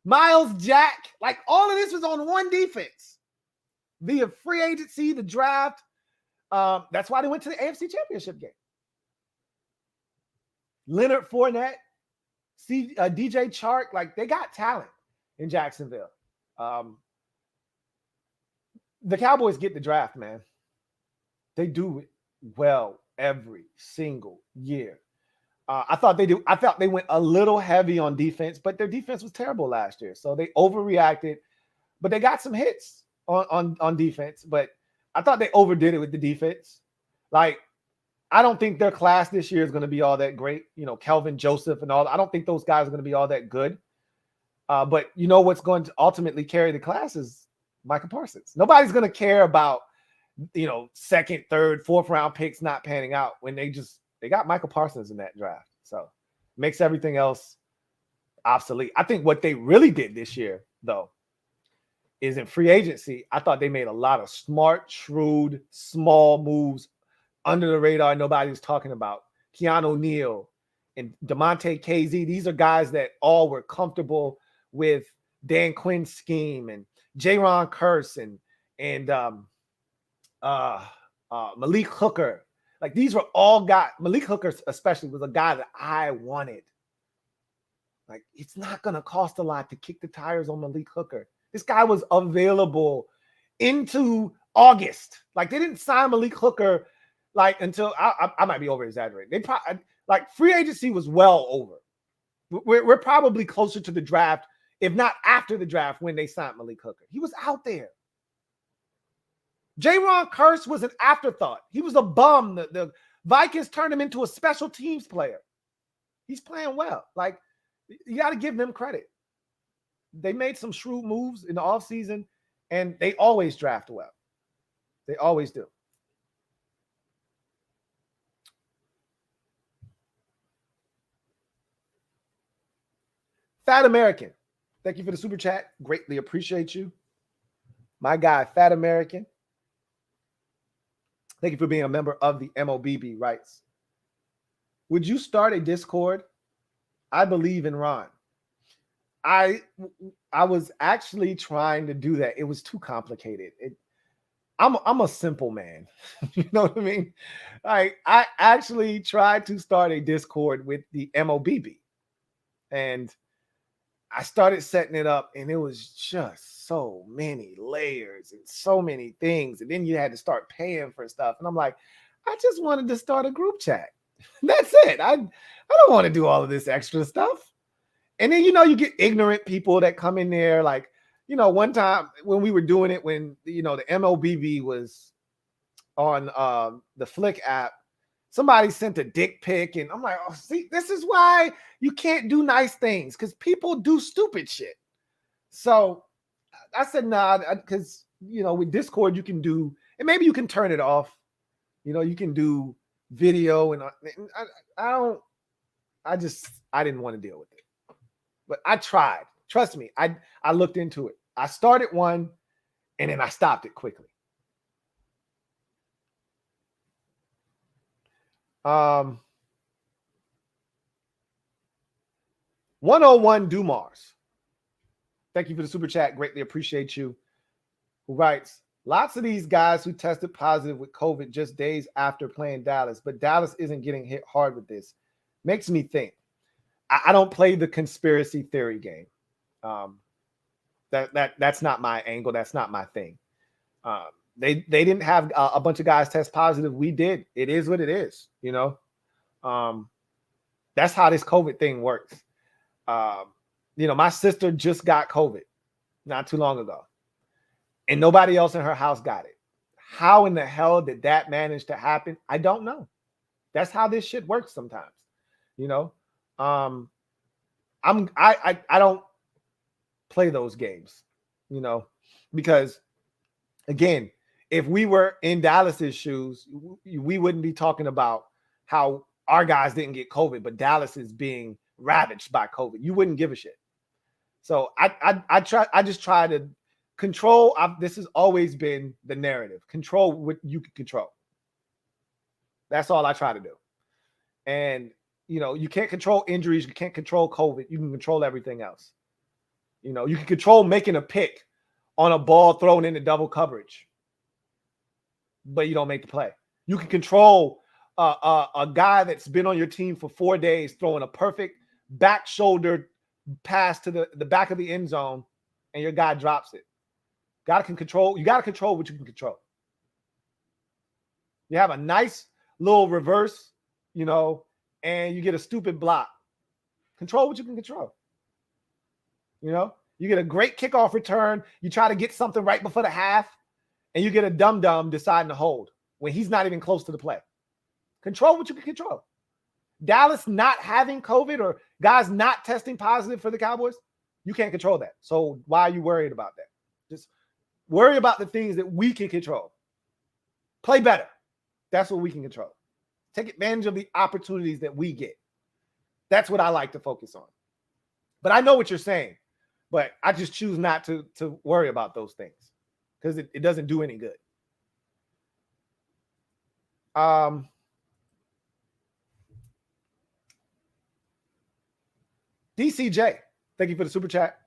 Miles Jack, like all of this was on one defense via free agency, the draft. That's why they went to the AFC Championship game. Leonard Fournette, DJ Chark, like they got talent in Jacksonville. The Cowboys get the draft, man. They do it well every single year. I thought they went a little heavy on defense, but their defense was terrible last year. So they overreacted, but they got some hits on defense. But I thought they overdid it with the defense. Like, I don't think their class this year is going to be all that great. Kelvin Joseph and all. I don't think those guys are going to be all that good. But what's going to ultimately carry the class is Micah Parsons. Nobody's going to care about, second, third, fourth round picks not panning out when they got Michael Parsons in that draft. So makes everything else obsolete. I think what they really did this year, though, is in free agency. I thought they made a lot of smart, shrewd, small moves under the radar nobody was talking about. Keanu Neal and DeMonte KZ. These are guys that all were comfortable with Dan Quinn's scheme, and Jaron Curse and Malik Hooker. Like, these were all guys. Malik Hooker especially was a guy that I wanted. Like, it's not going to cost a lot to kick the tires on Malik Hooker. This guy was available into August. Like, they didn't sign Malik Hooker until I might be over exaggerating. They probably, free agency was well over. We're probably closer to the draft, if not after the draft, when they signed Malik Hooker. He was out there. Jaron Curse was an afterthought. He was a bum. The Vikings turned him into a special teams player. He's playing well. Like, you got to give them credit. They made some shrewd moves in the offseason, and they always draft well. They always do. Fat American, thank you for the super chat. Greatly appreciate you. My guy, Fat American. Thank you for being a member of the MOBB Rights. Would you start a Discord? I believe in Ron. I was actually trying to do that. It was too complicated. I'm a simple man. You know what I mean? I actually tried to start a Discord with the MOBB. And I started setting it up, and it was just so many layers and so many things. And then you had to start paying for stuff. And I'm like, I just wanted to start a group chat. That's it. I don't want to do all of this extra stuff. And then, you get ignorant people that come in there. Like, one time when we were doing it, when, the MOBB was on the Flick app, somebody sent a dick pic, and I'm like, oh, see, this is why you can't do nice things, because people do stupid shit. So I said, nah, because, with Discord, you can do, and maybe you can turn it off. You can do video, and I didn't want to deal with it. But I tried. Trust me, I looked into it. I started one, and then I stopped it quickly. 101 Dumars. Thank you for the super chat. Greatly appreciate you. Who writes, lots of these guys who tested positive with COVID just days after playing Dallas, but Dallas isn't getting hit hard with this. Makes me think. I don't play the conspiracy theory game. That's not my angle. That's not my thing. They didn't have a bunch of guys test positive. We did. It is what it is. That's how this COVID thing works. My sister just got COVID not too long ago, and nobody else in her house got it. How in the hell did that manage to happen? I don't know. That's how this shit works sometimes. I don't play those games, because again, if we were in Dallas's shoes, we wouldn't be talking about how our guys didn't get COVID, but Dallas is being ravaged by COVID. You wouldn't give a shit. So I just try to control. This has always been the narrative. Control what you can control. That's all I try to do. And you can't control injuries. You can't control COVID. You can control everything else. You can control making a pick on a ball thrown into double coverage, but you don't make the play. You can control a guy that's been on your team for 4 days throwing a perfect back shoulder pass to the back of the end zone, and your guy drops it. You got to control what you can control. You have a nice little reverse, and and you get a stupid block. Control what you can control. You know, you get a great kickoff return. You try to get something right before the half, and you get a dum-dum deciding to hold when he's not even close to the play. Control what you can control. Dallas not having COVID or guys not testing positive for the Cowboys, you can't control that. So why are you worried about that? Just worry about the things that we can control. Play better. That's what we can control. Take advantage of the opportunities that we get. That's what I like to focus on. But I know what you're saying, but I just choose not to worry about those things because it doesn't do any good. DCJ, thank you for the super chat.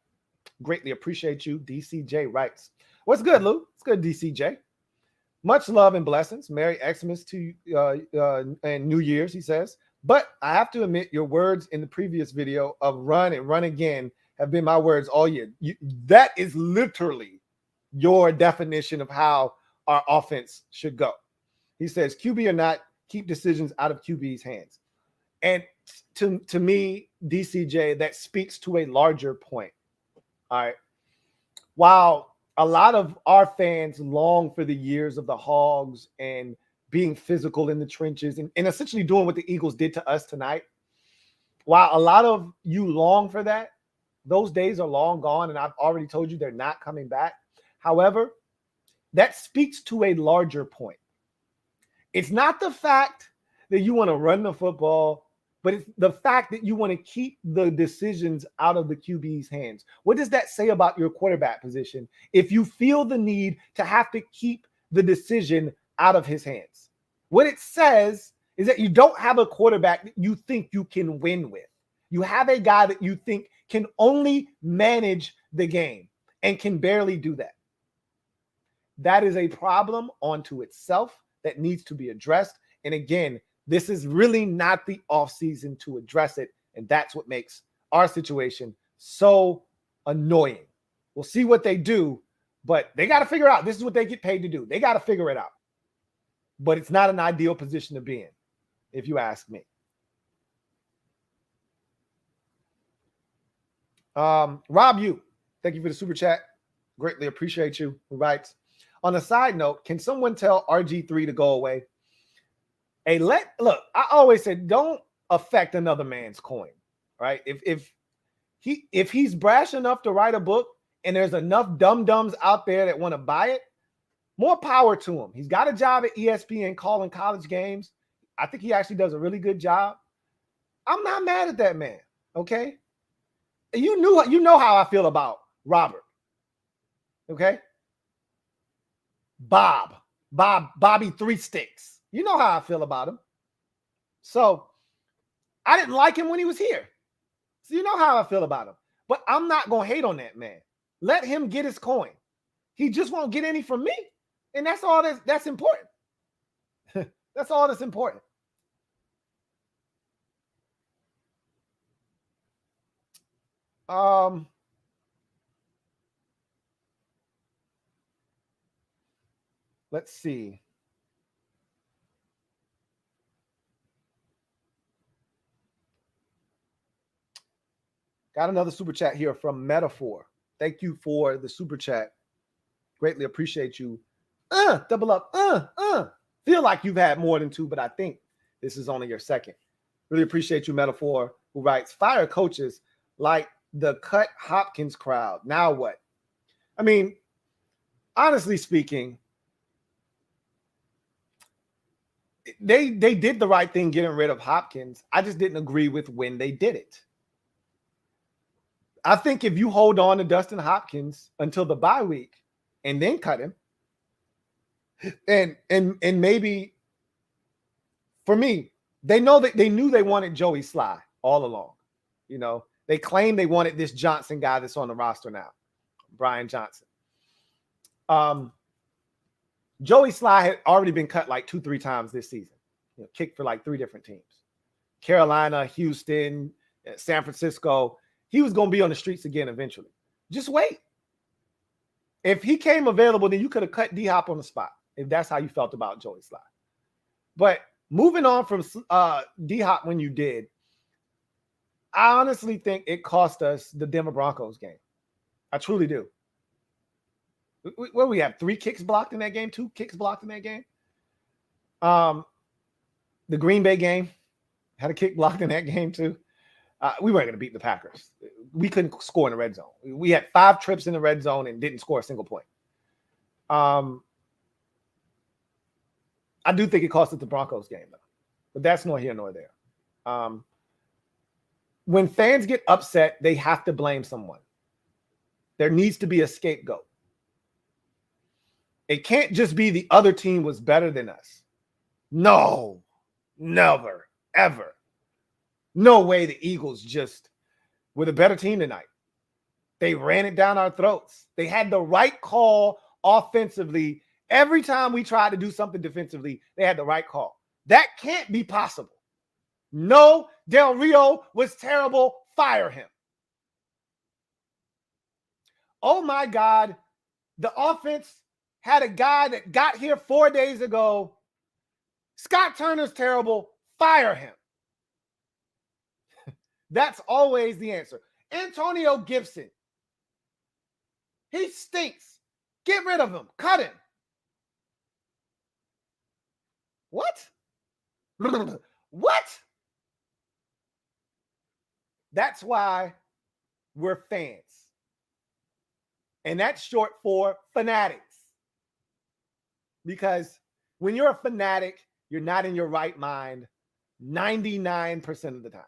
Greatly appreciate you. DCJ writes, what's good, Lou? It's good, DCJ. Much love and blessings. Merry Xmas to you and New Year's, he says. But I have to admit, your words in the previous video of run and run again have been my words all year. That is literally your definition of how our offense should go. He says, QB or not, keep decisions out of QB's hands. And to me, DCJ, that speaks to a larger point. All right. While a lot of our fans long for the years of the Hogs and being physical in the trenches and essentially doing what the Eagles did to us tonight, while a lot of you long for that, those days are long gone, and I've already told you they're not coming back. However, that speaks to a larger point. It's not the fact that you want to run the football, but it's the fact that you want to keep the decisions out of the QB's hands. What does that say about your quarterback position if you feel the need to have to keep the decision out of his hands? What it says is that you don't have a quarterback that you think you can win with. You have a guy that you think can only manage the game and can barely do that. That is a problem onto itself that needs to be addressed. And again, this is really not the offseason to address it. And that's what makes our situation so annoying. We'll see what they do, but they got to figure out this is what they get paid to do. They got to figure it out. But it's not an ideal position to be in, if you ask me. Rob, thank you for the super chat. Greatly appreciate you. Who writes, on a side note, can someone tell RG3 to go away? Look, I always said, don't affect another man's coin, right? If he's brash enough to write a book and there's enough dum-dums out there that want to buy it, more power to him. He's got a job at ESPN calling college games. I think he actually does a really good job. I'm not mad at that man, okay? You know how I feel about Robert, okay? Bobby Three Sticks. You know how I feel about him. So I didn't like him when he was here. So you know how I feel about him. But I'm not going to hate on that man. Let him get his coin. He just won't get any from me. And that's all that's important. That's all that's important. Let's see. Got another super chat here from Metaphor. Thank you for the super chat. Greatly appreciate you. Double up. Feel like you've had more than two, but I think this is only your second. Really appreciate you, Metaphor, who writes, fire coaches like the cut Hopkins crowd. Now what? I mean, honestly speaking, they did the right thing getting rid of Hopkins. I just didn't agree with when they did it. I think if you hold on to Dustin Hopkins until the bye week and then cut him, and maybe for me, they knew they wanted Joey Sly all along. You know, they claim they wanted this Johnson guy that's on the roster now, Brian Johnson. Joey Sly had already been cut like 2-3 times this season. You know, kicked for like 3 different teams. Carolina, Houston, San Francisco. He was going to be on the streets again eventually. Just wait. If he came available, then you could have cut D-Hop on the spot, if that's how you felt about Joey Sly. But moving on from D-Hop when you did, I honestly think it cost us the Denver Broncos game. I truly do. What do we have? 3 kicks blocked in that game? 2 kicks blocked in that game? The Green Bay game had a kick blocked in that game too. We weren't going to beat the Packers. We couldn't score in the red zone. We had 5 trips in the red zone and didn't score a single point. I do think it cost us the Broncos game, though. But that's nor here nor there. When fans get upset, they have to blame someone. There needs to be a scapegoat. It can't just be the other team was better than us. No, never, ever. No way the Eagles just were the better team tonight. They ran it down our throats. They had the right call offensively. Every time we tried to do something defensively, they had the right call. That can't be possible. No, Del Rio was terrible. Fire him. Oh, my God. The offense had a guy that got here 4 days ago. Scott Turner's terrible. Fire him. That's always the answer. Antonio Gibson. He stinks. Get rid of him. Cut him. What? What? That's why we're fans. And that's short for fanatics. Because when you're a fanatic, you're not in your right mind 99% of the time.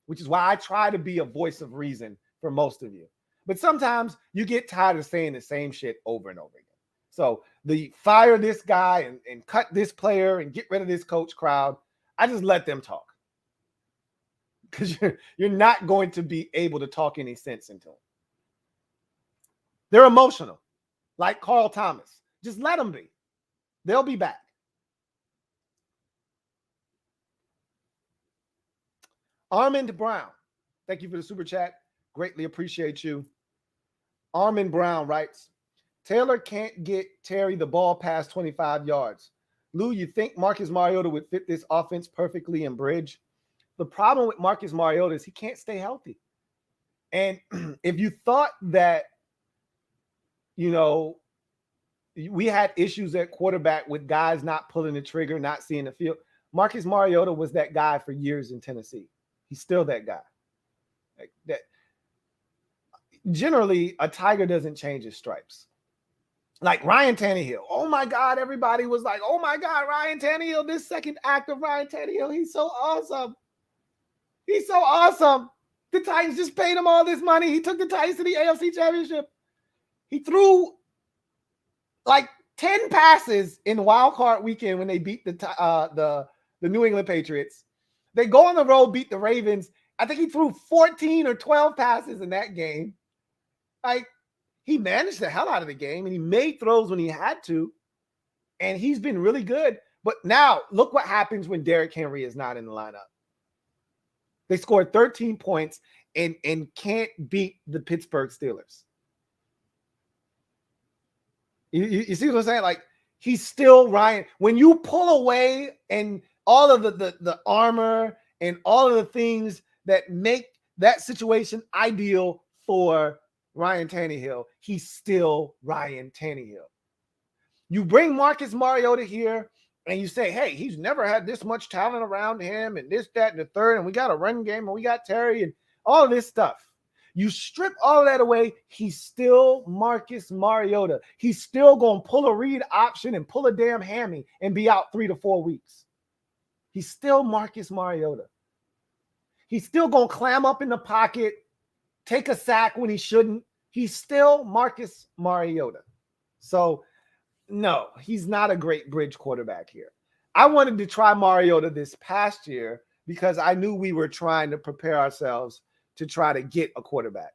Which is why I try to be a voice of reason for most of you. But sometimes you get tired of saying the same shit over and over again. So the fire this guy and cut this player and get rid of this coach crowd, I just let them talk. Because you're not going to be able to talk any sense into them. They're emotional, like Carl Thomas. Just let them be. They'll be back. Armand Brown, thank you for the super chat. Greatly appreciate you. Armand Brown writes, Taylor can't get Terry the ball past 25 yards. Lou, you think Marcus Mariota would fit this offense perfectly in bridge? The problem with Marcus Mariota is he can't stay healthy. And if you thought that, you know, we had issues at quarterback with guys not pulling the trigger, not seeing the field, Marcus Mariota was that guy for years in Tennessee. He's still that guy. Like that. Generally, a tiger doesn't change his stripes. Like Ryan Tannehill. Oh, my God. Everybody was like, oh, my God, Ryan Tannehill, this second act of Ryan Tannehill. He's so awesome. He's so awesome. The Titans just paid him all this money. He took the Titans to the AFC Championship. He threw like 10 passes in wild card weekend when they beat the New England Patriots. They go on the road, beat the Ravens. I think he threw 14 or 12 passes in that game. Like, he managed the hell out of the game, and he made throws when he had to, and he's been really good. But now, look what happens when Derrick Henry is not in the lineup. They scored 13 points and can't beat the Pittsburgh Steelers. You see what I'm saying? Like, he's still Ryan. When you pull away and all of the armor and all of the things that make that situation ideal for Ryan Tannehill, he's still Ryan Tannehill. You bring Marcus Mariota here and you say, hey, he's never had this much talent around him and this, that, and the third, and we got a run game and we got Terry and all of this stuff. You strip all of that away, he's still Marcus Mariota. He's still going to pull a read option and pull a damn hammy and be out 3 to 4 weeks. He's still Marcus Mariota. He's still going to clam up in the pocket, take a sack when he shouldn't. He's still Marcus Mariota. So, no, he's not a great bridge quarterback here. I wanted to try Mariota this past year because I knew we were trying to prepare ourselves to try to get a quarterback.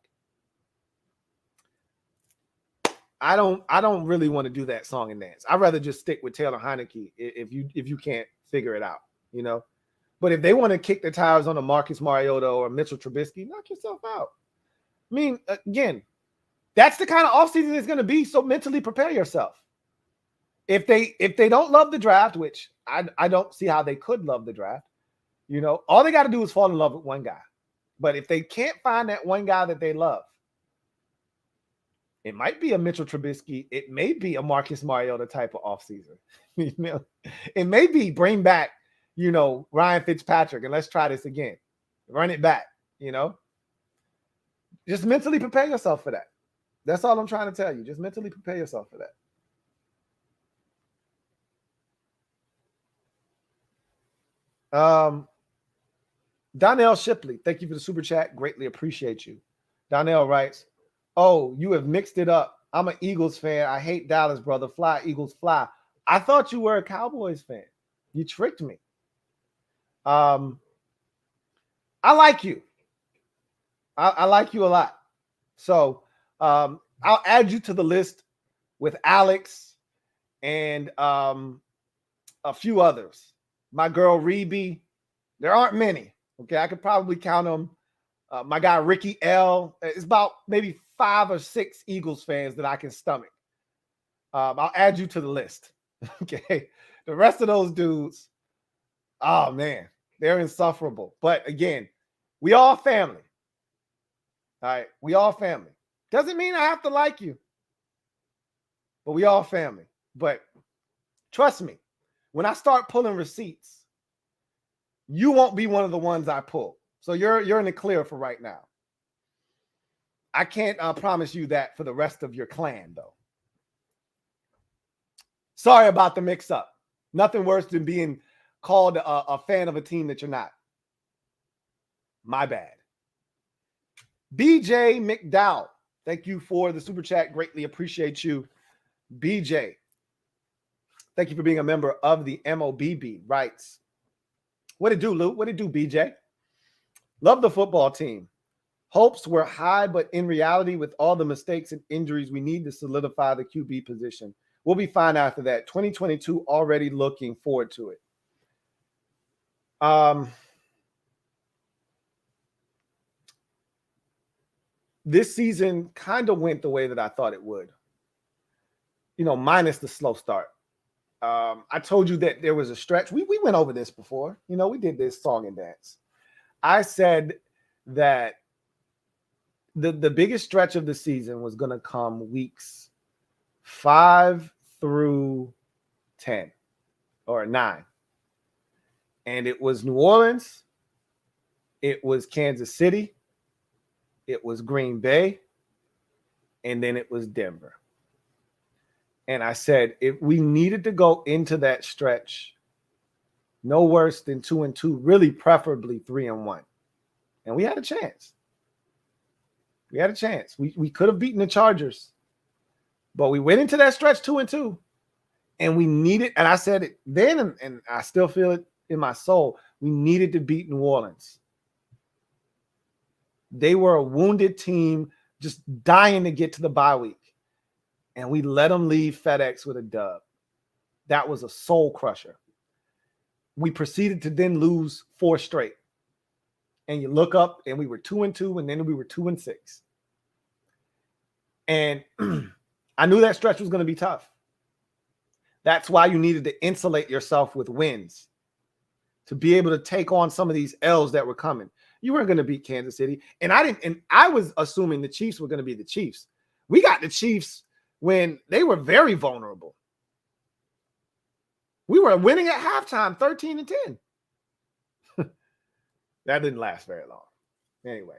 I don't really want to do that song and dance. I'd rather just stick with Taylor Heineke if you can't figure it out, you know. But if they want to kick the tires on a Marcus Mariota or Mitchell Trubisky, knock yourself out. I mean, again, that's the kind of offseason it's going to be, so mentally prepare yourself. If they don't love the draft, which I don't see how they could love the draft, you know, all they got to do is fall in love with one guy. But if they can't find that one guy that they love, it might be a Mitchell Trubisky. It may be a Marcus Mariota type of offseason. You know, it may be bring back, you know, Ryan Fitzpatrick and let's try this again. Run it back, you know. Just mentally prepare yourself for that. That's all I'm trying to tell you. Just mentally prepare yourself for that. Donnell Shipley, thank you for the super chat. Greatly appreciate you. Donnell writes, oh, you have mixed it up. I'm an Eagles fan. I hate Dallas, brother. Fly, Eagles, fly. I thought you were a Cowboys fan. You tricked me. I like you. I like you a lot. So I'll add you to the list with Alex and a few others. My girl, Rebe. There aren't many. Okay, I could probably count them. My guy, Ricky L. It's about maybe 5 or 6 Eagles fans that I can stomach. I'll add you to the list. Okay. The rest of those dudes, oh, man, they're insufferable. But again, we all family. All right. We all family. Doesn't mean I have to like you, but we all family. But trust me, when I start pulling receipts, you won't be one of the ones I pull. So you're in the clear for right now. I can't promise you that for the rest of your clan, though. Sorry about the mix-up. Nothing worse than being called a fan of a team that you're not. My bad. BJ McDowell, thank you for the super chat. Greatly appreciate you. BJ, thank you for being a member of the MOBB. Writes, what it do, Lou? What it do, BJ? Love the football team. Hopes were high, but in reality, with all the mistakes and injuries, we need to solidify the QB position. We'll be fine after that. 2022, already looking forward to it. This season kind of went the way that I thought it would. You know, minus the slow start. I told you that there was a stretch. We went over this before. You know, we did this song and dance. I said that the biggest stretch of the season was going to come weeks 5 through 10 or 9. And it was New Orleans. It was Kansas City. It was Green Bay. And then it was Denver. And I said, if we needed to go into that stretch, no worse than 2-2, really preferably 3-1. And we had a chance. We had a chance. We could have beaten the Chargers, but we went into that stretch 2-2, and we needed, and I said it then, and I still feel it in my soul, we needed to beat New Orleans. They were a wounded team, just dying to get to the bye week. And we let them leave FedEx with a dub. That was a soul crusher. We proceeded to then lose 4 straight. And you look up and we were 2-2, and then we were 2-6. And I knew that stretch was going to be tough. That's why you needed to insulate yourself with wins to be able to take on some of these L's that were coming. You weren't going to beat Kansas City. And I was assuming the Chiefs were going to be the Chiefs. We got the Chiefs when they were very vulnerable. We were winning at halftime, 13-10. That didn't last very long. Anyway,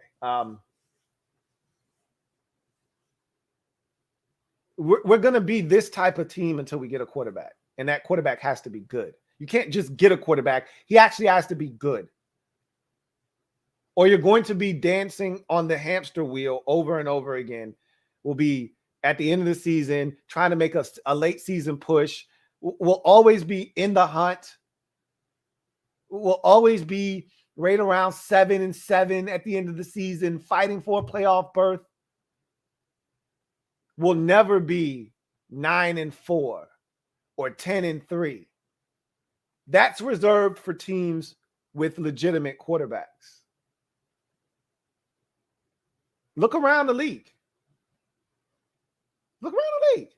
we're going to be this type of team until we get a quarterback. And that quarterback has to be good. You can't just get a quarterback. He actually has to be good. Or you're going to be dancing on the hamster wheel over and over again. We'll be at the end of the season trying to make a late season push. We'll always be in the hunt. We'll always be right around 7-7 at the end of the season, fighting for a playoff berth. We'll never be 9-4 or 10-3. That's reserved for teams with legitimate quarterbacks. Look around the league. Look around the league.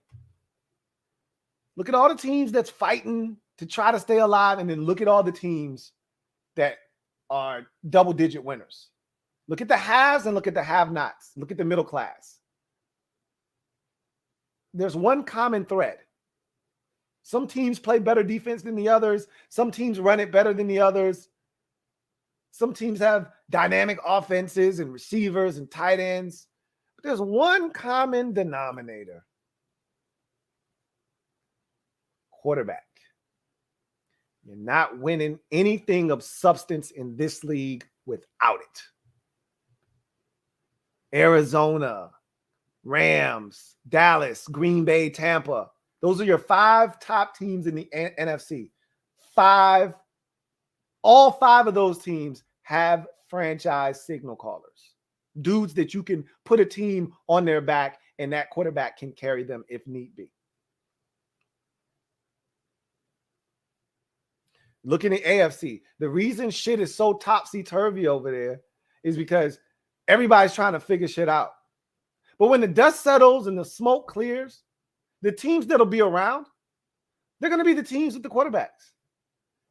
Look at all the teams that's fighting to try to stay alive, and then look at all the teams that are double-digit winners. Look at the haves and look at the have-nots. Look at the middle class. There's one common thread. Some teams play better defense than the others. Some teams run it better than the others. Some teams have dynamic offenses and receivers and tight ends. But there's one common denominator. Quarterback. You're not winning anything of substance in this league without it. Arizona, Rams, Dallas, Green Bay, Tampa. Those are your 5 top teams in the NFC. All 5 of those teams have franchise signal callers. Dudes that you can put a team on their back and that quarterback can carry them if need be. Looking at AFC, the reason shit is so topsy-turvy over there is because everybody's trying to figure shit out. But when the dust settles and the smoke clears, the teams that'll be around, they're going to be the teams with the quarterbacks.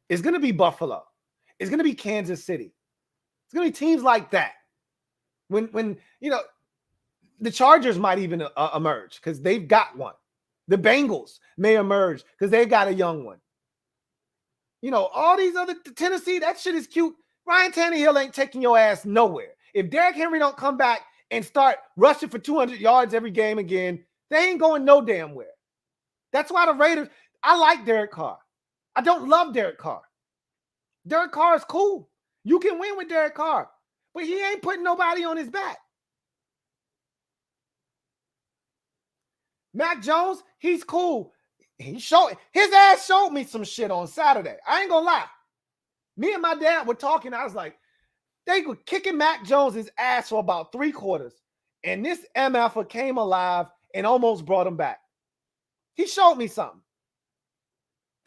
It's going to be Buffalo. It's going to be Kansas City. It's going to be teams like that. When the Chargers might even emerge because they've got one. The Bengals may emerge because they've got a young one. All these other Tennessee, that shit is cute. Ryan Tannehill ain't taking your ass nowhere. If Derrick Henry don't come back and start rushing for 200 yards every game again, they ain't going no damn where. That's why the Raiders, I like Derek Carr. I don't love Derek Carr. Derek Carr is cool. You can win with Derek Carr, but he ain't putting nobody on his back. Mac Jones, he's cool. His ass showed me some shit on Saturday. I ain't gonna lie. Me and my dad were talking. I was like, they were kicking Mac Jones's ass for about 3 quarters. And this MFer came alive and almost brought him back. He showed me something.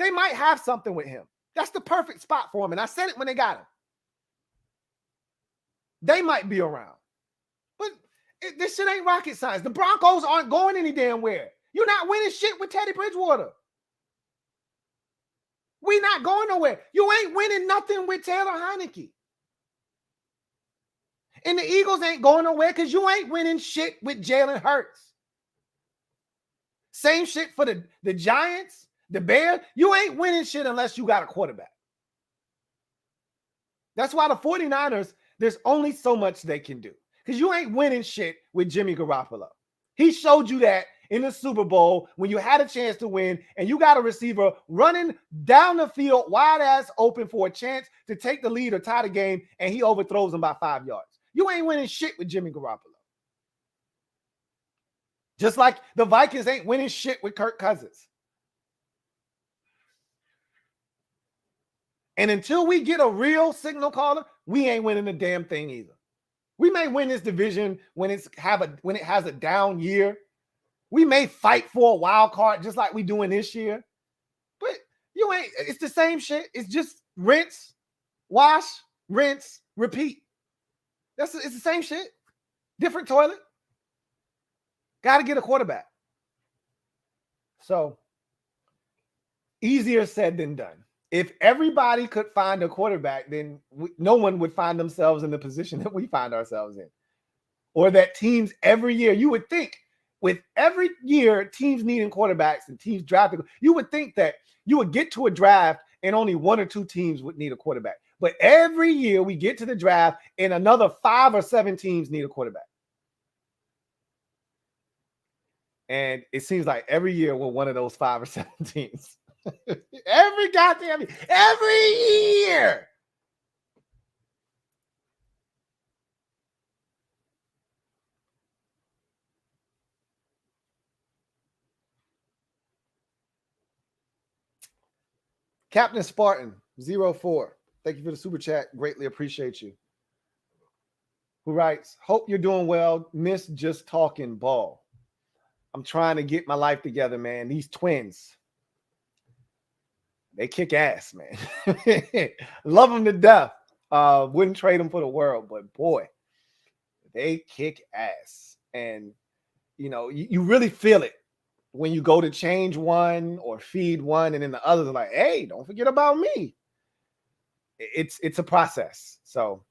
They might have something with him. That's the perfect spot for him. And I said it when they got him. They might be around. But this shit ain't rocket science. The Broncos aren't going any damn where. You're not winning shit with Teddy Bridgewater. We not going nowhere. You ain't winning nothing with Taylor Heineke. And the Eagles ain't going nowhere because you ain't winning shit with Jalen Hurts. Same shit for the Giants, the Bears. You ain't winning shit unless you got a quarterback. That's why the 49ers, there's only so much they can do. Because you ain't winning shit with Jimmy Garoppolo. He showed you that in the Super Bowl when you had a chance to win and you got a receiver running down the field wide ass open for a chance to take the lead or tie the game, and he overthrows him by 5 yards. You ain't winning shit with Jimmy Garoppolo. Just like the Vikings ain't winning shit with Kirk Cousins. And until we get a real signal caller, we ain't winning a damn thing either. We may win this division when it has a down year. We may fight for a wild card just like we doing this year. But it's the same shit. It's just rinse, wash, rinse, repeat. It's the same shit. Different toilet. Got to get a quarterback. So, easier said than done. If everybody could find a quarterback, then no one would find themselves in the position that we find ourselves in. Or that teams every year, you would think, with every year teams needing quarterbacks and teams drafting, you would think that you would get to a draft and only 1 or 2 teams would need a quarterback. But every year we get to the draft and another 5 or 7 teams need a quarterback. And it seems like every year we're one of those 5 or 7 teams. Every year. Captain Spartan 04. Thank you for the super chat. Greatly appreciate you. Who writes, hope you're doing well. Miss just talking ball. I'm trying to get my life together, man. These twins, they kick ass, man. Love them to death. Wouldn't trade them for the world, but boy, they kick ass. And, you really feel it when you go to change one or feed one, and then the others are like, hey, don't forget about me. It's a process. So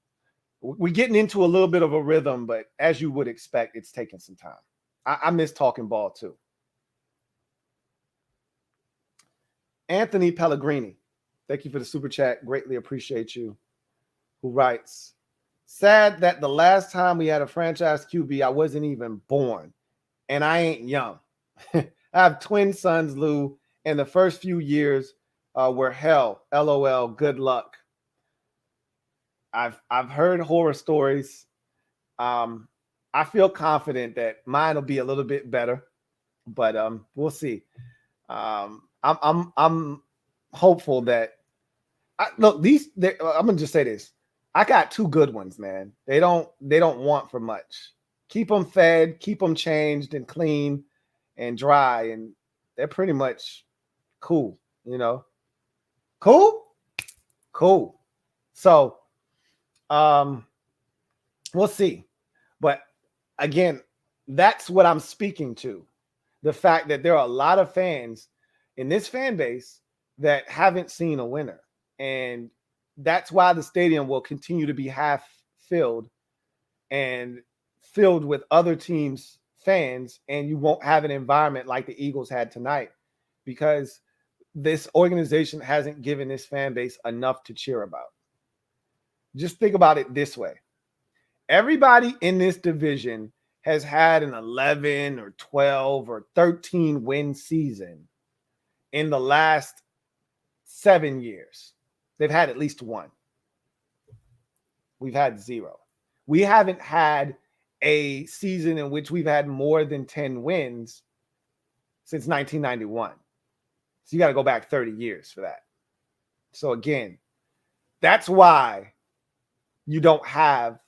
we're getting into a little bit of a rhythm, but as you would expect, it's taking some time. I miss talking ball too. Anthony Pellegrini, thank you for the super chat. Greatly appreciate you. Who writes, sad that the last time we had a franchise QB, I wasn't even born, and I ain't young. I have twin sons, Lou, and the first few years were hell. LOL. Good luck. I've heard horror stories. I feel confident that mine will be a little bit better, but we'll see. I'm hopeful that look, I'm gonna just say this. I got two good ones, man. They don't want for much. Keep them fed, keep them changed and clean and dry, and they're pretty much cool, you know. Cool. So we'll see. But again, that's what I'm speaking to. The fact that there are a lot of fans in this fan base that haven't seen a winner. And that's why the stadium will continue to be half filled and filled with other teams' fans. And you won't have an environment like the Eagles had tonight, because this organization hasn't given this fan base enough to cheer about. Just think about it this way. Everybody in this division has had an 11 or 12 or 13 win season in the last 7 years. They've had at least one. We've had 0. We haven't had a season in which we've had more than 10 wins since 1991. So you got to go back 30 years for that. So again, that's why you don't have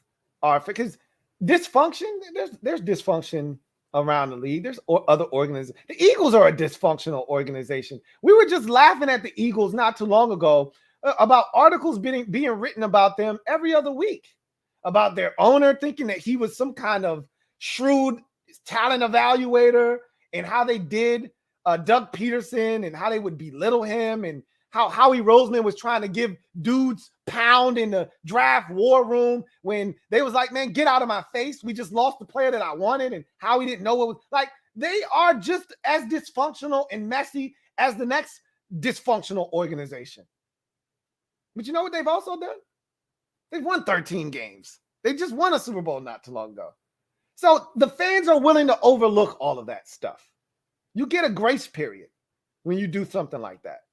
because dysfunction, there's dysfunction around the league. There's other organizations. The Eagles are a dysfunctional organization. We were just laughing at the Eagles not too long ago about articles being written about them every other week, about their owner thinking that he was some kind of shrewd talent evaluator, and how they did Doug Peterson and how they would belittle him, and how Howie Roseman was trying to give dudes pound in the draft war room when they was like, man, get out of my face. We just lost the player that I wanted. And Howie didn't know what was like. They are just as dysfunctional and messy as the next dysfunctional organization. But you know what they've also done? They've won 13 games. They just won a Super Bowl not too long ago. So the fans are willing to overlook all of that stuff. You get a grace period when you do something like that.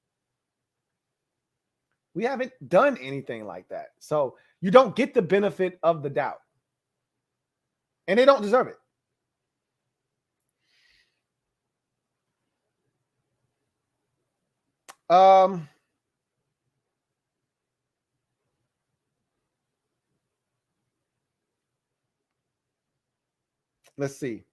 We haven't done anything like that. So you don't get the benefit of the doubt. And they don't deserve it. Let's see.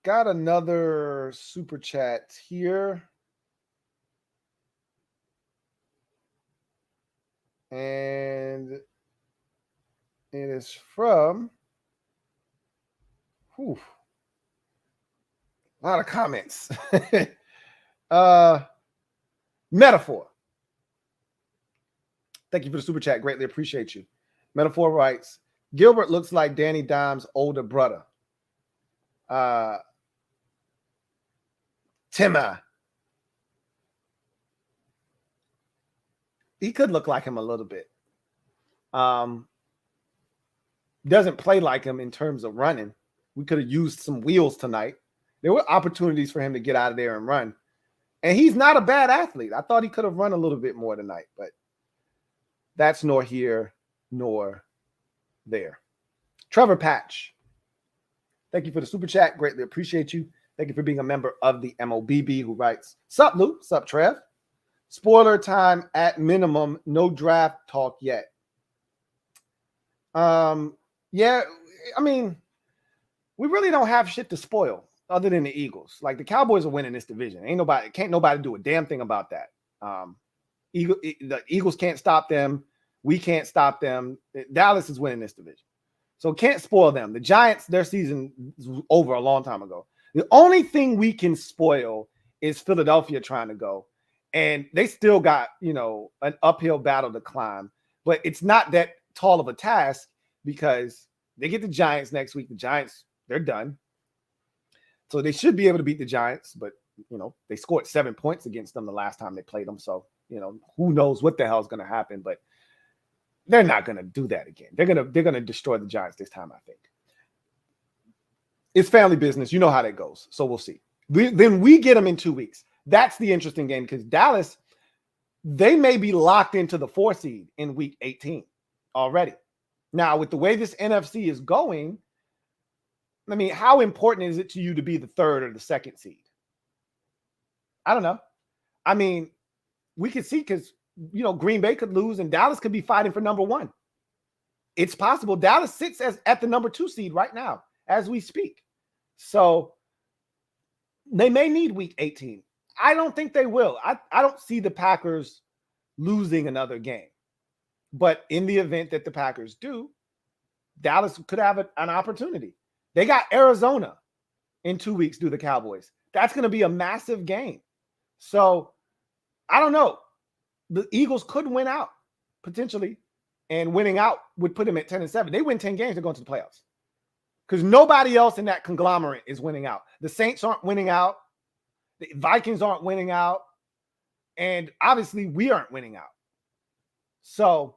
Got another super chat here. And it is from a lot of comments. Metaphor. Thank you for the super chat. Greatly appreciate you. Metaphor writes, Gilbert looks like Danny Dimes' older brother. Timma. He could look like him a little bit. Doesn't play like him in terms of running. We could have used some wheels tonight. There were opportunities for him to get out of there and run. And he's not a bad athlete. I thought he could have run a little bit more tonight, but that's nor here nor there. Trevor Patch. Thank you for the super chat. Greatly appreciate you. Thank you for being a member of the MOBB, who writes, sup, Lou? Sup, Trev? Spoiler time at minimum. No draft talk yet. Yeah, I mean, we really don't have shit to spoil other than the Eagles. Like, the Cowboys are winning this division. Can't nobody do a damn thing about that. The Eagles can't stop them. We can't stop them. Dallas is winning this division. So can't spoil them. The Giants, their season is over a long time ago. The only thing we can spoil is Philadelphia trying to go. And they still got, an uphill battle to climb. But it's not that tall of a task because they get the Giants next week. The Giants, they're done. So they should be able to beat the Giants. But, they scored 7 points against them the last time they played them. So, who knows what the hell is going to happen. But they're not going to do that again. They're going to destroy the Giants this time, I think. It's family business. You know how that goes. So we'll see. Then we get them in 2 weeks. That's the interesting game because Dallas, they may be locked into the 4 seed in week 18 already. Now, with the way this NFC is going, I mean, how important is it to you to be the 3rd or the 2nd seed? I don't know. I mean, we could see because, Green Bay could lose and Dallas could be fighting for number 1. It's possible. Dallas sits at the number 2 seed right now as we speak. So they may need week 18. I don't think they will. I don't see the Packers losing another game. But in the event that the Packers do, Dallas could have an opportunity. They got Arizona in 2 weeks, do the Cowboys. That's going to be a massive game. So I don't know. The Eagles could win out potentially, and winning out would put them at 10-7. They win 10 games, they're going to the playoffs because nobody else in that conglomerate is winning out. The Saints aren't winning out. The Vikings aren't winning out. And obviously we aren't winning out. So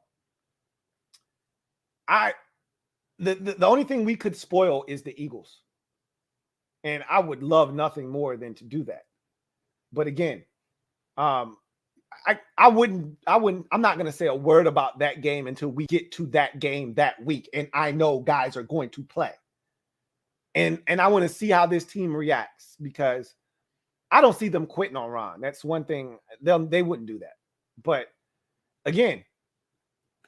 the only thing we could spoil is the Eagles. And I would love nothing more than to do that. But again, I'm not going to say a word about that game until we get to that game that week. And I know guys are going to play. And I want to see how this team reacts because I don't see them quitting on Ron. That's one thing. They wouldn't do that. But again,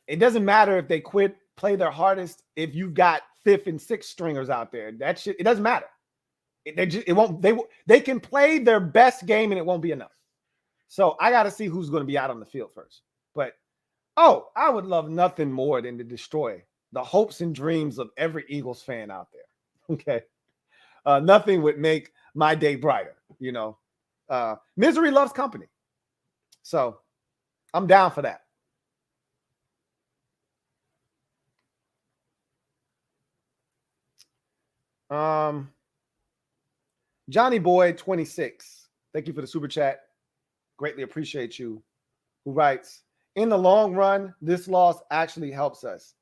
it doesn't matter if they quit, play their hardest. If you've got 5th and 6th stringers out there, that shit, it doesn't matter. They can play their best game and it won't be enough. So I got to see who's going to be out on the field first. But, I would love nothing more than to destroy the hopes and dreams of every Eagles fan out there. Okay. Nothing would make my day brighter, misery loves company. So I'm down for that. Johnny Boy 26. Thank you for the super chat. Greatly appreciate you. Who writes, in the long run, this loss actually helps us.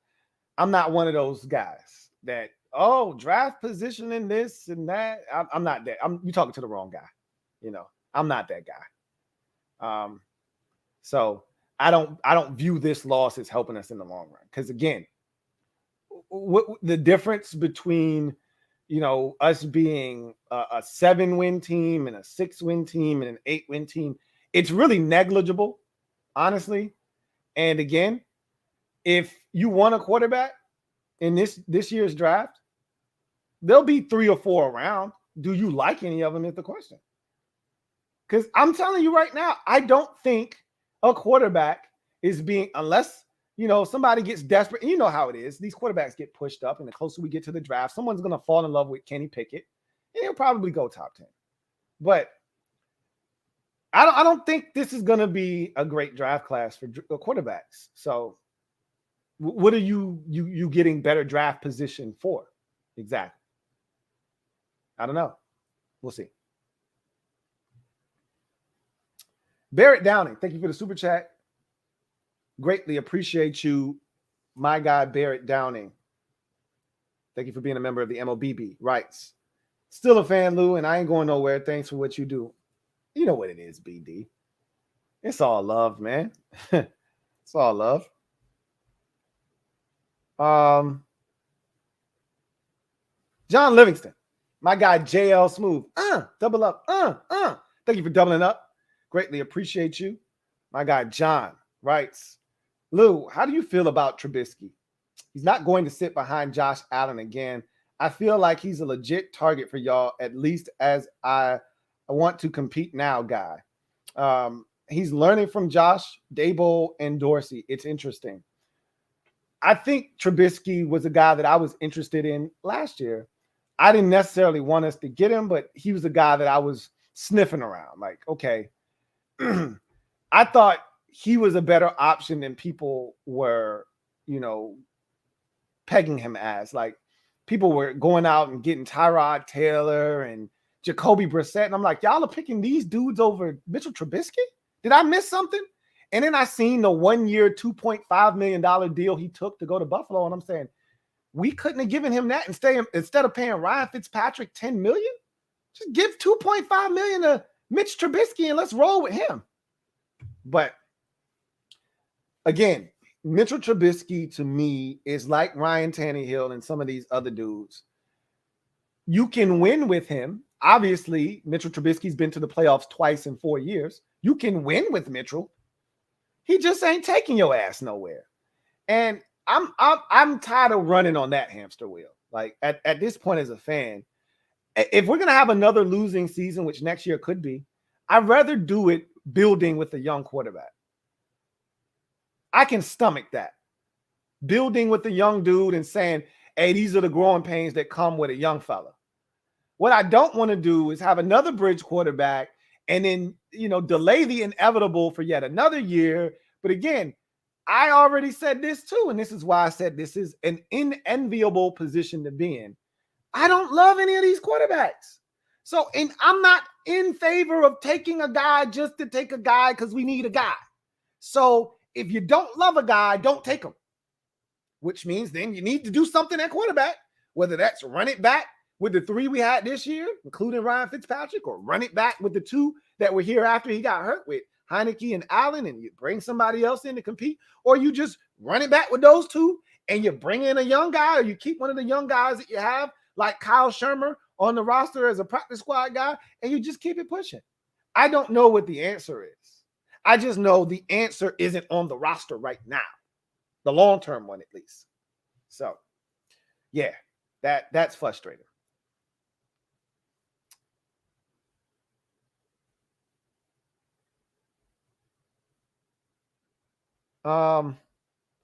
I'm not one of those guys that, draft position in this and that. I'm not that. You're talking to the wrong guy. I'm not that guy. So I don't view this loss as helping us in the long run. Because again, what the difference between us being a 7-win team and a 6-win team and an 8-win team, it's really negligible, honestly. And again, if you want a quarterback in this year's draft, there'll be 3 or 4 around. Do you like any of them is the question. Because I'm telling you right now, I don't think a quarterback is being, unless, somebody gets desperate. And you know how it is. These quarterbacks get pushed up, and the closer we get to the draft, someone's going to fall in love with Kenny Pickett, and he'll probably go top 10. But I don't think this is going to be a great draft class for quarterbacks. So what are you getting better draft position for? Exactly. I don't know. We'll see. Barrett Downing, thank you for the super chat. Greatly appreciate you, my guy Barrett Downing. Thank you for being a member of the MOBB. Writes, still a fan, Lou, and I ain't going nowhere. Thanks for what you do. You know what it is, BD. It's all love, man. It's all love. John Livingston, my guy JL Smooth. Double up. Thank you for doubling up. Greatly appreciate you. My guy John writes, Lou, how do you feel about Trubisky? He's not going to sit behind Josh Allen again. I feel like he's a legit target for y'all, at least as I want to compete now guy. He's learning from Josh, Dable, and Dorsey. It's interesting. I think Trubisky was a guy that I was interested in last year. I didn't necessarily want us to get him, but he was a guy that I was sniffing around. Like, okay, I thought he was a better option than people were, pegging him as. Like, people were going out and getting Tyrod Taylor and Jacoby Brissett. And I'm like, y'all are picking these dudes over Mitchell Trubisky? Did I miss something? And then I seen the 1 year, $2.5 million deal he took to go to Buffalo. And I'm saying, we couldn't have given him that instead of paying Ryan Fitzpatrick $10 million. Just give $2.5 million to Mitch Trubisky and let's roll with him. But again, Mitchell Trubisky to me is like Ryan Tannehill and some of these other dudes. You can win with him. Obviously, Mitchell Trubisky's been to the playoffs twice in 4 years. You can win with Mitchell. He just ain't taking your ass nowhere. And I'm tired of running on that hamster wheel. Like at this point as a fan, if we're going to have another losing season, which next year could be, I'd rather do it building with a young quarterback. I can stomach that. Building with a young dude and saying, hey, these are the growing pains that come with a young fella. What I don't want to do is have another bridge quarterback and then, delay the inevitable for yet another year. But again, I already said this too, and this is why I said this is an unenviable position to be in. I don't love any of these quarterbacks. So, and I'm not in favor of taking a guy just to take a guy because we need a guy. So if you don't love a guy, don't take him, which means then you need to do something at quarterback, whether that's run it back with the 3 we had this year, including Ryan Fitzpatrick, or run it back with the 2 that were here after he got hurt with Heineke and Allen, and you bring somebody else in to compete, or you just run it back with those 2 and you bring in a young guy, or you keep one of the young guys that you have, like Kyle Shermer on the roster as a practice squad guy, and you just keep it pushing. I don't know what the answer is. I just know the answer isn't on the roster right now, the long-term one at least. So, yeah, that's frustrating.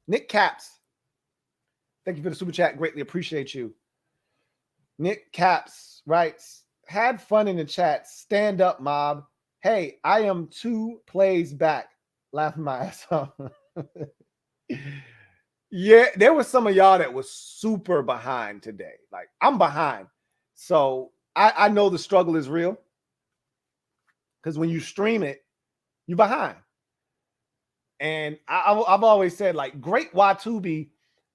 Nick Caps, thank you for the super chat. Greatly appreciate you. Nick Caps writes, had fun in the chat. Stand up, mob. Hey, I am 2 plays back. Laughing my ass off. Yeah, there was some of y'all that was super behind today. Like, I'm behind. So I know the struggle is real. Because when you stream it, you're behind. And I've always said, like, great Watubi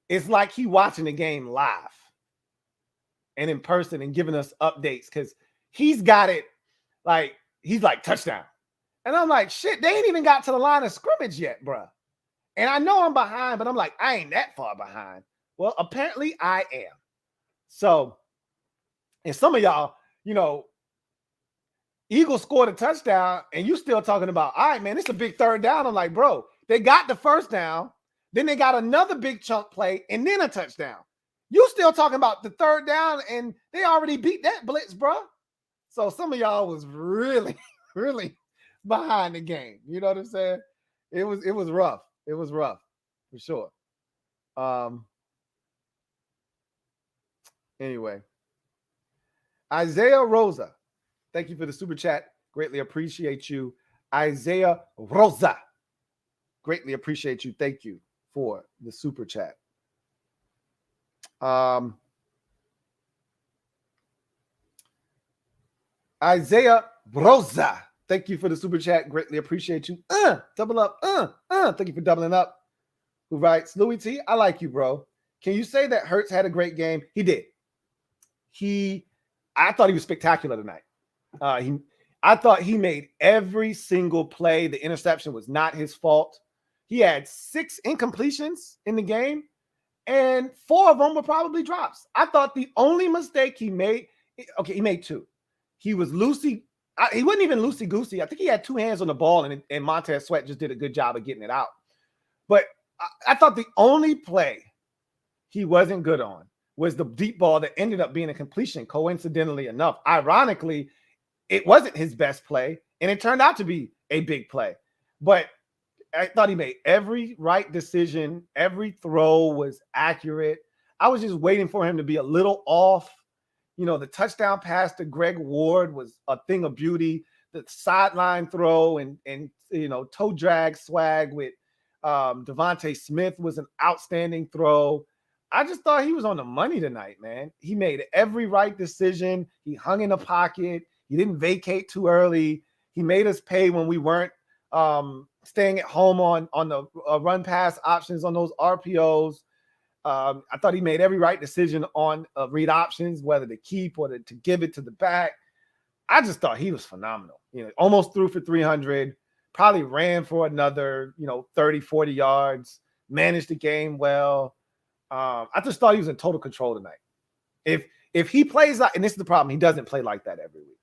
is like he watching the game live and in person and giving us updates because he's got it like, he's like, touchdown. And I'm like, shit, they ain't even got to the line of scrimmage yet, bro. And I know I'm behind, but I'm like, I ain't that far behind. Well, apparently I am. So, and some of y'all, Eagles scored a touchdown and you still talking about, all right, man, it's a big third down. I'm like, bro, they got the first down. Then they got another big chunk play and then a touchdown. You still talking about the third down and they already beat that blitz, bro. So some of y'all was really, really behind the game. You know what I'm saying? It was rough. It was rough for sure. Anyway, Isaiah Rosa, thank you for the super chat. Greatly appreciate you. Isaiah Rosa, greatly appreciate you. Thank you for the super chat. Isaiah Rosa, thank you for the super chat. Greatly appreciate you. Double up. Thank you for doubling up. Who writes, Louie T, I like you, bro. Can you say that Hurts had a great game? He did. I thought he was spectacular tonight. I thought he made every single play. The interception was not his fault. He had 6 incompletions in the game, and 4 of them were probably drops. I thought the only mistake he made, he made 2. He was loosey. He wasn't even loosey-goosey. I think he had 2 hands on the ball, and Montez Sweat just did a good job of getting it out. But I thought the only play he wasn't good on was the deep ball that ended up being a completion, coincidentally enough. Ironically, it wasn't his best play, and it turned out to be a big play. But I thought he made every right decision. Every throw was accurate. I was just waiting for him to be a little off. You know, the touchdown pass to Greg Ward was a thing of beauty. The sideline throw and you know, toe drag swag with Devontae Smith was an outstanding throw. I just thought he was on the money tonight, man. He made every right decision. He hung in the pocket. He didn't vacate too early. He made us pay when we weren't staying at home on the run pass options on those RPOs. I thought he made every right decision on read options, whether to keep or to give it to the back. I just thought he was phenomenal. You know, almost threw for 300, probably ran for another, you know, 30, 40 yards, managed the game well. I just thought he was in total control tonight. If he plays like, and this is the problem, he doesn't play like that every week.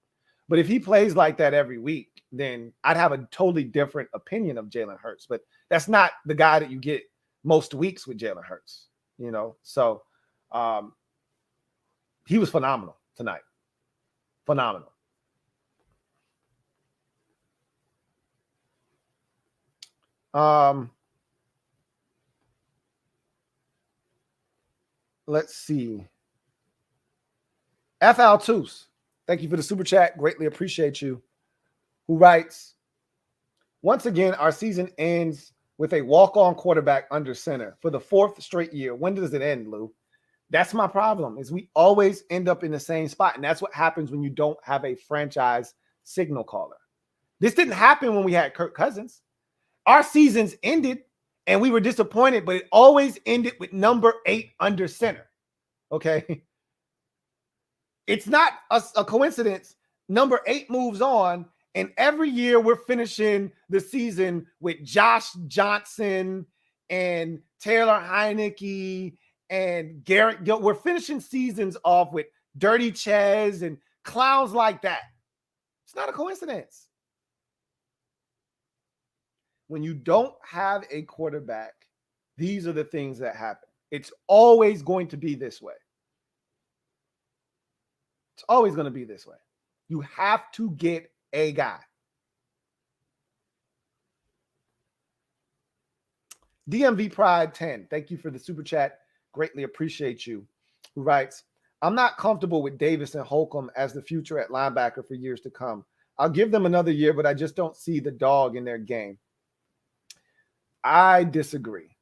But if he plays like that every week, then I'd have a totally different opinion of Jalen Hurts. But that's not the guy that you get most weeks with Jalen Hurts, you know. So he was phenomenal tonight. Phenomenal. Let's see. F. Altus, thank you for the super chat. Greatly appreciate you. Who writes, once again, our season ends with a walk-on quarterback under center for the 4th straight year. When does it end, Lou? That's my problem, is we always end up in the same spot. And that's what happens when you don't have a franchise signal caller. This didn't happen when we had Kirk Cousins. Our seasons ended and we were disappointed, but it always ended with number 8 under center. Okay. It's not a coincidence. Number 8 moves on, and every year we're finishing the season with Josh Johnson and Taylor Heineke and Garrett Gill. We're finishing seasons off with Dirty Chez and clowns like that. It's not a coincidence. When you don't have a quarterback, these are the things that happen. It's always going to be this way. It's always going to be this way. You have to get a guy. DMV Pride 10, thank you for the super chat. Greatly appreciate you. Who writes, I'm not comfortable with Davis and Holcomb as the future at linebacker for years to come. I'll give them another year, but I just don't see the dog in their game. I disagree.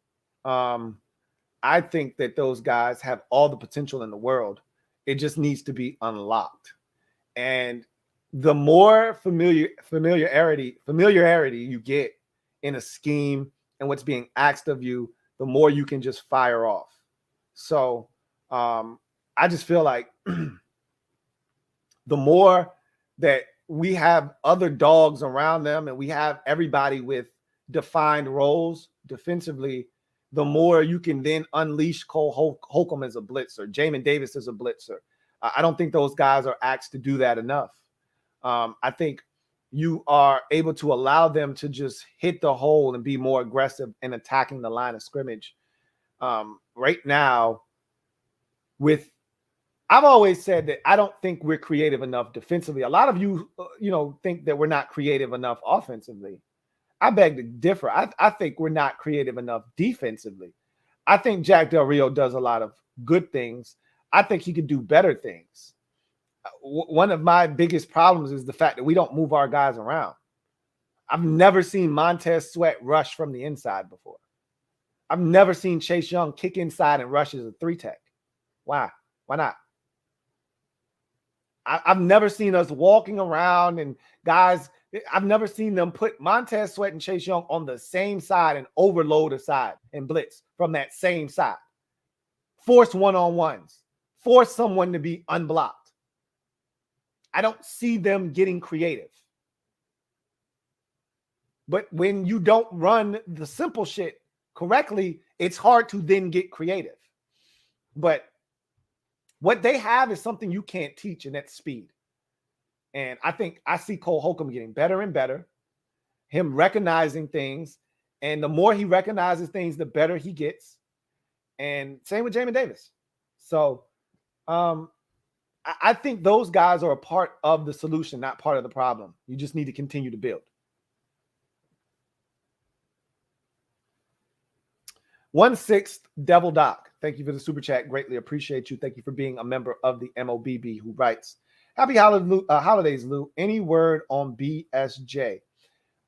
I think that those guys have all the potential in the world. It just needs to be unlocked. And the more familiarity you get in a scheme and what's being asked of you, the more you can just fire off. So I just feel like the more that we have other dogs around them and we have everybody with defined roles defensively, the more you can then unleash Cole Holcomb as a blitzer, Jamin Davis as a blitzer. I don't think those guys are asked to do that enough. I think you are able to allow them to just hit the hole and be more aggressive in attacking the line of scrimmage. Right now, I've always said that I don't think we're creative enough defensively. A lot of you, think that we're not creative enough offensively. I beg to differ. I think we're not creative enough defensively. I think Jack Del Rio does a lot of good things. I think he could do better things. One of my biggest problems is the fact that we don't move our guys around. I've never seen Montez Sweat rush from the inside before. I've never seen Chase Young kick inside and rush as a 3-tech. Why? Why not? I've never seen us walking around and guys, I've never seen them put Montez Sweat and Chase Young on the same side and overload a side and blitz from that same side. Force one-on-ones. Force someone to be unblocked. I don't see them getting creative. But when you don't run the simple shit correctly, it's hard to then get creative. But what they have is something you can't teach, and that's speed. And I think I see Cole Holcomb getting better and better, him recognizing things. And the more he recognizes things, the better he gets. And same with Jamin Davis. So I think those guys are a part of the solution, not part of the problem. You just need to continue to build. 1/6 Devil Doc. Thank you for the super chat. Greatly appreciate you. Thank you for being a member of the MOBB, who writes, happy holidays, Lou. Any word on BSJ?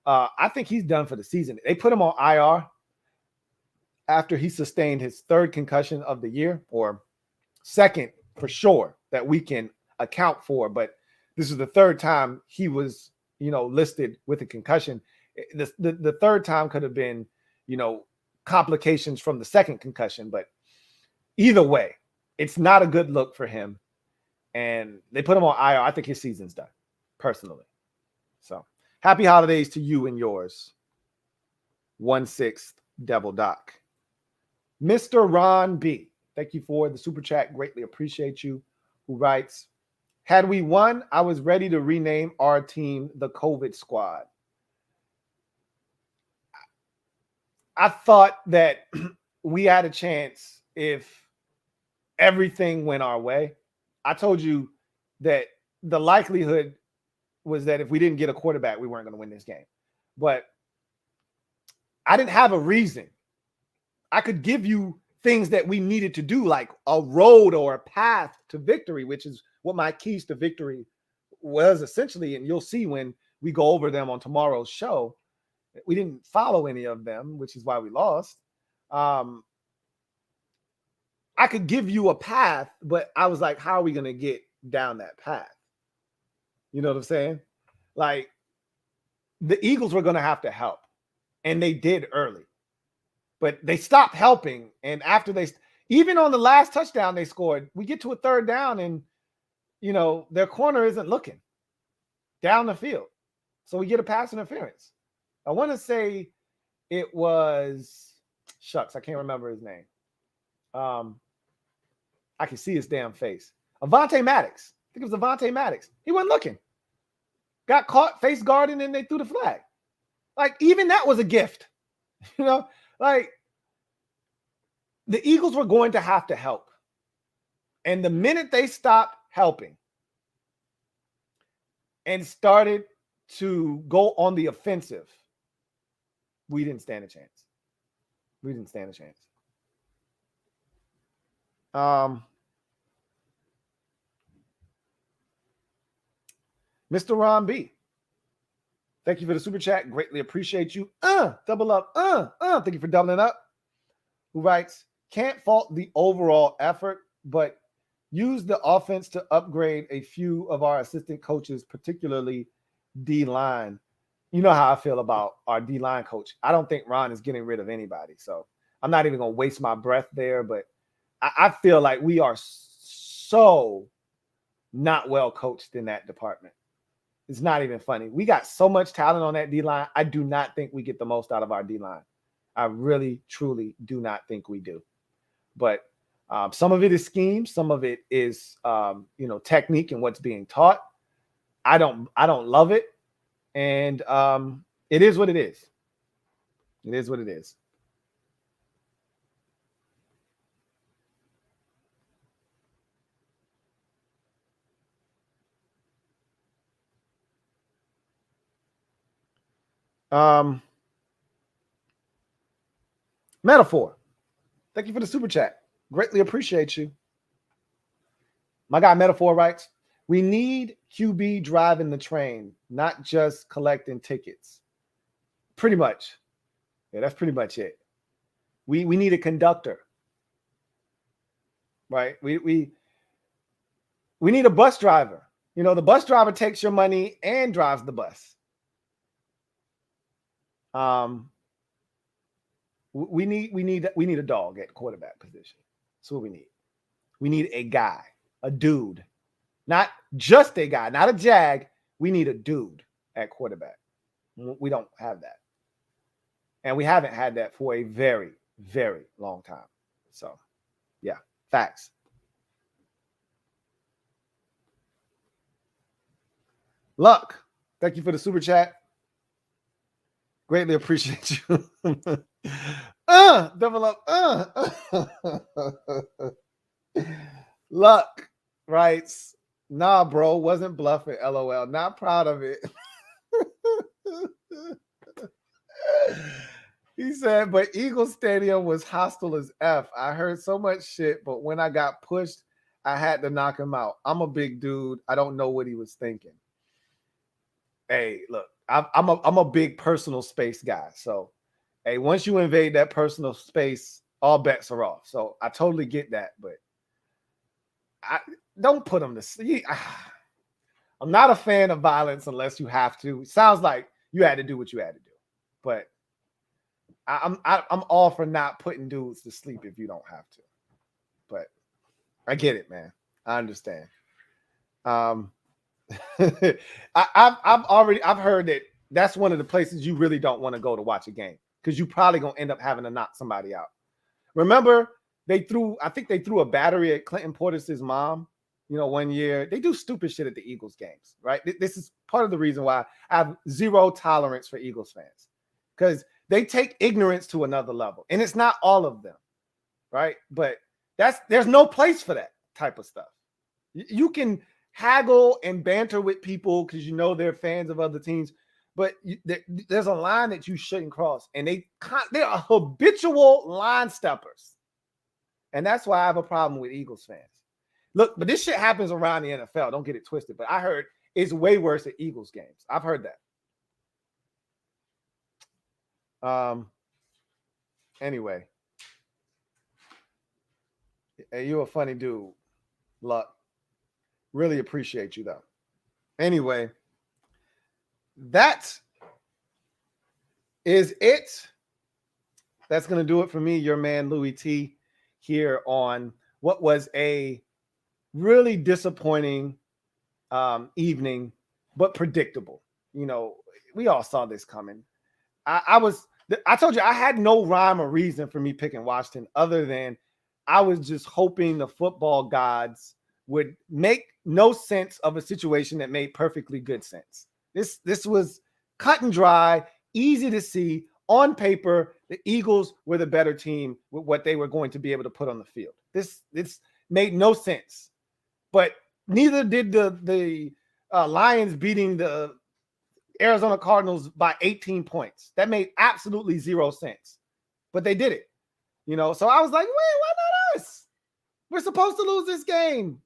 I think he's done for the season. They put him on IR after he sustained his 3rd concussion of the year, or 2nd for sure, that we can account for. But this is the 3rd time he was, listed with a concussion. The 3rd time could have been, complications from the 2nd concussion. But either way, it's not a good look for him. And they put him on IR. I think his season's done, personally. So happy holidays to you and yours. 1/6 Devil Doc. Mr. Ron B. Thank you for the super chat. Greatly appreciate you. Who writes, had we won, I was ready to rename our team the COVID Squad. I thought that we had a chance if everything went our way. I told you that the likelihood was that if we didn't get a quarterback, we weren't going to win this game. But I didn't have a reason. I could give you things that we needed to do, like a road or a path to victory, which is what my keys to victory was essentially. And you'll see when we go over them on tomorrow's show. We didn't follow any of them, which is why we lost. I could give you a path, but I was like, how are we going to get down that path? You know what I'm saying? Like, the Eagles were going to have to help, and they did early. But they stopped helping, and after even on the last touchdown they scored, we get to a 3rd down, and, their corner isn't looking down the field. So we get a pass interference. I want to say it was, I can't remember his name. I can see his damn face. Avonte Maddox. I think it was Avonte Maddox. He wasn't looking. Got caught face guarding, and they threw the flag. Like, even that was a gift. Like, the Eagles were going to have to help. And the minute they stopped helping and started to go on the offensive, we didn't stand a chance. We didn't stand a chance. Mr. Ron B. Thank you for the super chat. Greatly appreciate you. Double up. Thank you for doubling up. Who writes, can't fault the overall effort, but use the offense to upgrade a few of our assistant coaches, particularly D-line. You know how I feel about our D-line coach. I don't think Ron is getting rid of anybody. So I'm not even going to waste my breath there, but I feel like we are so not well coached in that department. It's not even funny. We got so much talent on that D-line. I do not think we get the most out of our D-line. I really, truly do not think we do. But some of it is scheme. Some of it is, technique and what's being taught. I don't love it. And it is what it is. It is what it is. Metaphor. Thank you for the super chat. Greatly appreciate you. My guy Metaphor writes, we need QB driving the train, not just collecting tickets. Pretty much. Yeah, that's pretty much it. We need a conductor. Right? We need a bus driver. The bus driver takes your money and drives the bus. We need a dog at quarterback position. That's what we need. We need a guy, a dude, not just a guy, not a jag. We need a dude at quarterback. We don't have that. And we haven't had that for a very, very long time. So, yeah, facts. Luck, thank you for the super chat. Greatly appreciate you. Double up. Luck writes, nah, bro, wasn't bluffing. LOL. Not proud of it. He said, said, but Eagle Stadium was hostile as F. I heard so much shit, but when I got pushed, I had to knock him out. I'm a big dude. I don't know what he was thinking. Hey, look, I'm a big personal space guy. So, hey, once you invade that personal space, all bets are off. So I totally get that, but I don't put him to sleep. I'm not a fan of violence unless you have to. It sounds like you had to do what you had to do, but I'm all for not putting dudes to sleep if you don't have to. But I get it, man. I understand. I've heard that that's one of the places you really don't want to go to watch a game because you probably gonna end up having to knock somebody out. Remember, I think they threw a battery at Clinton Portis's mom. You know, one year they do stupid shit at the Eagles games, right? This is part of the reason why I have zero tolerance for Eagles fans because they take ignorance to another level, and it's not all of them, right? But there's no place for that type of stuff. You can haggle and banter with people because you know they're fans of other teams, but there's a line that you shouldn't cross, and they're habitual line steppers, and that's why I have a problem with Eagles fans. Look, but this shit happens around the NFL. Don't get it twisted. But I heard it's way worse at Eagles games. I've heard that. Anyway, hey, you're a funny dude, Luck. Really appreciate you though. Anyway, that is it. That's gonna do it for me, your man Louie T, here on what was a really disappointing evening, but predictable. You know, we all saw this coming. I told you I had no rhyme or reason for me picking Washington other than I was just hoping the football gods would make no sense of a situation that made perfectly good sense. This was cut and dry, easy to see. On paper, the Eagles were the better team with what they were going to be able to put on the field. This made no sense. But neither did the Lions beating the Arizona Cardinals by 18 points. That made absolutely zero sense. But they did it. You know, so I was like, wait, why not us? We're supposed to lose this game.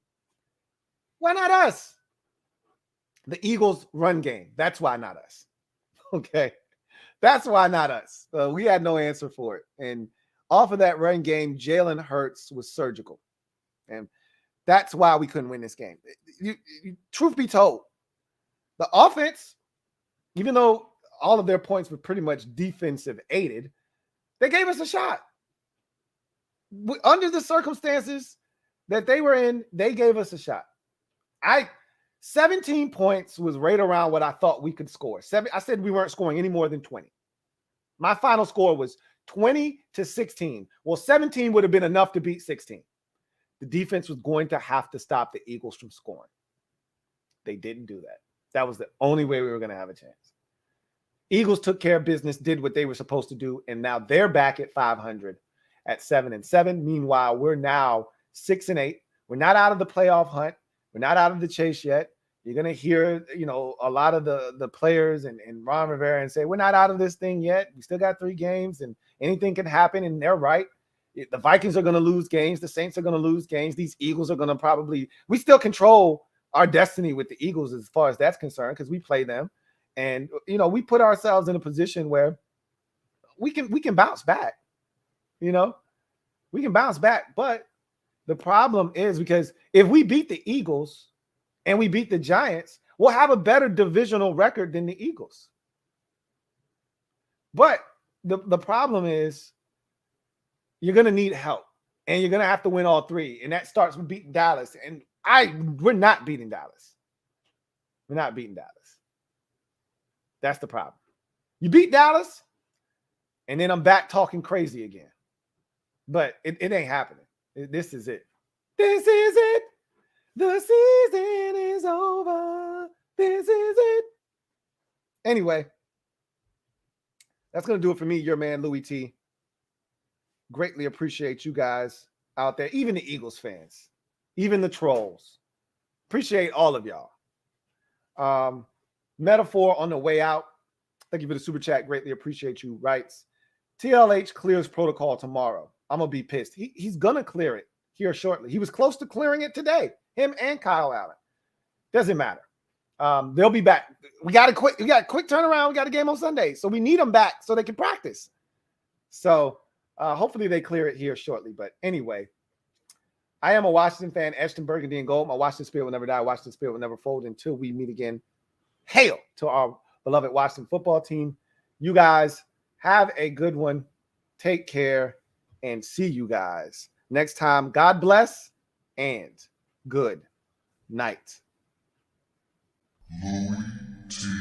Why not us? The Eagles run game. That's why not us. Okay. That's why not us. We had no answer for it. And off of that run game, Jalen Hurts was surgical. And that's why we couldn't win this game. Truth be told, the offense, even though all of their points were pretty much defensive aided, they gave us a shot. Under the circumstances that they were in, they gave us a shot. 17 points was right around what I thought we could score. I said we weren't scoring any more than 20. My final score was 20-16. Well, 17 would have been enough to beat 16. The defense was going to have to stop the Eagles from scoring. They didn't do that. That was the only way we were going to have a chance. Eagles took care of business, did what they were supposed to do, and now they're back at 500 at 7-7. Meanwhile, we're now 6-8. We're not out of the playoff hunt. We're not out of the chase yet. You're going to hear, you know, a lot of the players and Ron Rivera and say, we're not out of this thing yet. We still got 3 games and anything can happen. And they're right. The Vikings are going to lose games. The Saints are going to lose games. These Eagles are going to we still control our destiny with the Eagles as far as that's concerned because we play them. And, you know, we put ourselves in a position where we can bounce back, you know, we can bounce back. But the problem is because if we beat the Eagles and we beat the Giants, we'll have a better divisional record than the Eagles. But the problem is you're going to need help and you're going to have to win all 3. And that starts with beating Dallas. And we're not beating Dallas. We're not beating Dallas. That's the problem. You beat Dallas and then I'm back talking crazy again. But it ain't happening. This is it. This is it. The season is over. This is it. Anyway, that's going to do it for me, your man, Louie T. Greatly appreciate you guys out there, even the Eagles fans, even the trolls. Appreciate all of y'all. Metaphor on the way out. Thank you for the super chat. Greatly appreciate you. Writes, TLH clears protocol tomorrow, I'm going to be pissed. He's going to clear it here shortly. He was close to clearing it today, him and Kyle Allen. Doesn't matter. They'll be back. We got a quick turnaround. We got a game on Sunday. So we need them back so they can practice. So hopefully they clear it here shortly. But anyway, I am a Washington fan. Ashton Burgundy and gold. My Washington spirit will never die. Washington spirit will never fold until we meet again. Hail to our beloved Washington football team. You guys have a good one. Take care and see you guys next time. God bless and good night. Louie Tee